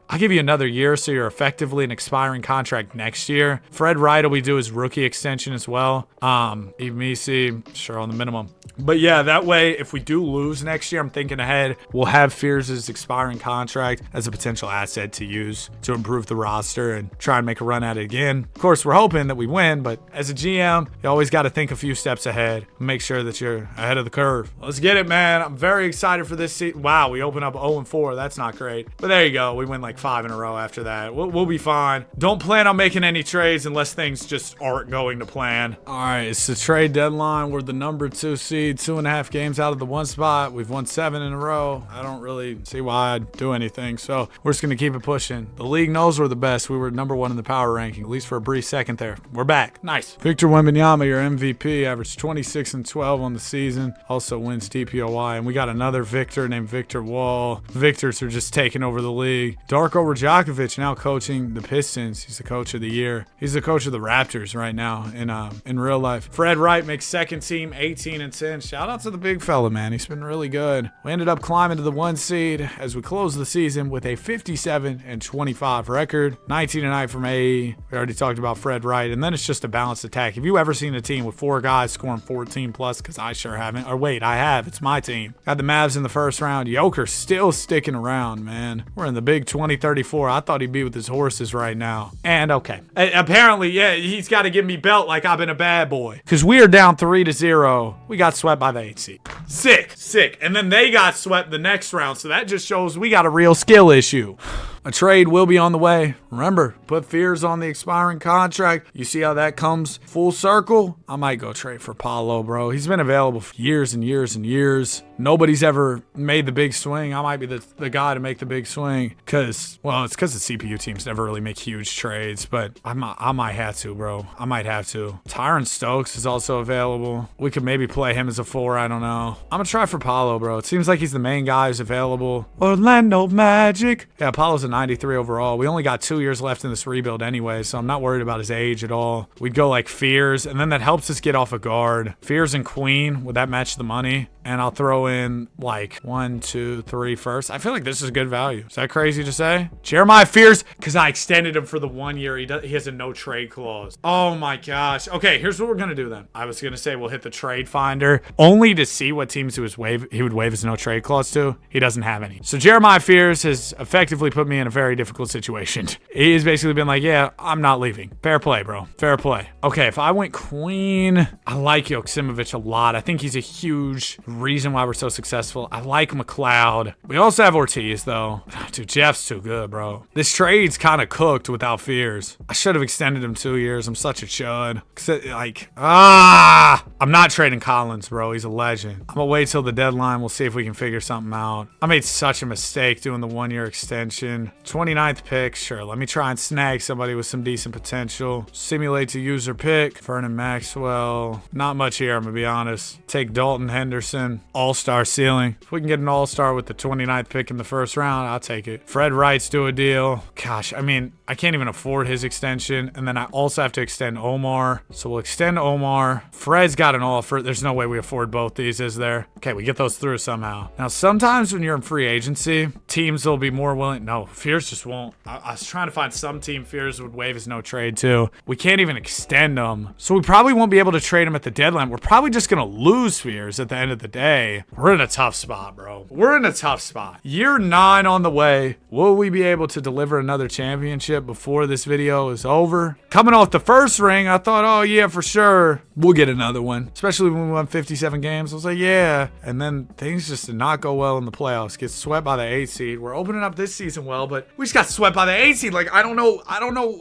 year, so you're effectively an expiring contract next year. Fred Wright will do his rookie extension as well. Emisi, sure, on the minimum. But yeah, that way, if we do lose next year, I'm thinking ahead, we'll have Fears' expiring contract as a potential asset to use to improve the roster and try and make a run at it again. Of course, we're hoping that we win, but as a GM, you always got to think a few steps ahead. Make sure that you're ahead of the curve. Let's get it, man. I'm very excited for this season. Wow, we open up 0-4. That's not great. But there you go. We win 5 in a row after that. We'll be fine. Don't plan on making any trades unless things just aren't going to plan. All right, it's the trade deadline. We're the number 2 seed, 2.5 games out of the 1 spot. We've won 7 in a row. I don't really see why I'd do anything, so we're just going to keep it pushing. The league knows we're the best. We were number 1 in the power ranking, at least for a brief second there. We're back. Nice. Victor Wembanyama, your MVP, averaged 26 and 12 on the season. Also wins DPOY, and we got another Victor named Victor Wall. Victors are just taking over the league. Darko Rajakovic now coaching the Pistons. He's the coach of the year. He's the coach of the Raptors right now in real life. Fred Wright makes second team, 18 and 10. Shout out to the big fella, man. He's been really good. We ended up climbing to the 1 seed as we close the season with a 57 and 25 record. 19 and 9 from AE. We already talked about Fred Wright. And then it's just a balanced attack. Have you ever seen a team with 4 guys scoring 14 plus? Because I sure haven't. Or wait, I have. It's my team. Got the Mavs in the first round. Joker still sticking around, man. We're in the big 2034. I thought he'd be with his horses right now. And okay. Apparently, yeah, he's got to give me belt like I've been a bad boy. Because we are down 3-0. We got swept by the 8 seed. Sick. And then they got swept the next round. So that just shows we got a real skill issue. A trade will be on the way. Remember, put Fears on the expiring contract. You see how that comes full circle? I might go trade for Paolo, bro. He's been available for years and years and years. Nobody's ever made the big swing. I might be the guy to make the big swing. It's because the CPU teams never really make huge trades, but I might have to, bro. I might have to. Tyron Stokes is also available. We could maybe play him as a 4. I don't know. I'm going to try for Paolo, bro. It seems like he's the main guy who's available. Orlando Magic. Yeah, Paolo's a 93 overall. We only got 2 years left in this rebuild anyway, so I'm not worried about his age at all. We'd go Fears, and then that helps us get off a guard. Fears and Queen, would that match the money? And I'll throw in like 1, 2, 3 first. I feel like this is good value. Is that crazy to say? Jeremiah Fears, because I extended him for the 1 year. He has a no trade clause. Oh my gosh. Okay, here's what we're gonna do then. I was gonna say we'll hit the trade finder only to see what teams he would waive his no trade clause to. He doesn't have any. So Jeremiah Fears has effectively put me in a very difficult situation. He has basically been like, yeah, I'm not leaving. Fair play, bro. Fair play. Okay, if I went queen, I like Joksimovic a lot. I think he's a huge reason why we're so successful. I like McLeod. We also have Ortiz, though. Dude, Jeff's too good, bro. This trade's kind of cooked without Fears. I should have extended him 2 years. I'm such a chud. I'm not trading Collins, bro. He's a legend. I'm gonna wait till the deadline. We'll see if we can figure something out. I made such a mistake doing the 1 year extension. 29th pick, sure. Let me try and snag somebody with some decent potential. Simulate to user pick. Vernon Maxwell. Not much here, I'm gonna be honest. Take Dalton Henderson. All-star ceiling. If we can get an all-star with the 29th pick in the first round, I'll take it. Fred Wright's do a deal. Gosh, I mean, I can't even afford his extension. And then I also have to extend Omar. So we'll extend Omar. Fred's got an offer. There's no way we afford both these, is there? Okay, we get those through somehow. Now, sometimes when you're in free agency, teams will be more willing. No, Fears just won't. I was trying to find some team Fears would waive his no trade to. We can't even extend them. So we probably won't be able to trade him at the deadline. We're probably just going to lose Fears at the end of the day. We're in a tough spot, bro. We're in a tough spot. Year 9 on the way. Will we be able to deliver another championship before this video is over? Coming off the first ring, I thought, oh yeah, for sure, we'll get another one. Especially when we won 57 games. I was like, yeah. And then things just did not go well in the playoffs. Get swept by the 8th seed. We're opening up this season well, but we just got swept by the 8th seed. Like, I don't know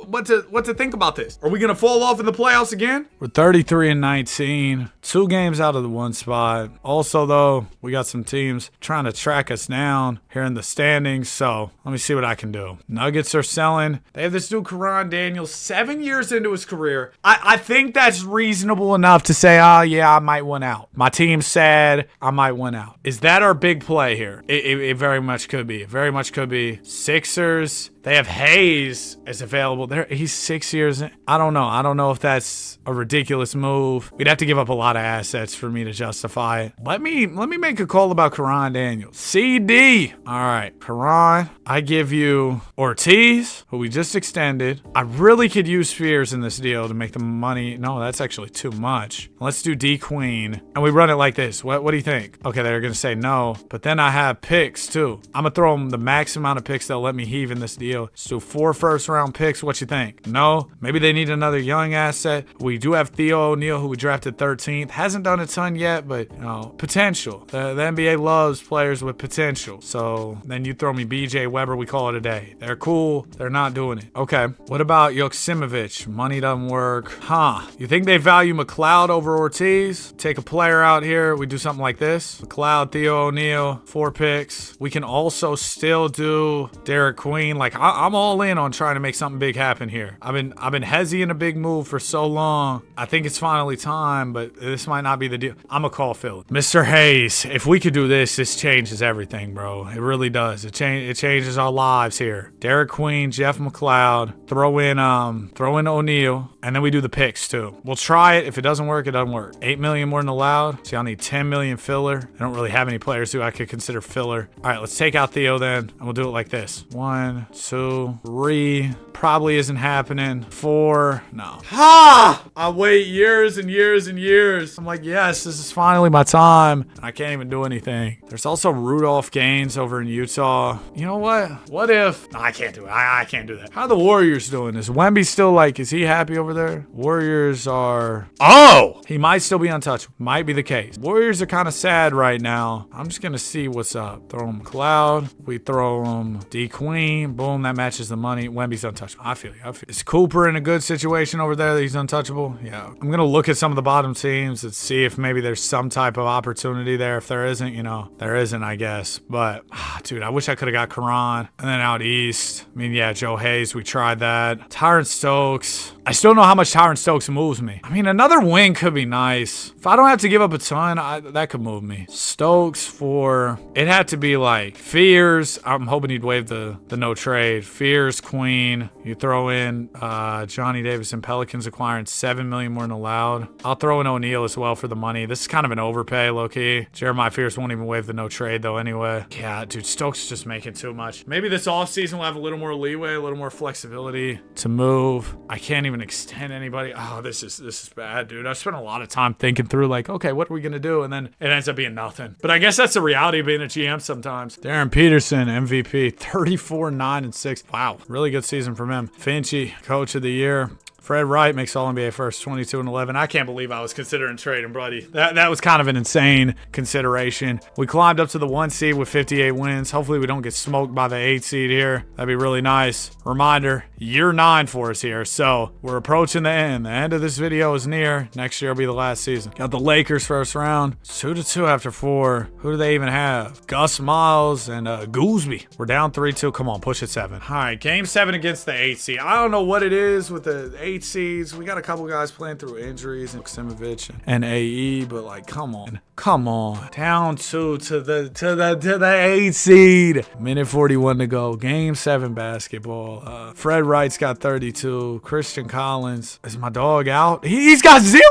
what to think about this. Are we gonna fall off in the playoffs again? We're 33-19. 2 games out of the 1 spot. Also, though, we got some teams trying to track us down here in the standings. So let me see what I can do. Nuggets are selling. They have this dude, Karan Daniels, 7 years into his career. I think that's reasonable enough to say, oh yeah, I might win out. My team said I might win out. Is that our big play here? It very much could be. It very much could be. Sixers. They have Hayes as available. He's 6 years in. I don't know. I don't know if that's a ridiculous move. We'd have to give up a lot of assets for me to justify it. Let me make a call about Karan Daniels. CD. All right, Karan. I give you Ortiz, who we just extended. I really could use Fears in this deal to make the money. No, that's actually too much. Let's do D Queen, and we run it like this. What do you think? Okay, they're gonna say no, but then I have picks too. I'm gonna throw them the max amount of picks they'll let me heave in this deal. So 4 first-round picks. What you think? No? Maybe they need another young asset. We do have Theo O'Neal, who we drafted 13th. Hasn't done a ton yet, but you know, potential. The NBA loves players with potential. So then you throw me BJ Weber. We call it a day. They're cool. They're not doing it. Okay. What about Joksimovic? Money doesn't work. Huh? You think they value McLeod over Ortiz? Take a player out here. We do something like this. McLeod, Theo O'Neal, 4 picks. We can also still do Derek Queen. Like, I'm all in on trying to make something big happen here. I've been hezzy in a big move for so long. I think it's finally time, but this might not be the deal. I'm gonna call Phil. Mr. Hayes, if we could do this changes everything, bro. It really does. It changes our lives here. Derek Queen, Jeff McLeod, throw in O'Neal, and then we do the picks too. We'll try it. If it doesn't work, it doesn't work. 8 million more than allowed. See, I'll need 10 million filler. I don't really have any players who I could consider filler. All right, let's take out Theo then, and we'll do it like this. 1, 2, 3. Probably isn't happening. 4. No. Ha! I wait years and years and years. I'm like, yes, this is finally my time. And I can't even do anything. There's also Rudolph Gaines over in Utah. You know what? What if? No, I can't do it. I can't do that. How are the Warriors doing? Is Wemby still like, is he happy over there? Warriors are. Oh! He might still be untouchable. Might be the case. Warriors are kind of sad right now. I'm just going to see what's up. Throw him Cloud. We throw him D Queen. Boom, that matches the money. Wemby's untouchable. I feel you. Is Cooper in a good situation over there that he's untouchable? Yeah. I'm going to look at some of the bottom teams and see if maybe there's some type of opportunity there. If there isn't, you know, there isn't, I guess. But, dude, I wish I could have got Karan. And then out east, I mean, yeah, Joe Hayes, we tried that. Tyron Stokes. I still know how much Tyron Stokes moves me. I mean, another wing could be nice. If I don't have to give up a ton, that could move me. Stokes for, it had to be like Fears. I'm hoping he'd waive the no trade. Fears, Queen. You throw in Johnny Davis, Pelicans acquiring $7 million more than allowed. I'll throw in O'Neal as well for the money. This is kind of an overpay, low-key. Jeremiah Fierce won't even waive the no trade, though, anyway. Yeah, dude, Stokes just making too much. Maybe this offseason we'll have a little more leeway, a little more flexibility to move. I can't even extend anybody. Oh, this is bad, dude. I spent a lot of time thinking through, like, okay, what are we going to do? And then it ends up being nothing. But I guess that's the reality of being a GM sometimes. Darren Peterson, MVP, 34-9-6. Wow, really good season from him. Finchie, Coach of the Year. Fred Wright makes All-NBA first, 22-11. I can't believe I was considering trading Buddy. That was kind of an insane consideration. We climbed up to the 1 seed with 58 wins. Hopefully we don't get smoked by the 8 seed here. That'd be really nice. Reminder, year 9 for us here. So we're approaching the end. The end of this video is near. Next year will be the last season. Got the Lakers first round. 2-2 after 4. Who do they even have? Gus Miles and Goolsby. We're down 3-2. Come on, push it 7. All right, game 7 against the 8 seed. I don't know what it is with the 8 seeds. We got a couple guys playing through injuries, and Maximovich and AE, but like, come on. Down 2 to the 8 seed. Minute 41 to go. Game 7 basketball. Fred Wright's got 32. Christian Collins. Is my dog out? He's got 0?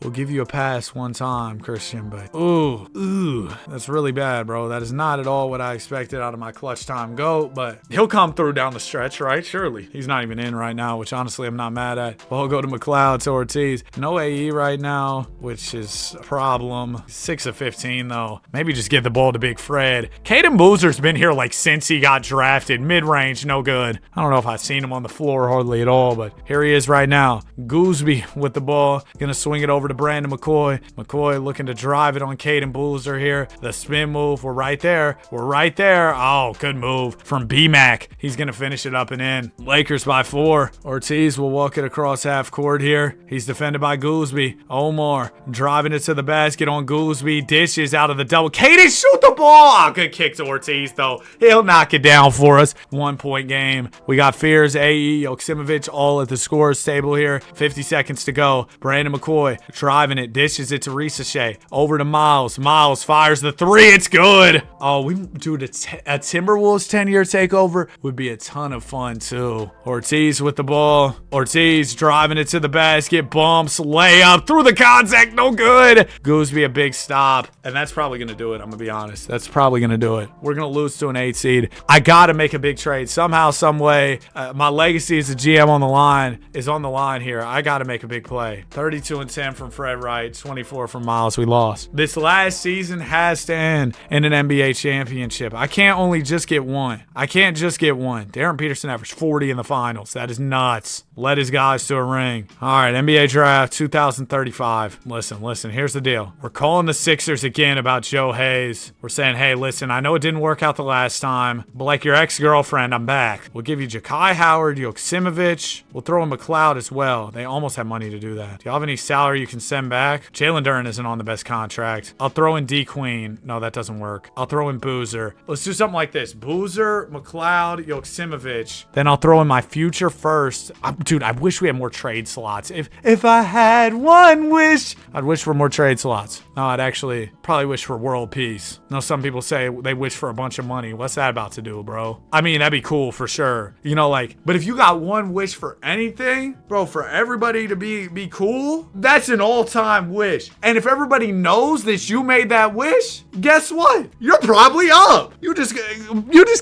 We'll give you a pass one time, Christian, but ooh, that's really bad, bro. That is not at all what I expected out of my clutch time GOAT, but he'll come through down the stretch, right? Surely. He's not even in right now, which honestly I'm not mad at. Ball go to McLeod to Ortiz. No AE right now, which is a problem. 6 of 15 though. Maybe just get the ball to Big Fred. Caden Boozer's been here like since he got drafted. Mid-range, no good. I don't know if I've seen him on the floor hardly at all, but here he is right now. Gooseby with the ball. Gonna swing it over to Brandon McCoy. McCoy looking to drive it on Caden Boozer here. The spin move. We're right there. Oh, good move from B-Mac. He's gonna finish it up and in. Lakers by 4. Ortiz will walk it across half court here. He's defended by Goolsby. Omar driving it to the basket on Goolsby. Dishes out of the double. Caden shoot the ball. Oh, good kick to Ortiz though. He'll knock it down for us. 1 point game. We got Fears, AE, Joksimovic all at the scores table here. 50 seconds to go. Brandon McCoy driving it. Dishes it to Ricochet. Over to Miles. Miles fires the 3. It's good. Oh, dude, a Timberwolves 10-year takeover would be a ton of fun too. Ortiz with the ball. Ortiz driving it to the basket. Bumps. Layup. Through the contact. No good. Gooseby a big stop. And that's probably going to do it. I'm going to be honest. That's probably going to do it. We're going to lose to an 8 seed. I got to make a big trade. Somehow, some way. My legacy as a GM on the line here. I got to make a big play. 32-10 from Fred Wright. 24 from Miles. We lost. This last season has to end in an NBA championship. I can't only just get one. Darren Peterson averaged 40 in the finals. That is nuts. Led his guys to a ring. All right, NBA draft 2035. Listen, here's the deal. We're calling the Sixers again about Joe Hayes. We're saying, hey, listen, I know it didn't work out the last time, but like your ex-girlfriend, I'm back. We'll give you Ja'Kai Howard, Joksimovic. We'll throw in McLeod as well. They almost have money to do that. Do y'all have any salary you can send back? Jalen Duren isn't on the best contract. I'll throw in D Queen. No, that doesn't work. I'll throw in Boozer. Let's do something like this. Boozer, McLeod, Joksimovic. Then I'll throw in my future first. Dude, I wish we had more trade slots. If I had one wish, I'd wish for more trade slots. No, I'd actually probably wish for world peace. No, some people say they wish for a bunch of money. What's that about to do, bro? I mean, that'd be cool for sure. You know, like, but if you got one wish for anything, bro, for everybody to be cool, that's an all-time wish. And if everybody knows that you made that wish, guess what? You're probably up. You just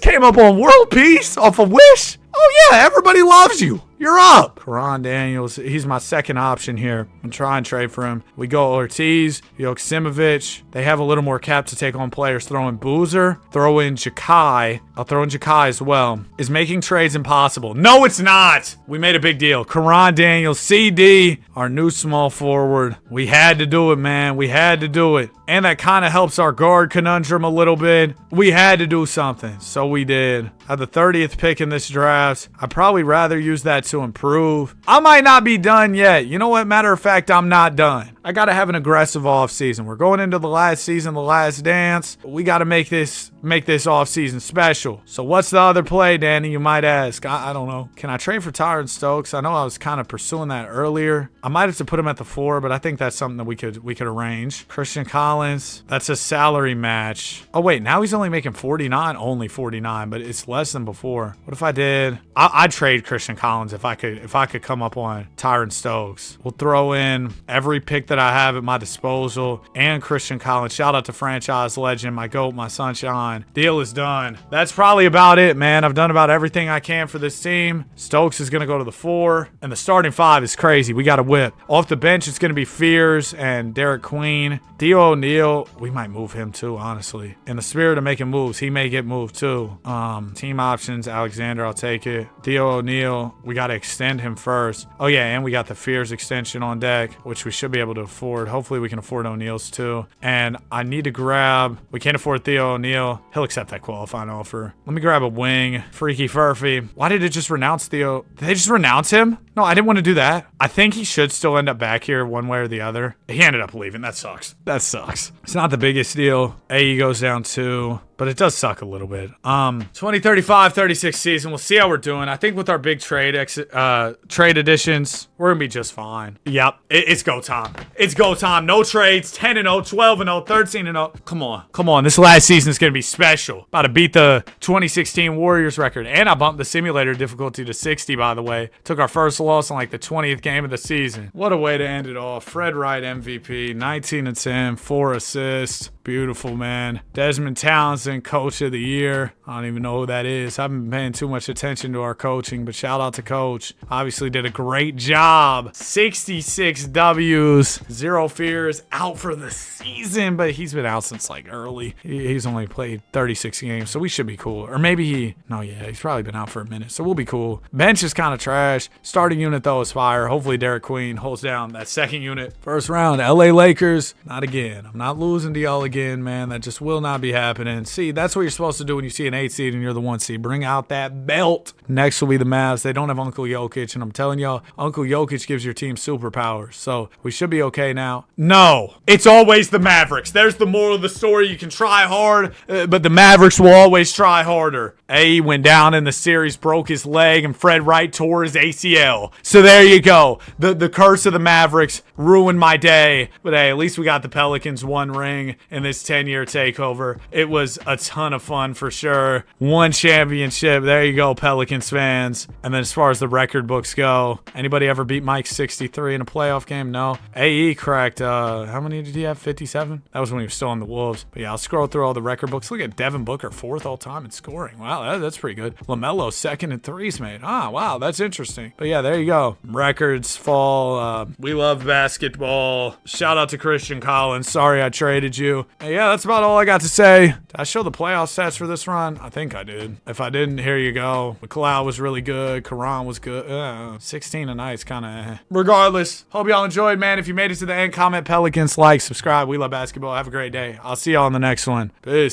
came up on world peace off a wish. Oh yeah, everybody loves you. You're up. Karan Daniels, he's my second option here. I'm trying to trade for him. We go Ortiz, Joksimovic. They have a little more cap to take on players. Throw in Boozer, throw in Ja'Kai. I'll throw in Ja'Kai as well. Is making trades impossible? No, it's not. We made a big deal. Karan Daniels, CD, our new small forward. We had to do it, man. We had to do it. And that kind of helps our guard conundrum a little bit. We had to do something, so we did. At the 30th pick in this draft, I'd probably rather use that to improve. I might not be done yet. You know what? Matter of fact, I'm not done. I got to have an aggressive offseason. We're going into the last season, the last dance. We got to make this offseason special. So what's the other play, Danny, you might ask? I don't know. Can I trade for Tyron Stokes? I know I was kind of pursuing that earlier. I might have to put him at the 4, but I think that's something that we could arrange. Christian Collins, that's a salary match. Oh wait, now he's only making 49, only 49, but it's less than before. What if I did? I'd trade Christian Collins if I could come up on Tyron Stokes. We'll throw in every pick that I have at my disposal and Christian Collins. Shout out to franchise legend, my GOAT, my sunshine. Deal is done. That's probably about it, man. I've done about everything I can for this team. Stokes is gonna go to the 4, and the starting 5 is crazy. We got a whip. Off the bench, it's gonna be Fears and Derek Queen. Theo O'Neal, we might move him too, honestly. In the spirit of making moves, he may get moved too. Team options, Alexander, I'll take it. Theo O'Neal, we got to extend him first. Oh yeah, and we got the Fears extension on deck, which we should be able to afford. Hopefully we can afford O'Neal's too. And I need to grab, we can't afford Theo O'Neal. He'll accept that qualifying offer. Let me grab a wing. Freaky Furphy. Why did it just renounce Theo? Did they just renounce him? No, I didn't want to do that. I think he should still end up back here one way or the other. He ended up leaving. That sucks. That sucks. It's not the biggest deal. AE goes down 2, but it does suck a little bit. 2035-36 season. We'll see how we're doing. I think with our big trade additions, we're going to be just fine. Yep. It's go time. It's go time. No trades. 10-0, 12-0, 13-0. Come on. Come on. This last season is going to be special. About to beat the 2016 Warriors record. And I bumped the simulator difficulty to 60, by the way. Took our first loss on like the 20th game of the season. What a way to end it off. Fred Wright MVP. 19-10. 4 assists. Beautiful, man. Desmond Townsend, Coach of the Year. I don't even know who that is. I haven't been paying too much attention to our coaching, but shout out to Coach. Obviously did a great job. 66 W's, 0 fears, out for the season, but he's been out since like early. He's only played 36 games, so we should be cool. Or maybe he's probably been out for a minute, so we'll be cool. Bench is kind of trash. Starting unit, though, is fire. Hopefully Derek Queen holds down that second unit. First round, LA Lakers. Not again. I'm not losing to y'all again, man. That just will not be happening. See, that's what you're supposed to do when you see an 8 seed and you're the 1 seed. Bring out that belt. Next will be the Mavs. They don't have Uncle Jokic, and I'm telling y'all, Uncle Jokic gives your team superpowers. So we should be okay now. No, it's always the Mavericks. There's the moral of the story. You can try hard, but the Mavericks will always try harder. AE went down in the series, broke his leg, and Fred Wright tore his ACL. So there you go. The curse of the Mavericks ruined my day. But hey, at least we got the Pelicans 1 ring in this 10-year takeover. It was a ton of fun for sure. 1 championship. There you go, Pelicans fans. And then as far as the record books go, anybody ever beat Mike 63 in a playoff game? No. AE cracked, how many did he have? 57? That was when he was still on the Wolves. But yeah, I'll scroll through all the record books. Look at Devin Booker, 4th all time in scoring. Wow, that's pretty good. LaMelo, 2nd in threes made. Wow, that's interesting. But yeah, there you go. Records fall. We love basketball. Shout out to Christian Collins. Sorry I traded you. And yeah, that's about all I got to say. Did I show the playoff stats for this run? I think I did. If I didn't, here you go. McLeod was really good. Karan was good. 16 a night's kind of Regardless, hope y'all enjoyed, man. If you made it to the end, comment Pelicans, like, subscribe. We love basketball. Have a great day. I'll see y'all on the next one. Peace.